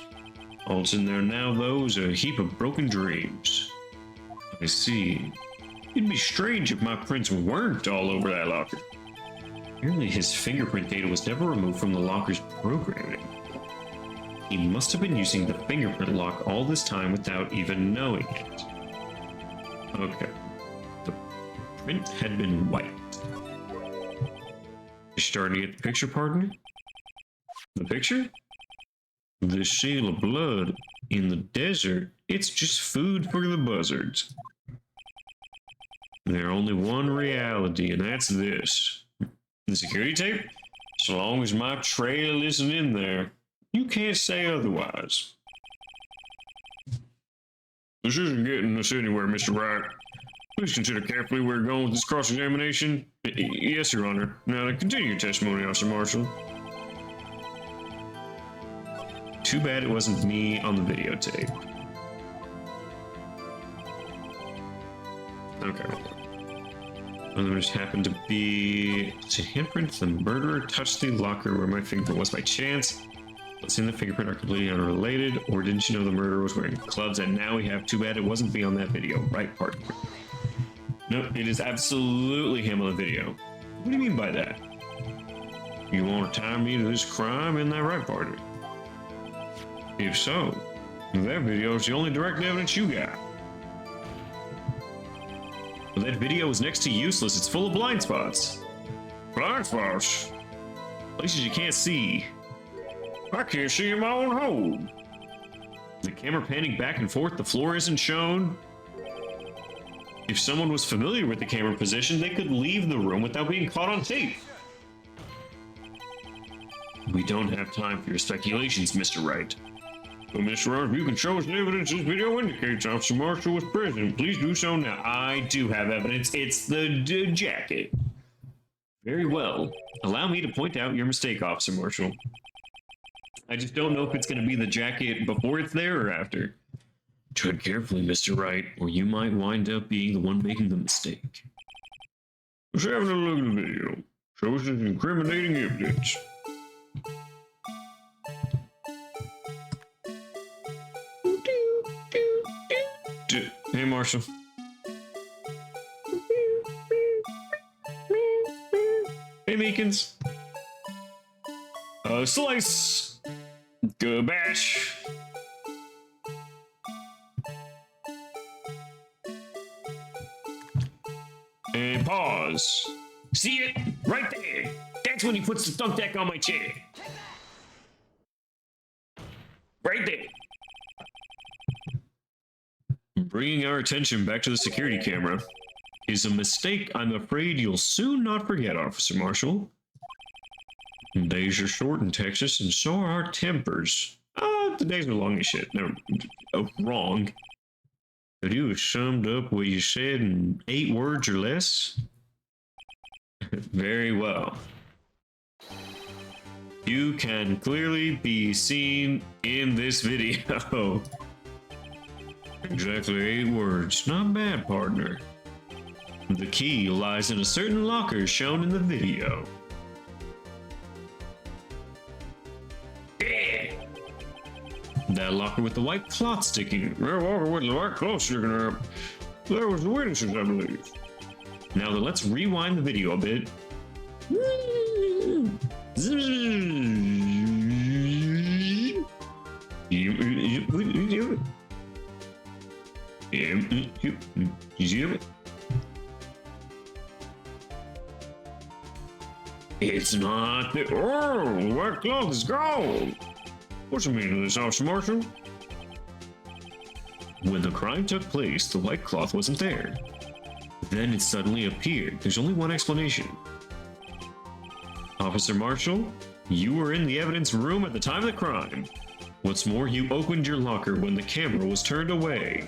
All that's in there now, though, is a heap of broken dreams. I see. It'd be strange if my prints weren't all over that locker. Apparently his fingerprint data was never removed from the locker's programming. He must have been using the fingerprint lock all this time without even knowing it. Okay. The print had been wiped. You're starting to get the picture, partner? The picture? The seal of blood in the desert, it's just food for the buzzards. There's only one reality, and that's this. The security tape? So long as my trail isn't in there, you can't say otherwise. This isn't getting us anywhere, Mr. Wright. Please consider carefully where we're going with this cross-examination. Yes, Your Honor. Now, to continue your testimony, Officer Marshall. Too bad it wasn't me on the videotape. Okay. And there just happened to be a handprint. The murderer touched the locker where my fingerprint was by chance. Let's see, the fingerprint are completely unrelated. Or didn't you know the murderer was wearing gloves? And now we have, too bad it wasn't me on that video. Right, partner? Nope, it is absolutely him on the video. What do you mean by that? You want to tie me to this crime? Isn't that right, partner? If so, that video is the only direct evidence you got. Well, that video is next to useless. It's full of blind spots. Blind spots? Places you can't see. I can't see in my own home. The camera panning back and forth, the floor isn't shown. If someone was familiar with the camera position, they could leave the room without being caught on tape. We don't have time for your speculations, Mr. Wright. But Mr. Wright, if you can show us the evidence this video indicates Officer Marshall was present, please do so now. I do have evidence. It's the jacket. Very well. Allow me to point out your mistake, Officer Marshall. I just don't know if it's going to be the jacket before it's there or after. Tread carefully, Mr. Wright, or you might wind up being the one making the mistake. Let's have a look at the video. Shows us incriminating evidence. Hey, Marshall. Hey, Meekins. Slice. Gabash. And pause. See it? Right there. That's when he puts the thumbtack on my chair. Right there. Bringing our attention back to the security camera is a mistake I'm afraid you'll soon not forget, Officer Marshall. Days are short in Texas, and so are our tempers. The days are long as shit. No, wrong. Could you have summed up what you said in 8 words or less? Very well. You can clearly be seen in this video. Exactly 8 words. Not bad, partner. The key lies in a certain locker shown in the video. Yeah. That locker with the white cloth sticking. That locker with the white cloth sticking up. That was the witnesses, I believe. Now then, let's rewind the video a bit. It's not the. Oh, the white cloth is gone. What's the meaning of this, Officer Marshall? When the crime took place, the white cloth wasn't there. Then it suddenly appeared. There's only one explanation. Officer Marshall, you were in the evidence room at the time of the crime. What's more, you opened your locker when the camera was turned away.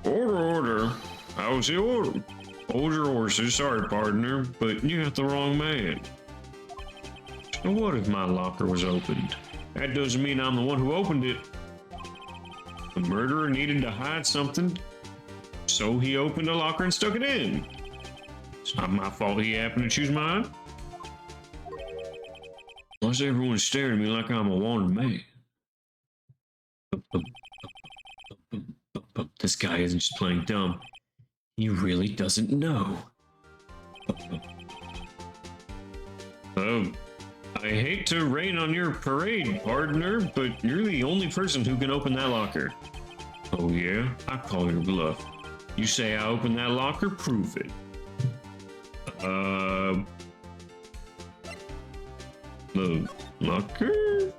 Order, order. I was the order. Hold your horses. Sorry, partner, but you got the wrong man. So what if my locker was opened? That doesn't mean I'm the one who opened it. The murderer needed to hide something, so he opened a locker and stuck it in. It's not my fault he happened to choose mine. Plus, everyone's staring at me like I'm a wanted man. This guy isn't just playing dumb. He really doesn't know. I hate to rain on your parade, partner, but you're the only person who can open that locker. Oh yeah? I call your bluff. You say I opened that locker, prove it. The locker?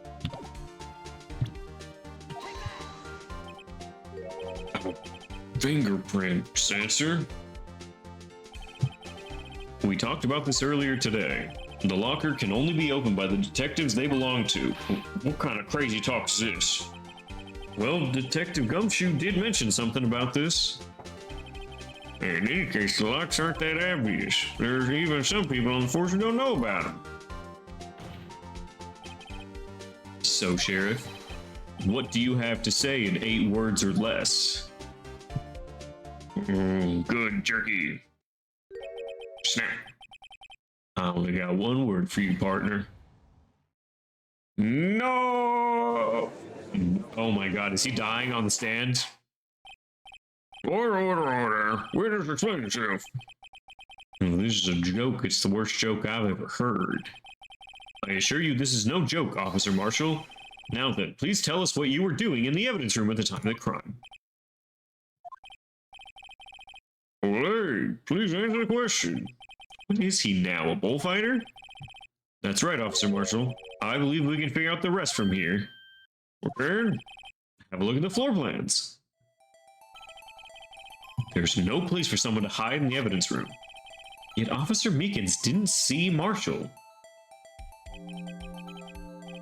Fingerprint sensor. We talked about this earlier today. The locker can only be opened by the detectives they belong to. What kind of crazy talk is this? Well, Detective Gumshoe did mention something about this. In any case, the locks aren't that obvious. There's even some people on the force who don't know about them. So, Sheriff, what do you have to say in 8 words or less? Good jerky. Snap. I only got 1 word for you, partner. No! Oh my god, is he dying on the stand? Order, order, order. Witness, explain yourself. This is a joke. It's the worst joke I've ever heard. I assure you this is no joke, Officer Marshall. Now then, please tell us what you were doing in the evidence room at the time of the crime. Well, hey, please answer the question. What is he now, a bullfighter? That's right, Officer Marshall. I believe we can figure out the rest from here. Okay? Have a look at the floor plans. There's no place for someone to hide in the evidence room. Yet Officer Meekins didn't see Marshall.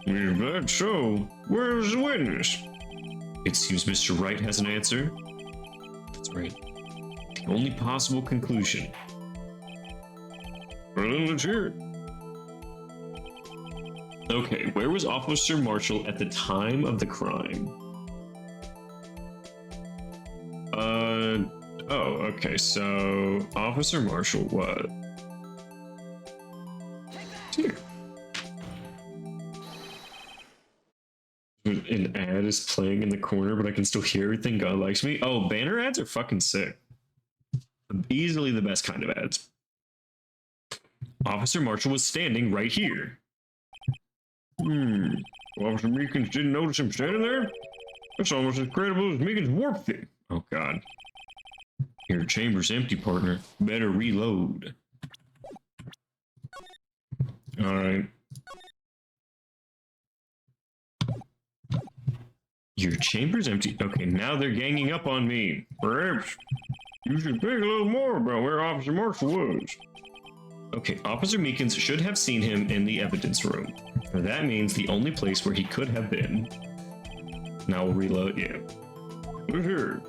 If that's so, where's the witness? It seems Mr. Wright has an answer. That's right. Only possible conclusion. Let's hear it. Okay, where was Officer Marshall at the time of the crime? Oh, okay, so Officer Marshall what? Here. An ad is playing in the corner, but I can still hear everything. God likes me. Oh, banner ads are fucking sick. Easily the best kind of ads. Officer Marshall was standing right here. Officer Meekins didn't notice him standing there? That's almost as credible as Meekins' warp thing. Oh, God. Your chamber's empty, partner. Better reload. Alright. Your chamber's empty. Okay, now they're ganging up on me. Perhaps you should think a little more about where Officer Marshall was. Okay, Officer Meekins should have seen him in the evidence room. That means the only place where he could have been. Now we'll reload, yeah. Who's here?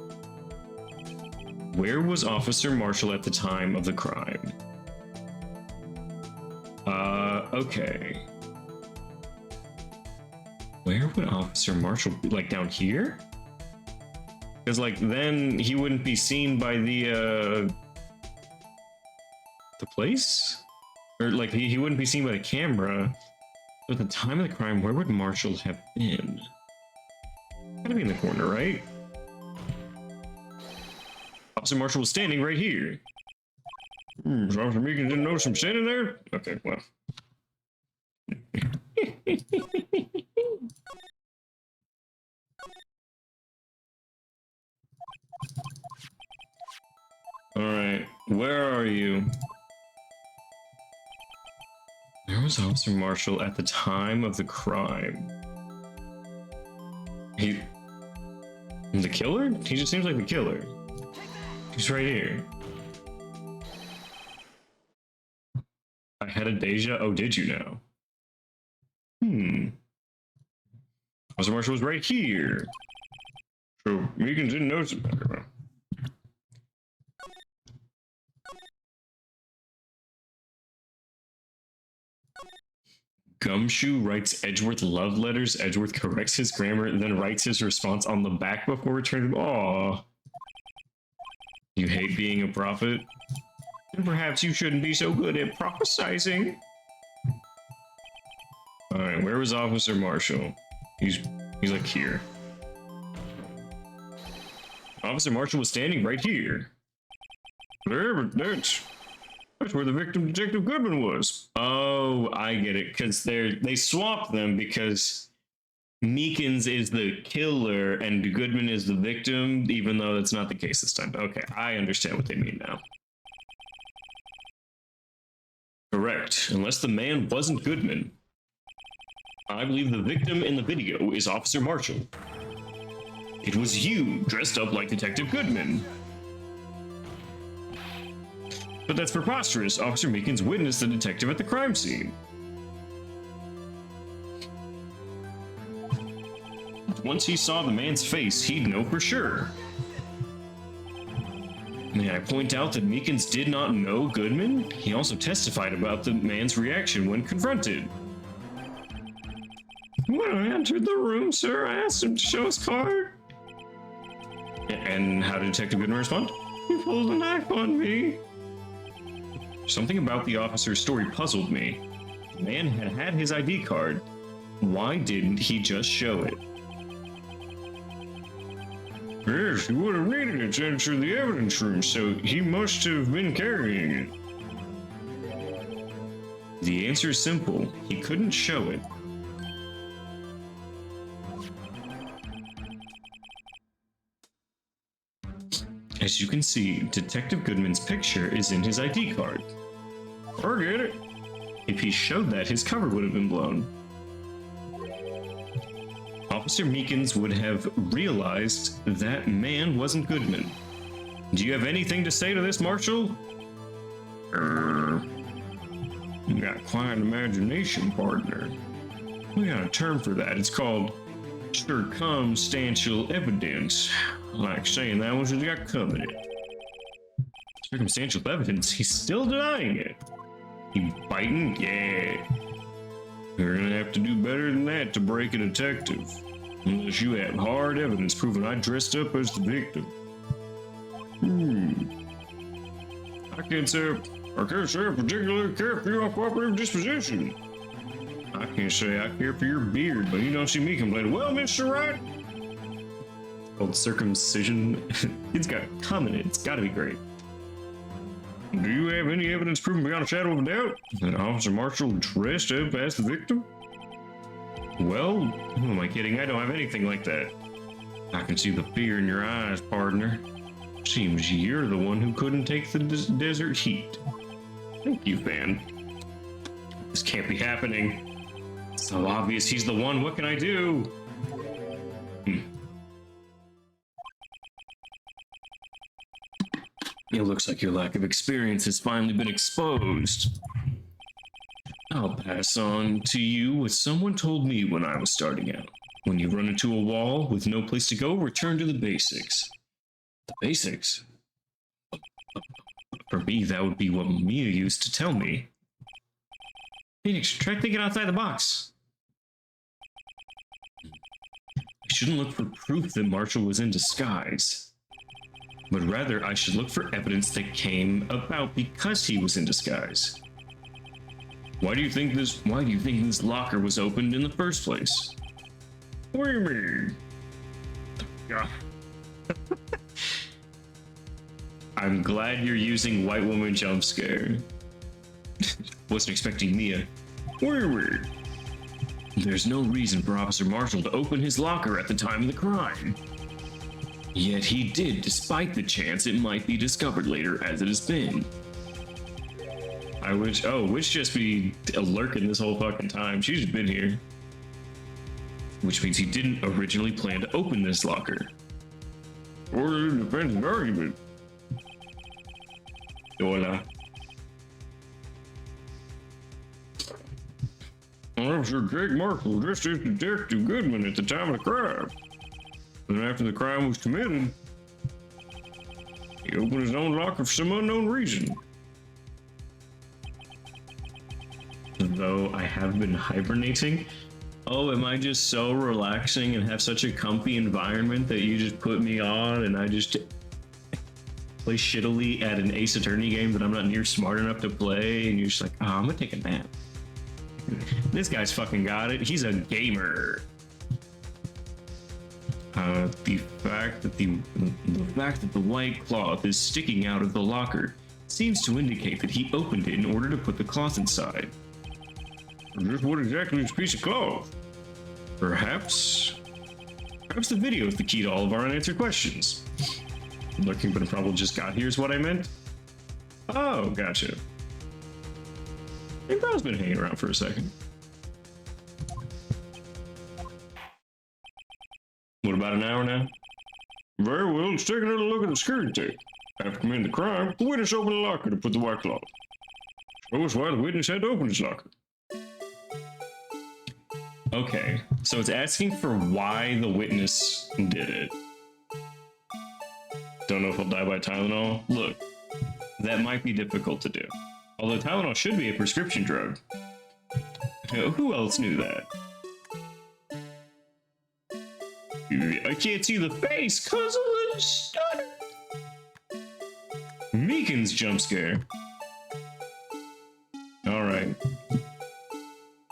Where was Officer Marshall at the time of the crime? Okay. Where would Officer Marshall be? Like down here? Because like then he wouldn't be seen by the place? Or like he wouldn't be seen by the camera. At the time of the crime, where would Marshall have been? Gotta be in the corner, right? Officer Marshall was standing right here. So Officer Meekins didn't notice him standing there? Okay, well. Alright, where are you? Where was Officer Marshall at the time of the crime? The killer? He just seems like the killer. He's right here. I had a deja. Oh, did you know? Officer Marshall was right here. So Meekins didn't notice it. Gumshoe writes Edgeworth love letters. Edgeworth corrects his grammar and then writes his response on the back before returning. Aww. You hate being a prophet? And perhaps you shouldn't be so good at prophesizing. Alright, where was Officer Marshall? He's like here. Officer Marshall was standing right here. There, but that's where the victim, Detective Goodman, was. Oh, I get it. Because they swapped them because Meekins is the killer and Goodman is the victim, even though that's not the case this time. Okay, I understand what they mean now. Correct. Unless the man wasn't Goodman. I believe the victim in the video is Officer Marshall. It was you, dressed up like Detective Goodman. But that's preposterous. Officer Meekins witnessed the detective at the crime scene. Once he saw the man's face, he'd know for sure. May I point out that Meekins did not know Goodman? He also testified about the man's reaction when confronted. When I entered the room, sir, I asked him to show his card. And how did Detective Goodman respond? He pulled a knife on me. Something about the officer's story puzzled me. The man had his ID card. Why didn't he just show it? Yes, he would have needed it to enter the evidence room, so he must have been carrying it. The answer is simple. He couldn't show it. As you can see, Detective Goodman's picture is in his ID card. Forget it. If he showed that, his cover would have been blown. Officer Meekins would have realized that man wasn't Goodman. Do you have anything to say to this, Marshall? You got quite an imagination, partner. We got a term for that. It's called circumstantial evidence. Like saying that was got covered. Circumstantial evidence? He's still denying it. He biting? Yeah. You're gonna have to do better than that to break a detective. Unless you have hard evidence proving I dressed up as the victim. I can't say I particularly care for your cooperative disposition. I can't say I care for your beard, but you don't see me complaining. Well, Mr. Wright, called circumcision. It's got coming. It's got to be great. Do you have any evidence proving beyond a shadow of a doubt that Officer Marshall dressed up as the victim? Well, who am I kidding? I don't have anything like that. I can see the fear in your eyes, partner. Seems you're the one who couldn't take the desert heat. Thank you, Van. This can't be happening. It's so obvious he's the one. What can I do? It looks like your lack of experience has finally been exposed. I'll pass on to you what someone told me when I was starting out. When you run into a wall with no place to go, return to the basics. The basics? For me, that would be what Mia used to tell me. Phoenix, try thinking outside the box. I shouldn't look for proof that Marshall was in disguise. But rather, I should look for evidence that came about because he was in disguise. Why do you think this locker was opened in the first place? What do you mean? Yeah. I'm glad you're using white woman jump scare. Wasn't expecting Mia. What do you mean? There's no reason for Officer Marshall to open his locker at the time of the crime. Yet he did, despite the chance it might be discovered later, as it has been. Witch just be lurking this whole fucking time. She's just been here. Which means he didn't originally plan to open this locker. Or the defensive argument. Hola. Officer Jake Marshall dressed as Detective Goodman at the time of the crime. And after the crime was committed, he opened his own locker for some unknown reason. Though I have been hibernating. Oh, am I just so relaxing and have such a comfy environment that you just put me on and I just play shittily at an Ace Attorney game that I'm not near smart enough to play, and you're just like, oh, I'm gonna take a nap. This guy's fucking got it. He's a gamer. The fact that the white cloth is sticking out of the locker seems to indicate that he opened it in order to put the cloth inside. Just what exactly is a piece of cloth? Perhaps the video is the key to all of our unanswered questions. Looking but probably just got here is what I meant. Oh, gotcha. I think I've been hanging around for a second. What, about an hour now? Very well, let's take another look at the security tape. After committing the crime, the witness opened the locker to put the white cloth. Show us why the witness had to open his locker. Okay, so it's asking for why the witness did it. Don't know if he'll die by Tylenol. Look, that might be difficult to do. Although Tylenol should be a prescription drug. Who else knew that? I can't see the face cause of the stutter. Meekin's jump scare. Alright.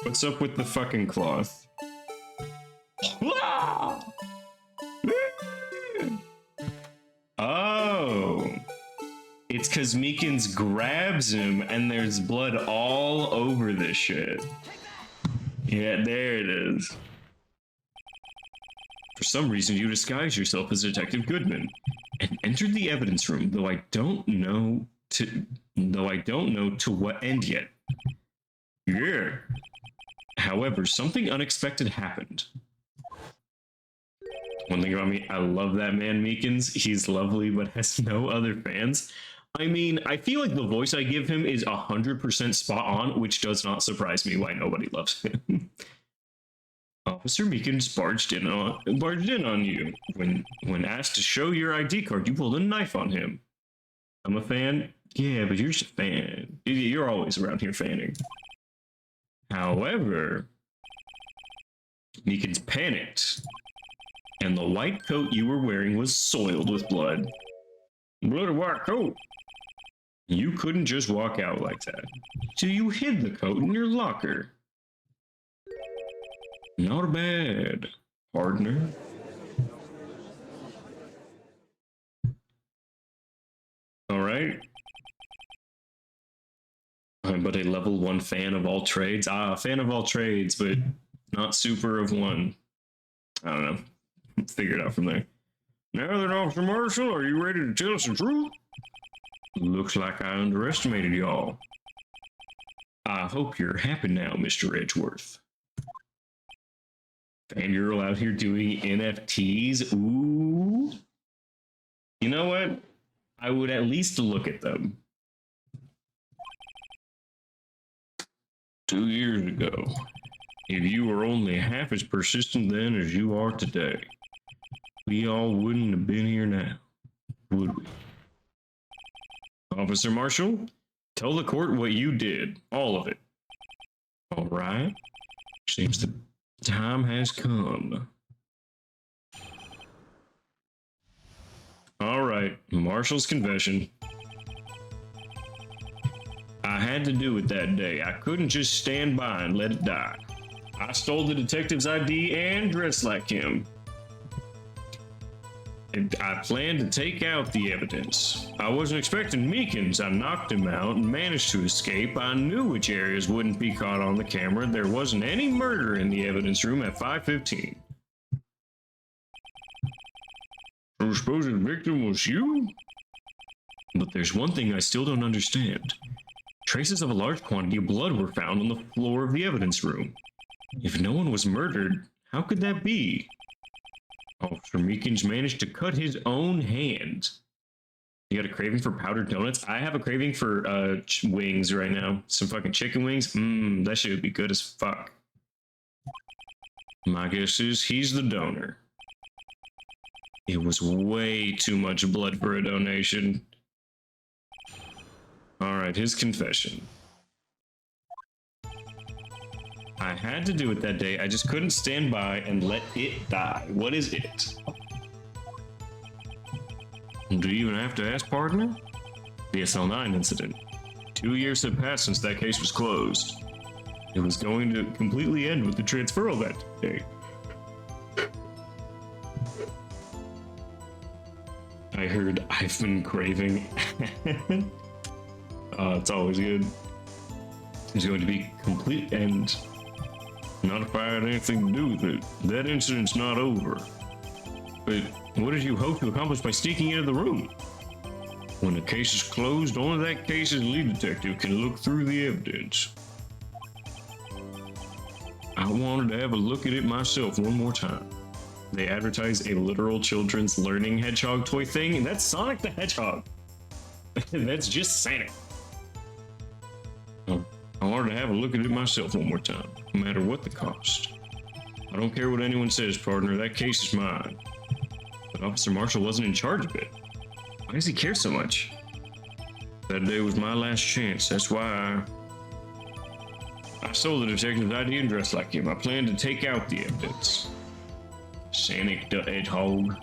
What's up with the fucking cloth? Oh. It's cause Meekins grabs him and there's blood all over this shit. Yeah, there it is. For some reason, you disguised yourself as Detective Goodman and entered the evidence room, though I don't know to what end yet. Yeah. However, something unexpected happened. One thing about me, I love that man Meekins. He's lovely, but has no other fans. I mean, I feel like the voice I give him is 100% spot on, which does not surprise me why nobody loves him. Officer Meekins barged in on you. When asked to show your ID card, you pulled a knife on him. I'm a fan? Yeah, but you're just a fan. You're always around here fanning. However, Meekins panicked, and the white coat you were wearing was soiled with blood. Bloody white coat. You couldn't just walk out like that. So you hid the coat in your locker. Not bad, partner. Alright. I'm but a level 1 fan of all trades. Ah, fan of all trades, but not super of one. I don't know. Figure it out from there. Now then, Officer Marshall, are you ready to tell us the truth? Looks like I underestimated y'all. I hope you're happy now, Mr. Edgeworth. Fangirl out here doing NFTs? Ooh. You know what? I would at least look at them. 2 years ago, if you were only half as persistent then as you are today, we all wouldn't have been here now, would we? Officer Marshall, tell the court what you did, all of it. All right. Seems the time has come. All right, Marshall's confession. I had to do it that day. I couldn't just stand by and let it die. I stole the detective's ID and dressed like him. I planned to take out the evidence. I wasn't expecting Meekins. I knocked him out and managed to escape. I knew which areas wouldn't be caught on the camera. There wasn't any murder in the evidence room at 5:15. The supposed victim was you? But there's one thing I still don't understand. Traces of a large quantity of blood were found on the floor of the evidence room. If no one was murdered, how could that be? Officer Meekins managed to cut his own hand. You got a craving for powdered donuts? I have a craving for wings right now. Some fucking chicken wings. That shit would be good as fuck. My guess is he's the donor. It was way too much blood for a donation. Alright, his confession. I had to do it that day. I just couldn't stand by and let it die. What is it? Do you even have to ask, partner? The SL9 incident. 2 years had passed since that case was closed. It was going to completely end with the transferal that day. I heard I've been craving. It's always good. It's going to be complete end. Not if I had anything to do with it. That incident's not over. But what did you hope to accomplish by sneaking into the room? When the case is closed, only that case's lead detective can look through the evidence. I wanted to have a look at it myself one more time. They advertise a literal children's learning hedgehog toy thing, and that's Sonic the Hedgehog. That's just Sonic. I wanted to have a look at it myself one more time, no matter what the cost. I don't care what anyone says, partner, that case is mine. But Officer Marshall wasn't in charge of it. Why does he care so much? That day was my last chance, that's why I stole the detective's ID and dressed like him. I planned to take out the evidence. Sonic the Hedgehog.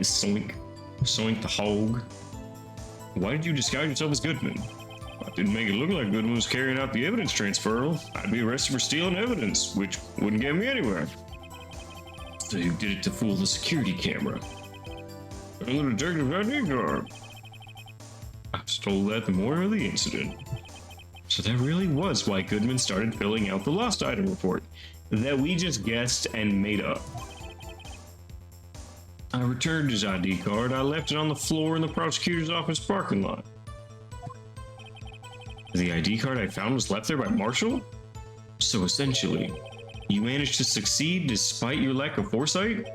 Soink the Hog. Why did you disguise yourself as Goodman? If I didn't make it look like Goodman was carrying out the evidence transferal, I'd be arrested for stealing evidence, which wouldn't get me anywhere. So you did it to fool the security camera. And the detective's ID card. I stole that the morning of the incident. So that really was why Goodman started filling out the lost item report that we just guessed and made up. I returned his ID card. I left it on the floor in the prosecutor's office parking lot. The ID card I found was left there by Marshall? So essentially, you managed to succeed despite your lack of foresight?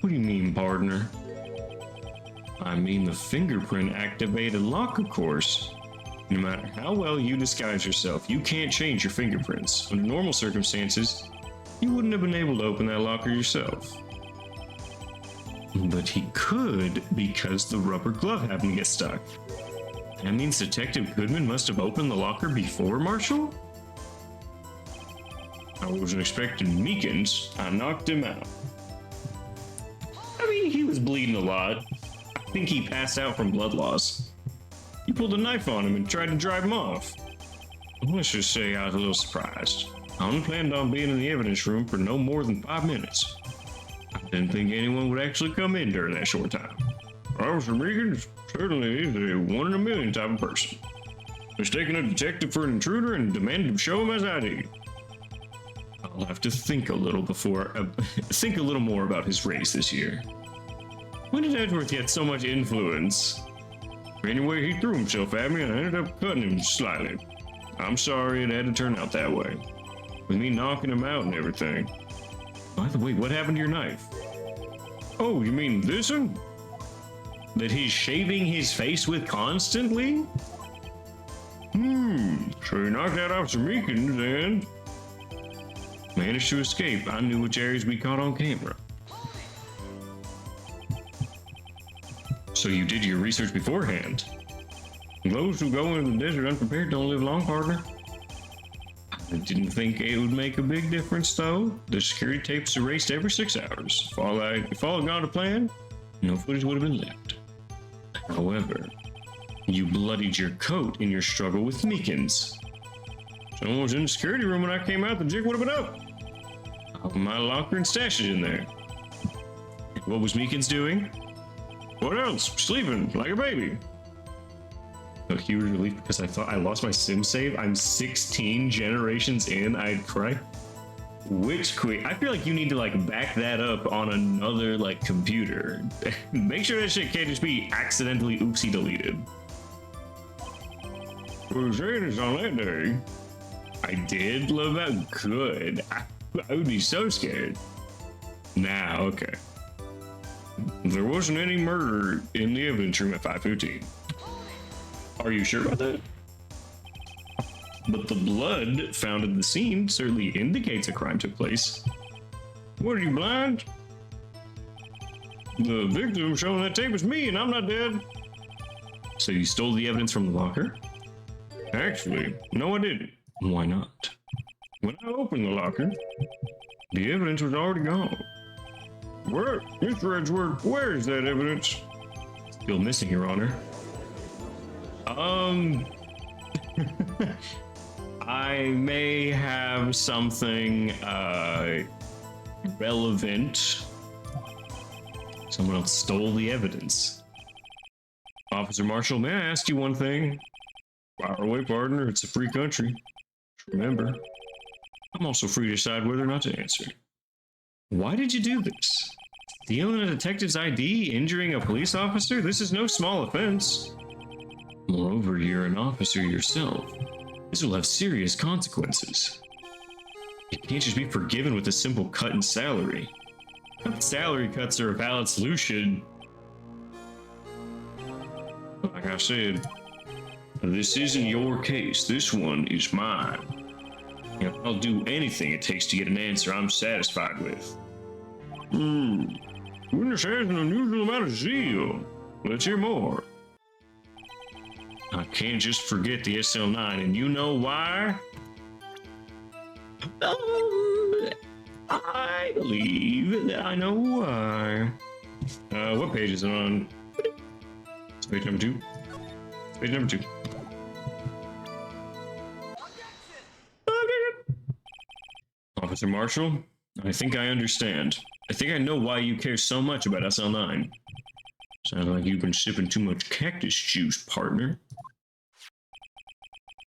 What do you mean, partner? I mean the fingerprint activated lock, of course. No matter how well you disguise yourself, you can't change your fingerprints. Under normal circumstances, you wouldn't have been able to open that locker yourself. But he could because the rubber glove happened to get stuck. That means Detective Goodman must have opened the locker before Marshall? I wasn't expecting Meekins. I knocked him out. I mean, he was bleeding a lot. I think he passed out from blood loss. You pulled a knife on him and tried to drive him off. Let's just say I was a little surprised. I only planned on being in the evidence room for no more than 5 minutes. I didn't think anyone would actually come in during that short time. Officer Meekins certainly is a one-in-a-million type of person. Mistaking a detective for an intruder and demanded to show him his ID. I'll have to think a little more about his race this year. When did Edgeworth get so much influence? Anyway, he threw himself at me and I ended up cutting him slightly. I'm sorry it had to turn out that way. With me knocking him out and everything. By the way, what happened to your knife? Oh, you mean this one? That he's shaving his face with constantly? So he knocked out Officer Meekins and managed to escape. I knew which areas we caught on camera. So you did your research beforehand. Those who go into the desert unprepared don't live long, partner. I didn't think it would make a big difference, though. The security tapes erased every 6 hours. If all had gone to plan, no footage would have been left. However, you bloodied your coat in your struggle with Meekins. Someone was in the security room when I came out, the jig would have been up. I opened my locker and stashed it in there. What was Meekins doing? What else? Sleeping like a baby. A huge relief because I thought I lost my sim save. I'm 16 generations in. I'd cry. Which queen? I feel like you need to like back that up on another like computer. Make sure that shit can't just be accidentally oopsie deleted. Was it on that day? I did love that. Good. I would be so scared. Now, okay. There wasn't any murder in the evidence room at 5:15. Are you sure about that? But the blood found at the scene certainly indicates a crime took place. What, are you blind? The victim showing that tape is me and I'm not dead. So you stole the evidence from the locker? Actually, no I didn't. Why not? When I opened the locker, the evidence was already gone. Where? Mr. Edgeworth, where is that evidence? Still missing, Your Honor. I may have something relevant. Someone else stole the evidence. Officer Marshall, may I ask you one thing? Fire away, partner. It's a free country. Remember, I'm also free to decide whether or not to answer. Why did you do this? Stealing a detective's ID, injuring a police officer? This is no small offense. Moreover, you're an officer yourself. This will have serious consequences. You can't just be forgiven with a simple cut in salary. Salary cuts are a valid solution. Like I said, this isn't your case. This one is mine. And I'll do anything it takes to get an answer I'm satisfied with. Witness has an unusual amount of zeal. Let's hear more. I can't just forget the SL9, and you know why? I believe that I know why. What page is it on? It's page number 2. It's page number 2. Officer Marshall, I think I understand. I think I know why you care so much about SL9. Sounds like you've been sipping too much cactus juice, partner.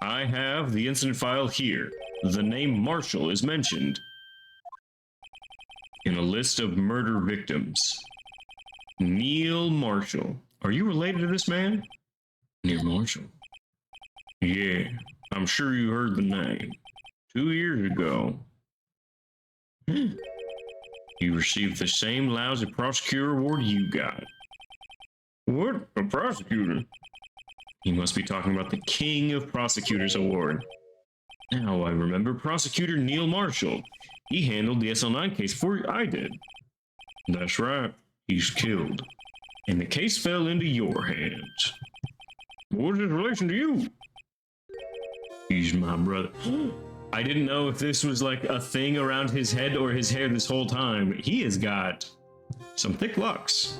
I have the incident file here. The name Marshall is mentioned in a list of murder victims. Neil Marshall. Are you related to this man? Neil Marshall. Yeah, I'm sure you heard the name. 2 years ago, you received the same lousy prosecutor award you got. What? A prosecutor? You must be talking about the King of Prosecutors Award. Now I remember Prosecutor Neil Marshall. He handled the SL9 case before I did. That's right. He's killed, and the case fell into your hands. What's his relation to you? He's my brother. I didn't know if this was like a thing around his head or his hair this whole time. He has got some thick locks.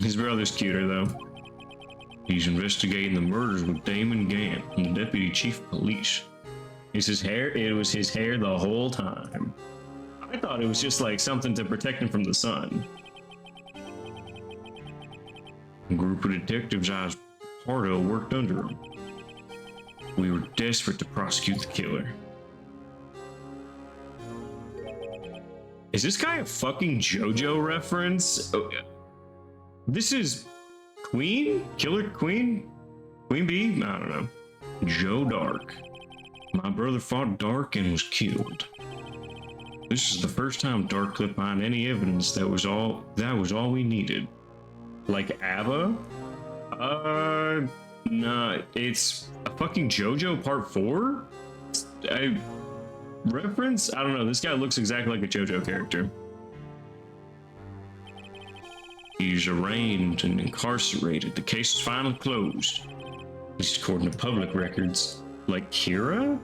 His brother's cuter, though. He's investigating the murders with Damon Gant, the deputy chief of police. It's his hair? It was his hair the whole time. I thought it was just like something to protect him from the sun. A group of detectives I was part of worked under him. We were desperate to prosecute the killer. Is this guy a fucking JoJo reference? Oh, this is Queen? Killer Queen? Queen Bee? I don't know. Joe Dark. My brother fought Dark and was killed. This is the first time Dark could find any evidence that was all we needed. Like ABBA? Nah, it's a fucking JoJo Part 4? Reference? I don't know, this guy looks exactly like a JoJo character. He's arraigned and incarcerated. The case is finally closed. At least according to public records. Like Kira?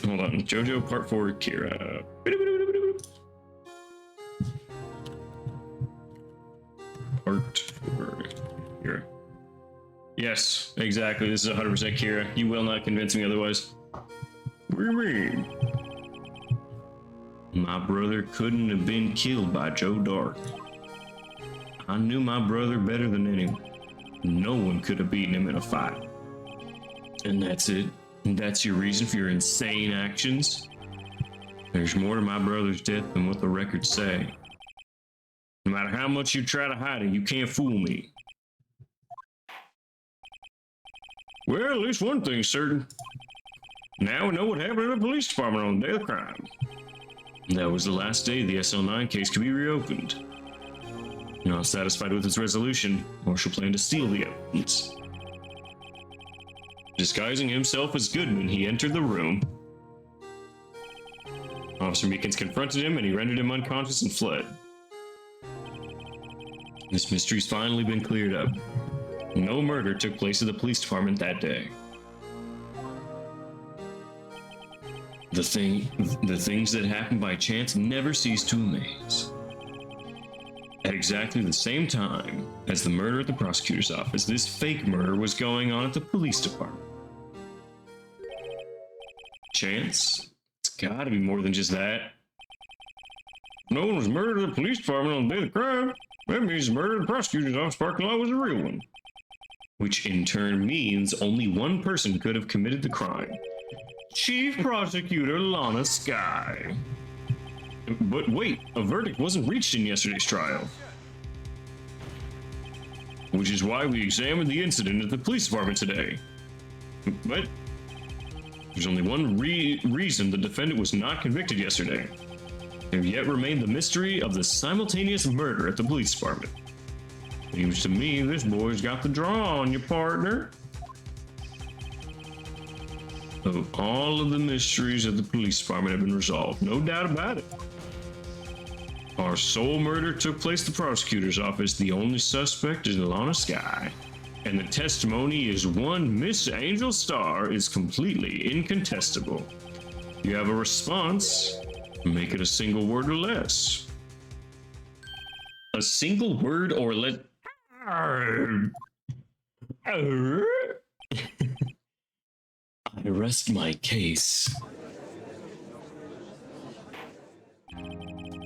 Hold on, JoJo Part 4, Kira. Part 4, Kira. Yes, exactly. This is 100% Kira. You will not convince me otherwise. What do you mean? My brother couldn't have been killed by Joe Dark. I knew my brother better than anyone. No one could have beaten him in a fight. And that's it. That's your reason for your insane actions? There's more to my brother's death than what the records say. No matter how much you try to hide it, you can't fool me. Well, at least one thing's certain. Now we know what happened in the police department on the day of the crime. That was the last day the SL9 case could be reopened. Not satisfied with its resolution, Marshall planned to steal the evidence. Disguising himself as Goodman, he entered the room. Officer Meekins confronted him and he rendered him unconscious and fled. This mystery's finally been cleared up. No murder took place at the police department that day. The things that happen by chance never cease to amaze. At exactly the same time as the murder at the prosecutor's office, this fake murder was going on at the police department. Chance? It's gotta be more than just that. No one was murdered at the police department on the day of the crime. That means the murder at the prosecutor's office parking lot was a real one. Which in turn means only one person could have committed the crime. Chief Prosecutor Lana Skye. But wait, a verdict wasn't reached in yesterday's trial. Which is why we examined the incident at the police department today. But there's only one reason the defendant was not convicted yesterday. There yet remained the mystery of the simultaneous murder at the police department. Seems to me this boy's got the draw on you, partner. Of all of the mysteries at the police department have been resolved, no doubt about it. Our sole murder took place at the prosecutor's office. The only suspect is Lana Skye. And the testimony is one Miss Angel Star is completely incontestable. You have a response, make it a single word or less. A single word or less. I rest my case.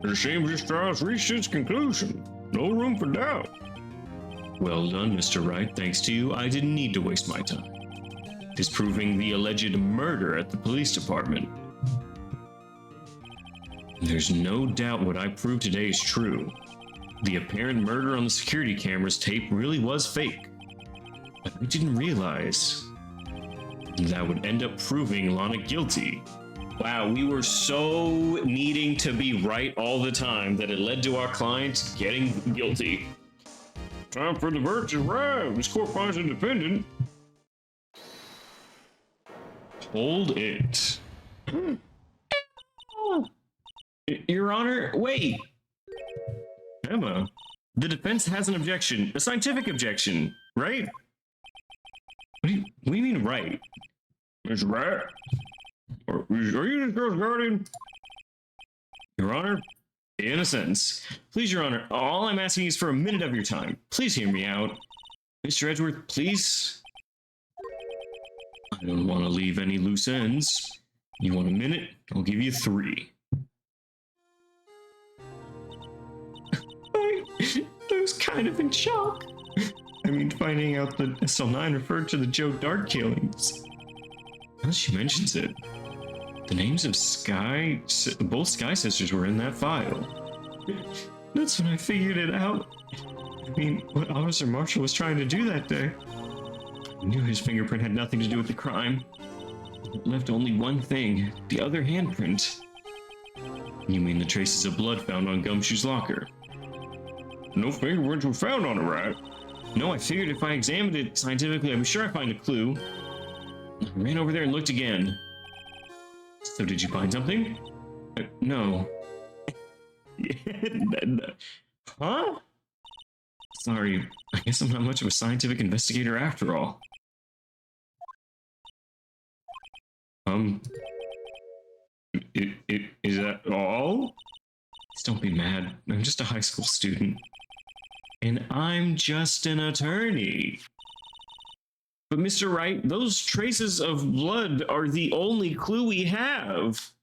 It seems this trial's reached its conclusion. No room for doubt. Well done, Mr. Wright. Thanks to you, I didn't need to waste my time disproving the alleged murder at the police department. There's no doubt what I proved today is true. The apparent murder on the security camera's tape really was fake. But I didn't realize that would end up proving Lana guilty. Wow, we were so needing to be right all the time that it led to our client getting guilty. Time for the verdict to arrive. This court finds a defendant. Hold it. Your Honor, wait! Emma, the defense has an objection, a scientific objection, right? What do you mean, right? Mr. Wright? Are you this girl's guardian? Your Honor, in a sentence. Please, Your Honor, all I'm asking is for a minute of your time. Please hear me out. Mr. Edgeworth, please. I don't want to leave any loose ends. You want a minute? I'll give you 3. I was kind of in shock. I mean, finding out that SL9 referred to the Joe Dart killings. Now she mentions it. The names of both Sky Sisters were in that file. That's when I figured it out. I mean, what Officer Marshall was trying to do that day. I knew his fingerprint had nothing to do with the crime. It left only one thing, the other handprint. You mean the traces of blood found on Gumshoe's locker? No fingerprints were found on it, right? No, I figured if I examined it scientifically, I'd be sure I'd find a clue. I ran over there and looked again. So did you find something? No. Huh? Sorry, I guess I'm not much of a scientific investigator after all. Is that all? Please don't be mad. I'm just a high school student. And I'm just an attorney. But Mr. Wright, those traces of blood are the only clue we have.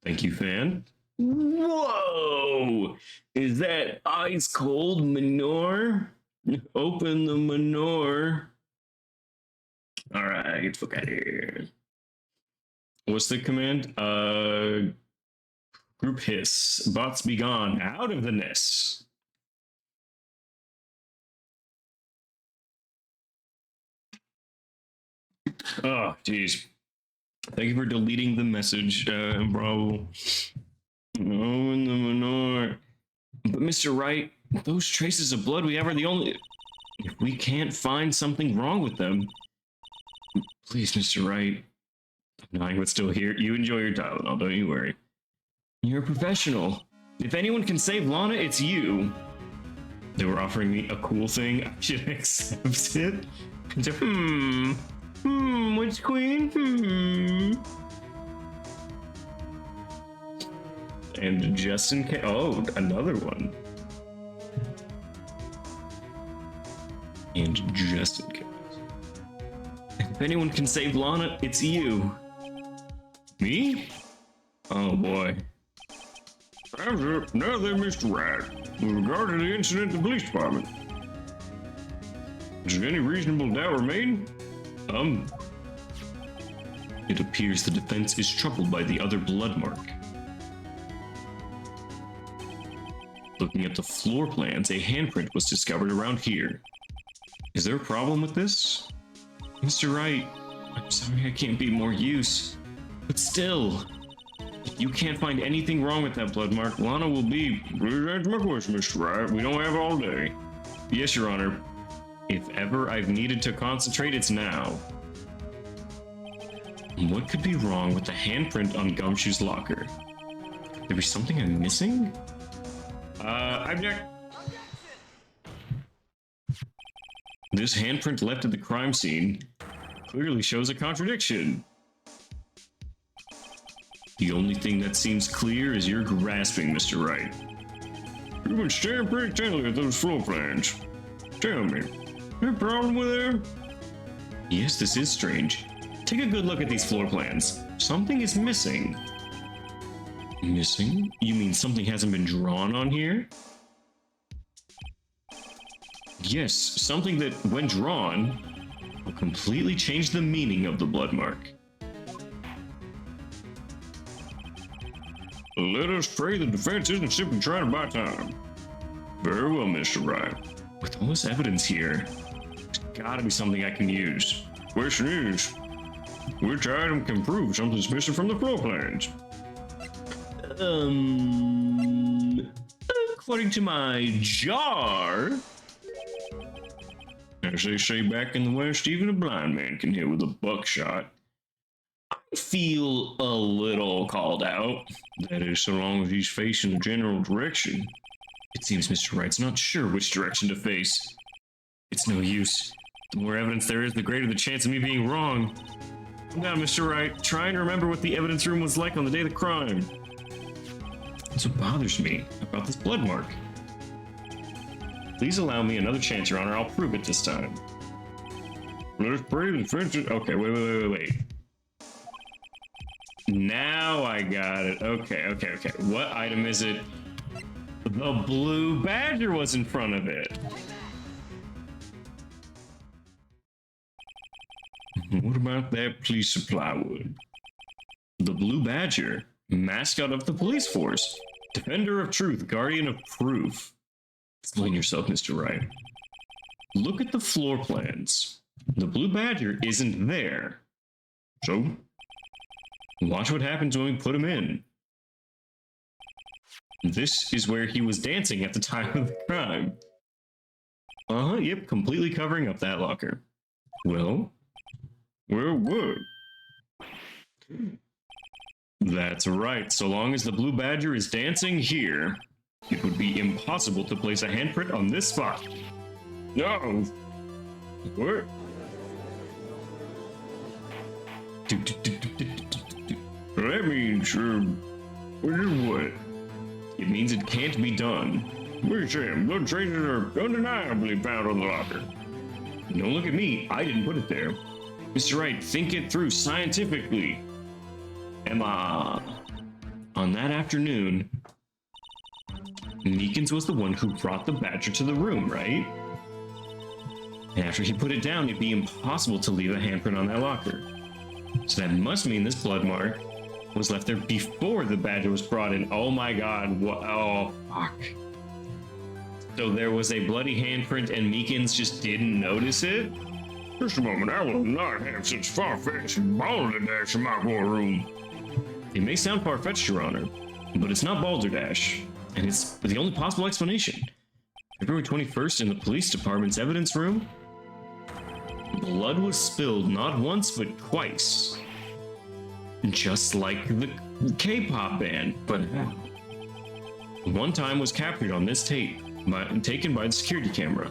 Thank you, Fan. Whoa! Is that ice cold manure? Open the manure. All right, get the fuck out of here. What's the command? Group hiss. Bots be gone. Out of the nest. Oh, jeez. Thank you for deleting the message, bro. Oh, in the manure. But Mr. Wright, those traces of blood we have are the only... If we can't find something wrong with them... Please, Mr. Wright. I'm dying, but still here. You enjoy your Tylenol, don't you worry. You're a professional. If anyone can save Lana, it's you. They were offering me a cool thing. I should accept it. Which queen? And just in case... Oh, another one. And just in case. If anyone can save Lana, it's you. Me? Oh boy. Now then, Mr. Wright, with regard to the incident at the police department, does any reasonable doubt remain? It appears the defense is troubled by the other blood mark. Looking at the floor plans, a handprint was discovered around here. Is there a problem with this? Mr. Wright, I'm sorry I can't be more use, but still, if you can't find anything wrong with that blood mark, Lana will be... Please answer my question, Mr. Wright. We don't have it all day. Yes, Your Honor. If ever I've needed to concentrate, it's now. What could be wrong with the handprint on Gumshoe's locker? Could there be something I'm missing? Object. This handprint left at the crime scene clearly shows a contradiction. The only thing that seems clear is you're grasping, Mr. Wright. You've been staring pretty intently at those floor plans. Tell me, is there a problem with them? Yes, this is strange. Take a good look at these floor plans. Something is missing. Missing? You mean something hasn't been drawn on here? Yes, something that, when drawn, will completely change the meaning of the blood mark. Let us pray the defense isn't simply trying to buy time. Very well, Mr. Wright. With all this evidence here, there's gotta be something I can use. Question is, which item can prove something's missing from the floor plans? According to my jar... As they say back in the West, even a blind man can hit with a buckshot. feel a little called out. That is, so long as he's facing the general direction. It seems Mr. Wright's not sure which direction to face. It's no use. The more evidence there is, the greater the chance of me being wrong. Now, Mr. Wright, try and remember what the evidence room was like on the day of the crime. That's what bothers me about this blood mark. Please allow me another chance, Your Honor. I'll prove it this time. Let us pray the defense. Okay, wait. Now I got it. Okay. What item is it? The blue badger was in front of it. What about that police supply wood? The blue badger, mascot of the police force, defender of truth, guardian of proof. Explain yourself, Mr. Wright. Look at the floor plans. The blue badger isn't there. So, watch what happens when we put him in. This is where he was dancing at the time of the crime. Yep, completely covering up that locker. Well, what? That's right. So long as the blue badger is dancing here, it would be impossible to place a handprint on this spot. No. What? That means, what? It means it can't be done. We're saying blood traces are undeniably found on the locker. Don't look at me. I didn't put it there. Mr. Wright, think it through scientifically. Emma. On that afternoon, Meekins was the one who brought the badger to the room, right? And after he put it down, it'd be impossible to leave a handprint on that locker. So that must mean this blood mark was left there before the badger was brought in. Oh my god. Oh, fuck. So there was a bloody handprint and Meekins just didn't notice it? Just a moment, I will not have such far-fetched balderdash in my courtroom. It may sound far-fetched, Your Honor, but it's not balderdash, and it's the only possible explanation. February 21st in the police department's evidence room, blood was spilled not once but twice. Just like the K-pop band, but one time was captured on this tape, taken by the security camera.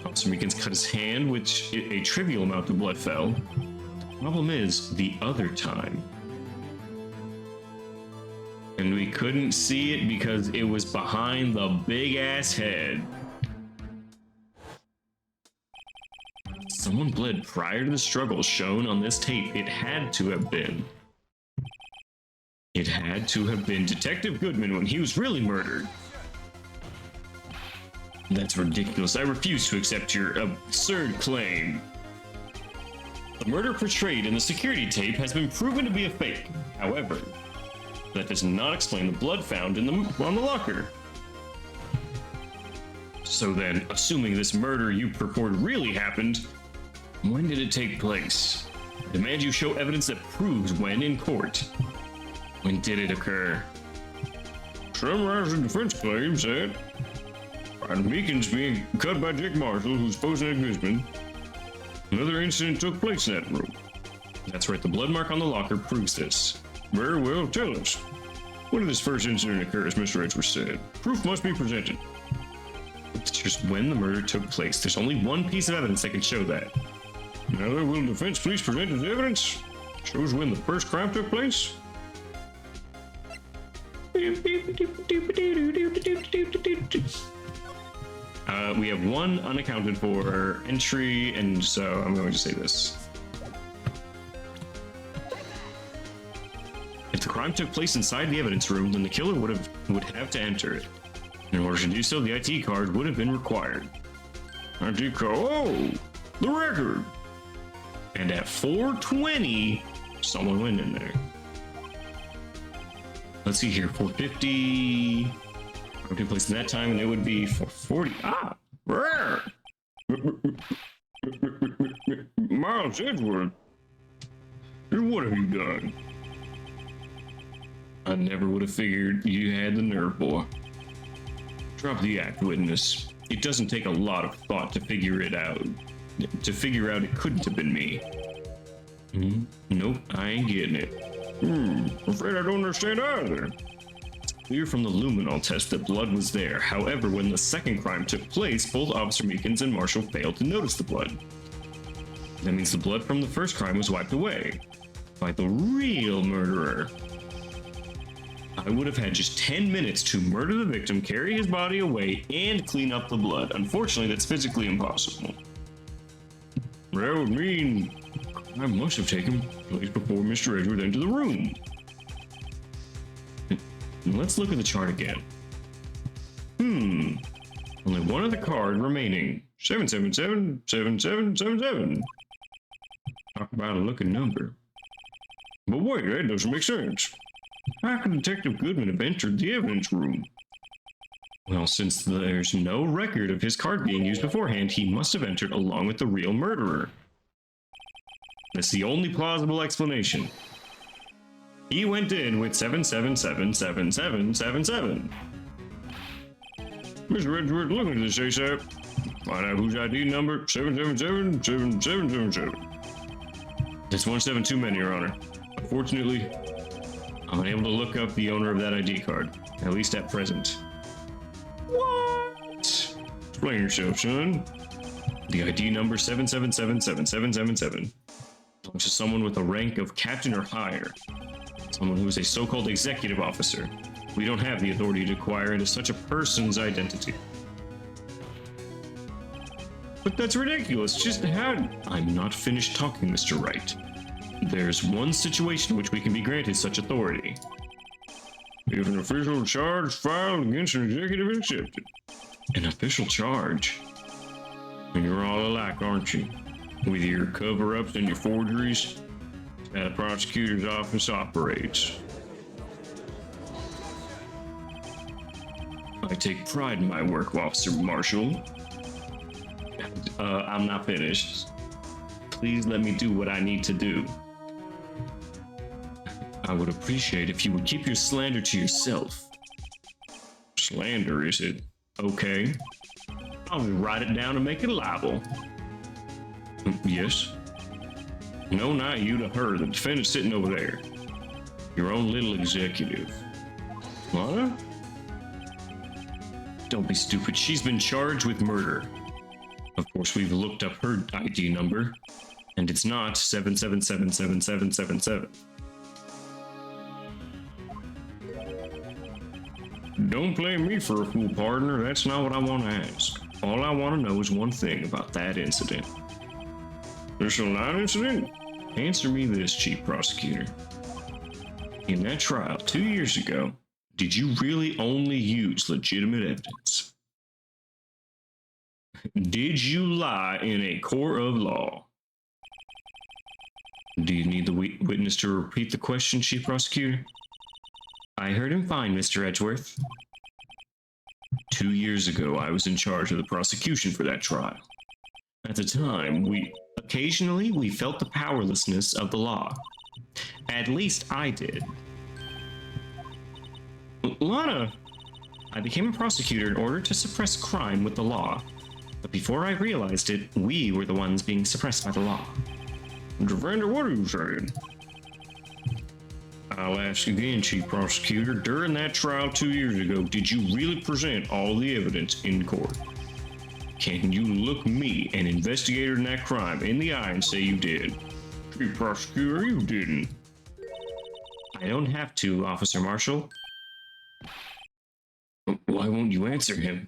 Officer Meekins cut his hand, which a trivial amount of blood fell. The problem is the other time. And we couldn't see it because it was behind the big-ass head. Someone bled prior to the struggle shown on this tape. It had to have been. It had to have been Detective Goodman when he was really murdered. That's ridiculous. I refuse to accept your absurd claim. The murder portrayed in the security tape has been proven to be a fake. However, that does not explain the blood found on the locker. So then, assuming this murder you purport really happened, when did it take place? I demand you show evidence that proves when in court. When did it occur? Summarize the defense claims that Meekins being cut by Dick Marshall, who's posing as Guzman. Another incident took place in that room. That's right, the blood mark on the locker proves this. Very well, tell us. When did this first incident occur, as Mr. Edgeworth said? Proof must be presented. It's just when the murder took place. There's only one piece of evidence that can show that. Now, will the defense please present as evidence? Shows when the first crime took place? We have one unaccounted for entry, and so I'm going to say this. If the crime took place inside the evidence room, then the killer would have to enter it. In order to do so, the IT card would have been required. IT card, oh, the record. And at 4:20, someone went in there. Let's see here, 450. Crime took place in that time, and it would be 440. Ah, rare. Miles Edgeworth, what have you done? I never would have figured you had the nerve, boy. Drop the act, witness. It doesn't take a lot of thought to figure it out. To figure out it couldn't have been me. Nope, I ain't getting it. Afraid I don't understand either. Clear from the luminol test that blood was there. However, when the second crime took place, both Officer Meekins and Marshall failed to notice the blood. That means the blood from the first crime was wiped away by the real murderer. I would have had just 10 minutes to murder the victim, carry his body away, and clean up the blood. Unfortunately, that's physically impossible. That would mean I must have taken place before Mr. Edgeworth entered the room. Let's look at the chart again. Only one other card remaining. 7777777. Talk about a lucky number. But wait, that doesn't make sense. How could Detective Goodman have entered the evidence room? Well, since there's no record of his card being used beforehand, he must have entered along with the real murderer. That's the only plausible explanation. He went in with 7777777. Mr. Edgeworth, look at this ASAP. Find out whose ID number 7777777. That's 1 too many, Your Honor. Unfortunately, I'm unable to look up the owner of that ID card, at least at present. What? Explain yourself, son. The ID number 7777777 belongs to someone with a rank of captain or higher. Someone who is a so-called executive officer. We don't have the authority to acquire into such a person's identity. But that's ridiculous. Just how... I'm not finished talking, Mr. Wright. There's one situation in which we can be granted such authority. If an official charge filed against an executive is accepted. An official charge? And you're all alike, aren't you? With your cover-ups and your forgeries? That's how the prosecutor's office operates. I take pride in my work, Officer Marshall. I'm not finished. Please let me do what I need to do. I would appreciate if you would keep your slander to yourself. Slander, is it? Okay. I'll just write it down and make it a libel. Yes? No, not you, to her, the defendant sitting over there. Your own little executive. What? Don't be stupid. She's been charged with murder. Of course, we've looked up her ID number, and it's not 7777777. Don't blame me for a fool, partner. That's not what I want to ask. All I want to know is one thing about that incident. This is not an incident? Answer me this, Chief Prosecutor. In that trial 2 years ago, did you really only use legitimate evidence? Did you lie in a court of law? Do you need the witness to repeat the question, Chief Prosecutor? I heard him fine, Mr. Edgeworth. 2 years ago, I was in charge of the prosecution for that trial. At the time, occasionally we felt the powerlessness of the law. At least I did. Lana, I became a prosecutor in order to suppress crime with the law. But before I realized it, we were the ones being suppressed by the law. Defender, what are you saying? I'll ask again, Chief Prosecutor. During that trial 2 years ago, did you really present all the evidence in court? Can you look me, an investigator in that crime, in the eye and say you did? Chief Prosecutor, you didn't. I don't have to, Officer Marshall. Why won't you answer him?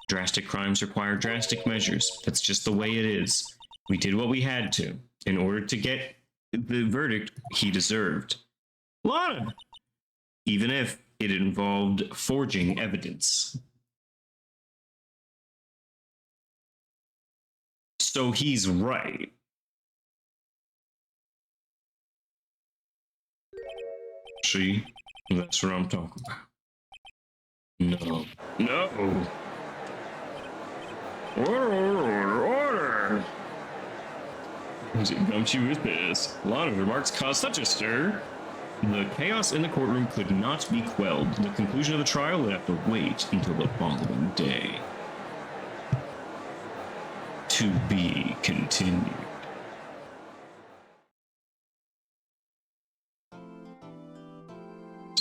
Drastic crimes require drastic measures. That's just the way it is. We did what we had to in order to get the verdict he deserved. Lana! Even if it involved forging evidence. So he's right. See? That's what I'm talking about. No. No! Order! Gumshoe is pissed. Lana's remarks caused such a stir. The chaos in the courtroom could not be quelled. The conclusion of the trial would have to wait until the following day. To be continued.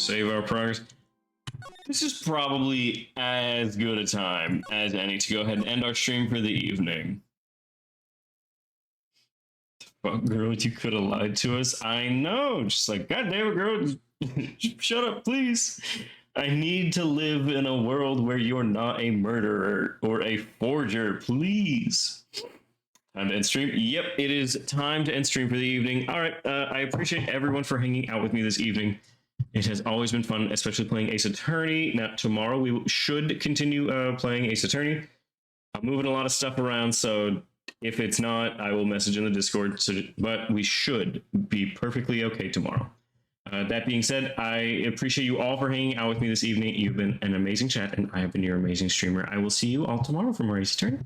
Save our progress. This is probably as good a time as any to go ahead and end our stream for the evening. Fuck, girl, you could have lied to us. I know. Just like, God damn it, girl. Shut up, please. I need to live in a world where you're not a murderer or a forger, please. Time to end stream. Yep, it is time to end stream for the evening. All right, I appreciate everyone for hanging out with me this evening. It has always been fun, especially playing Ace Attorney. Now, tomorrow we should continue playing Ace Attorney. I'm moving a lot of stuff around, so if it's not, I will message in the Discord. But we should be perfectly okay tomorrow. That being said, I appreciate you all for hanging out with me this evening. You've been an amazing chat, and I have been your amazing streamer. I will see you all tomorrow for more Ace Attorney.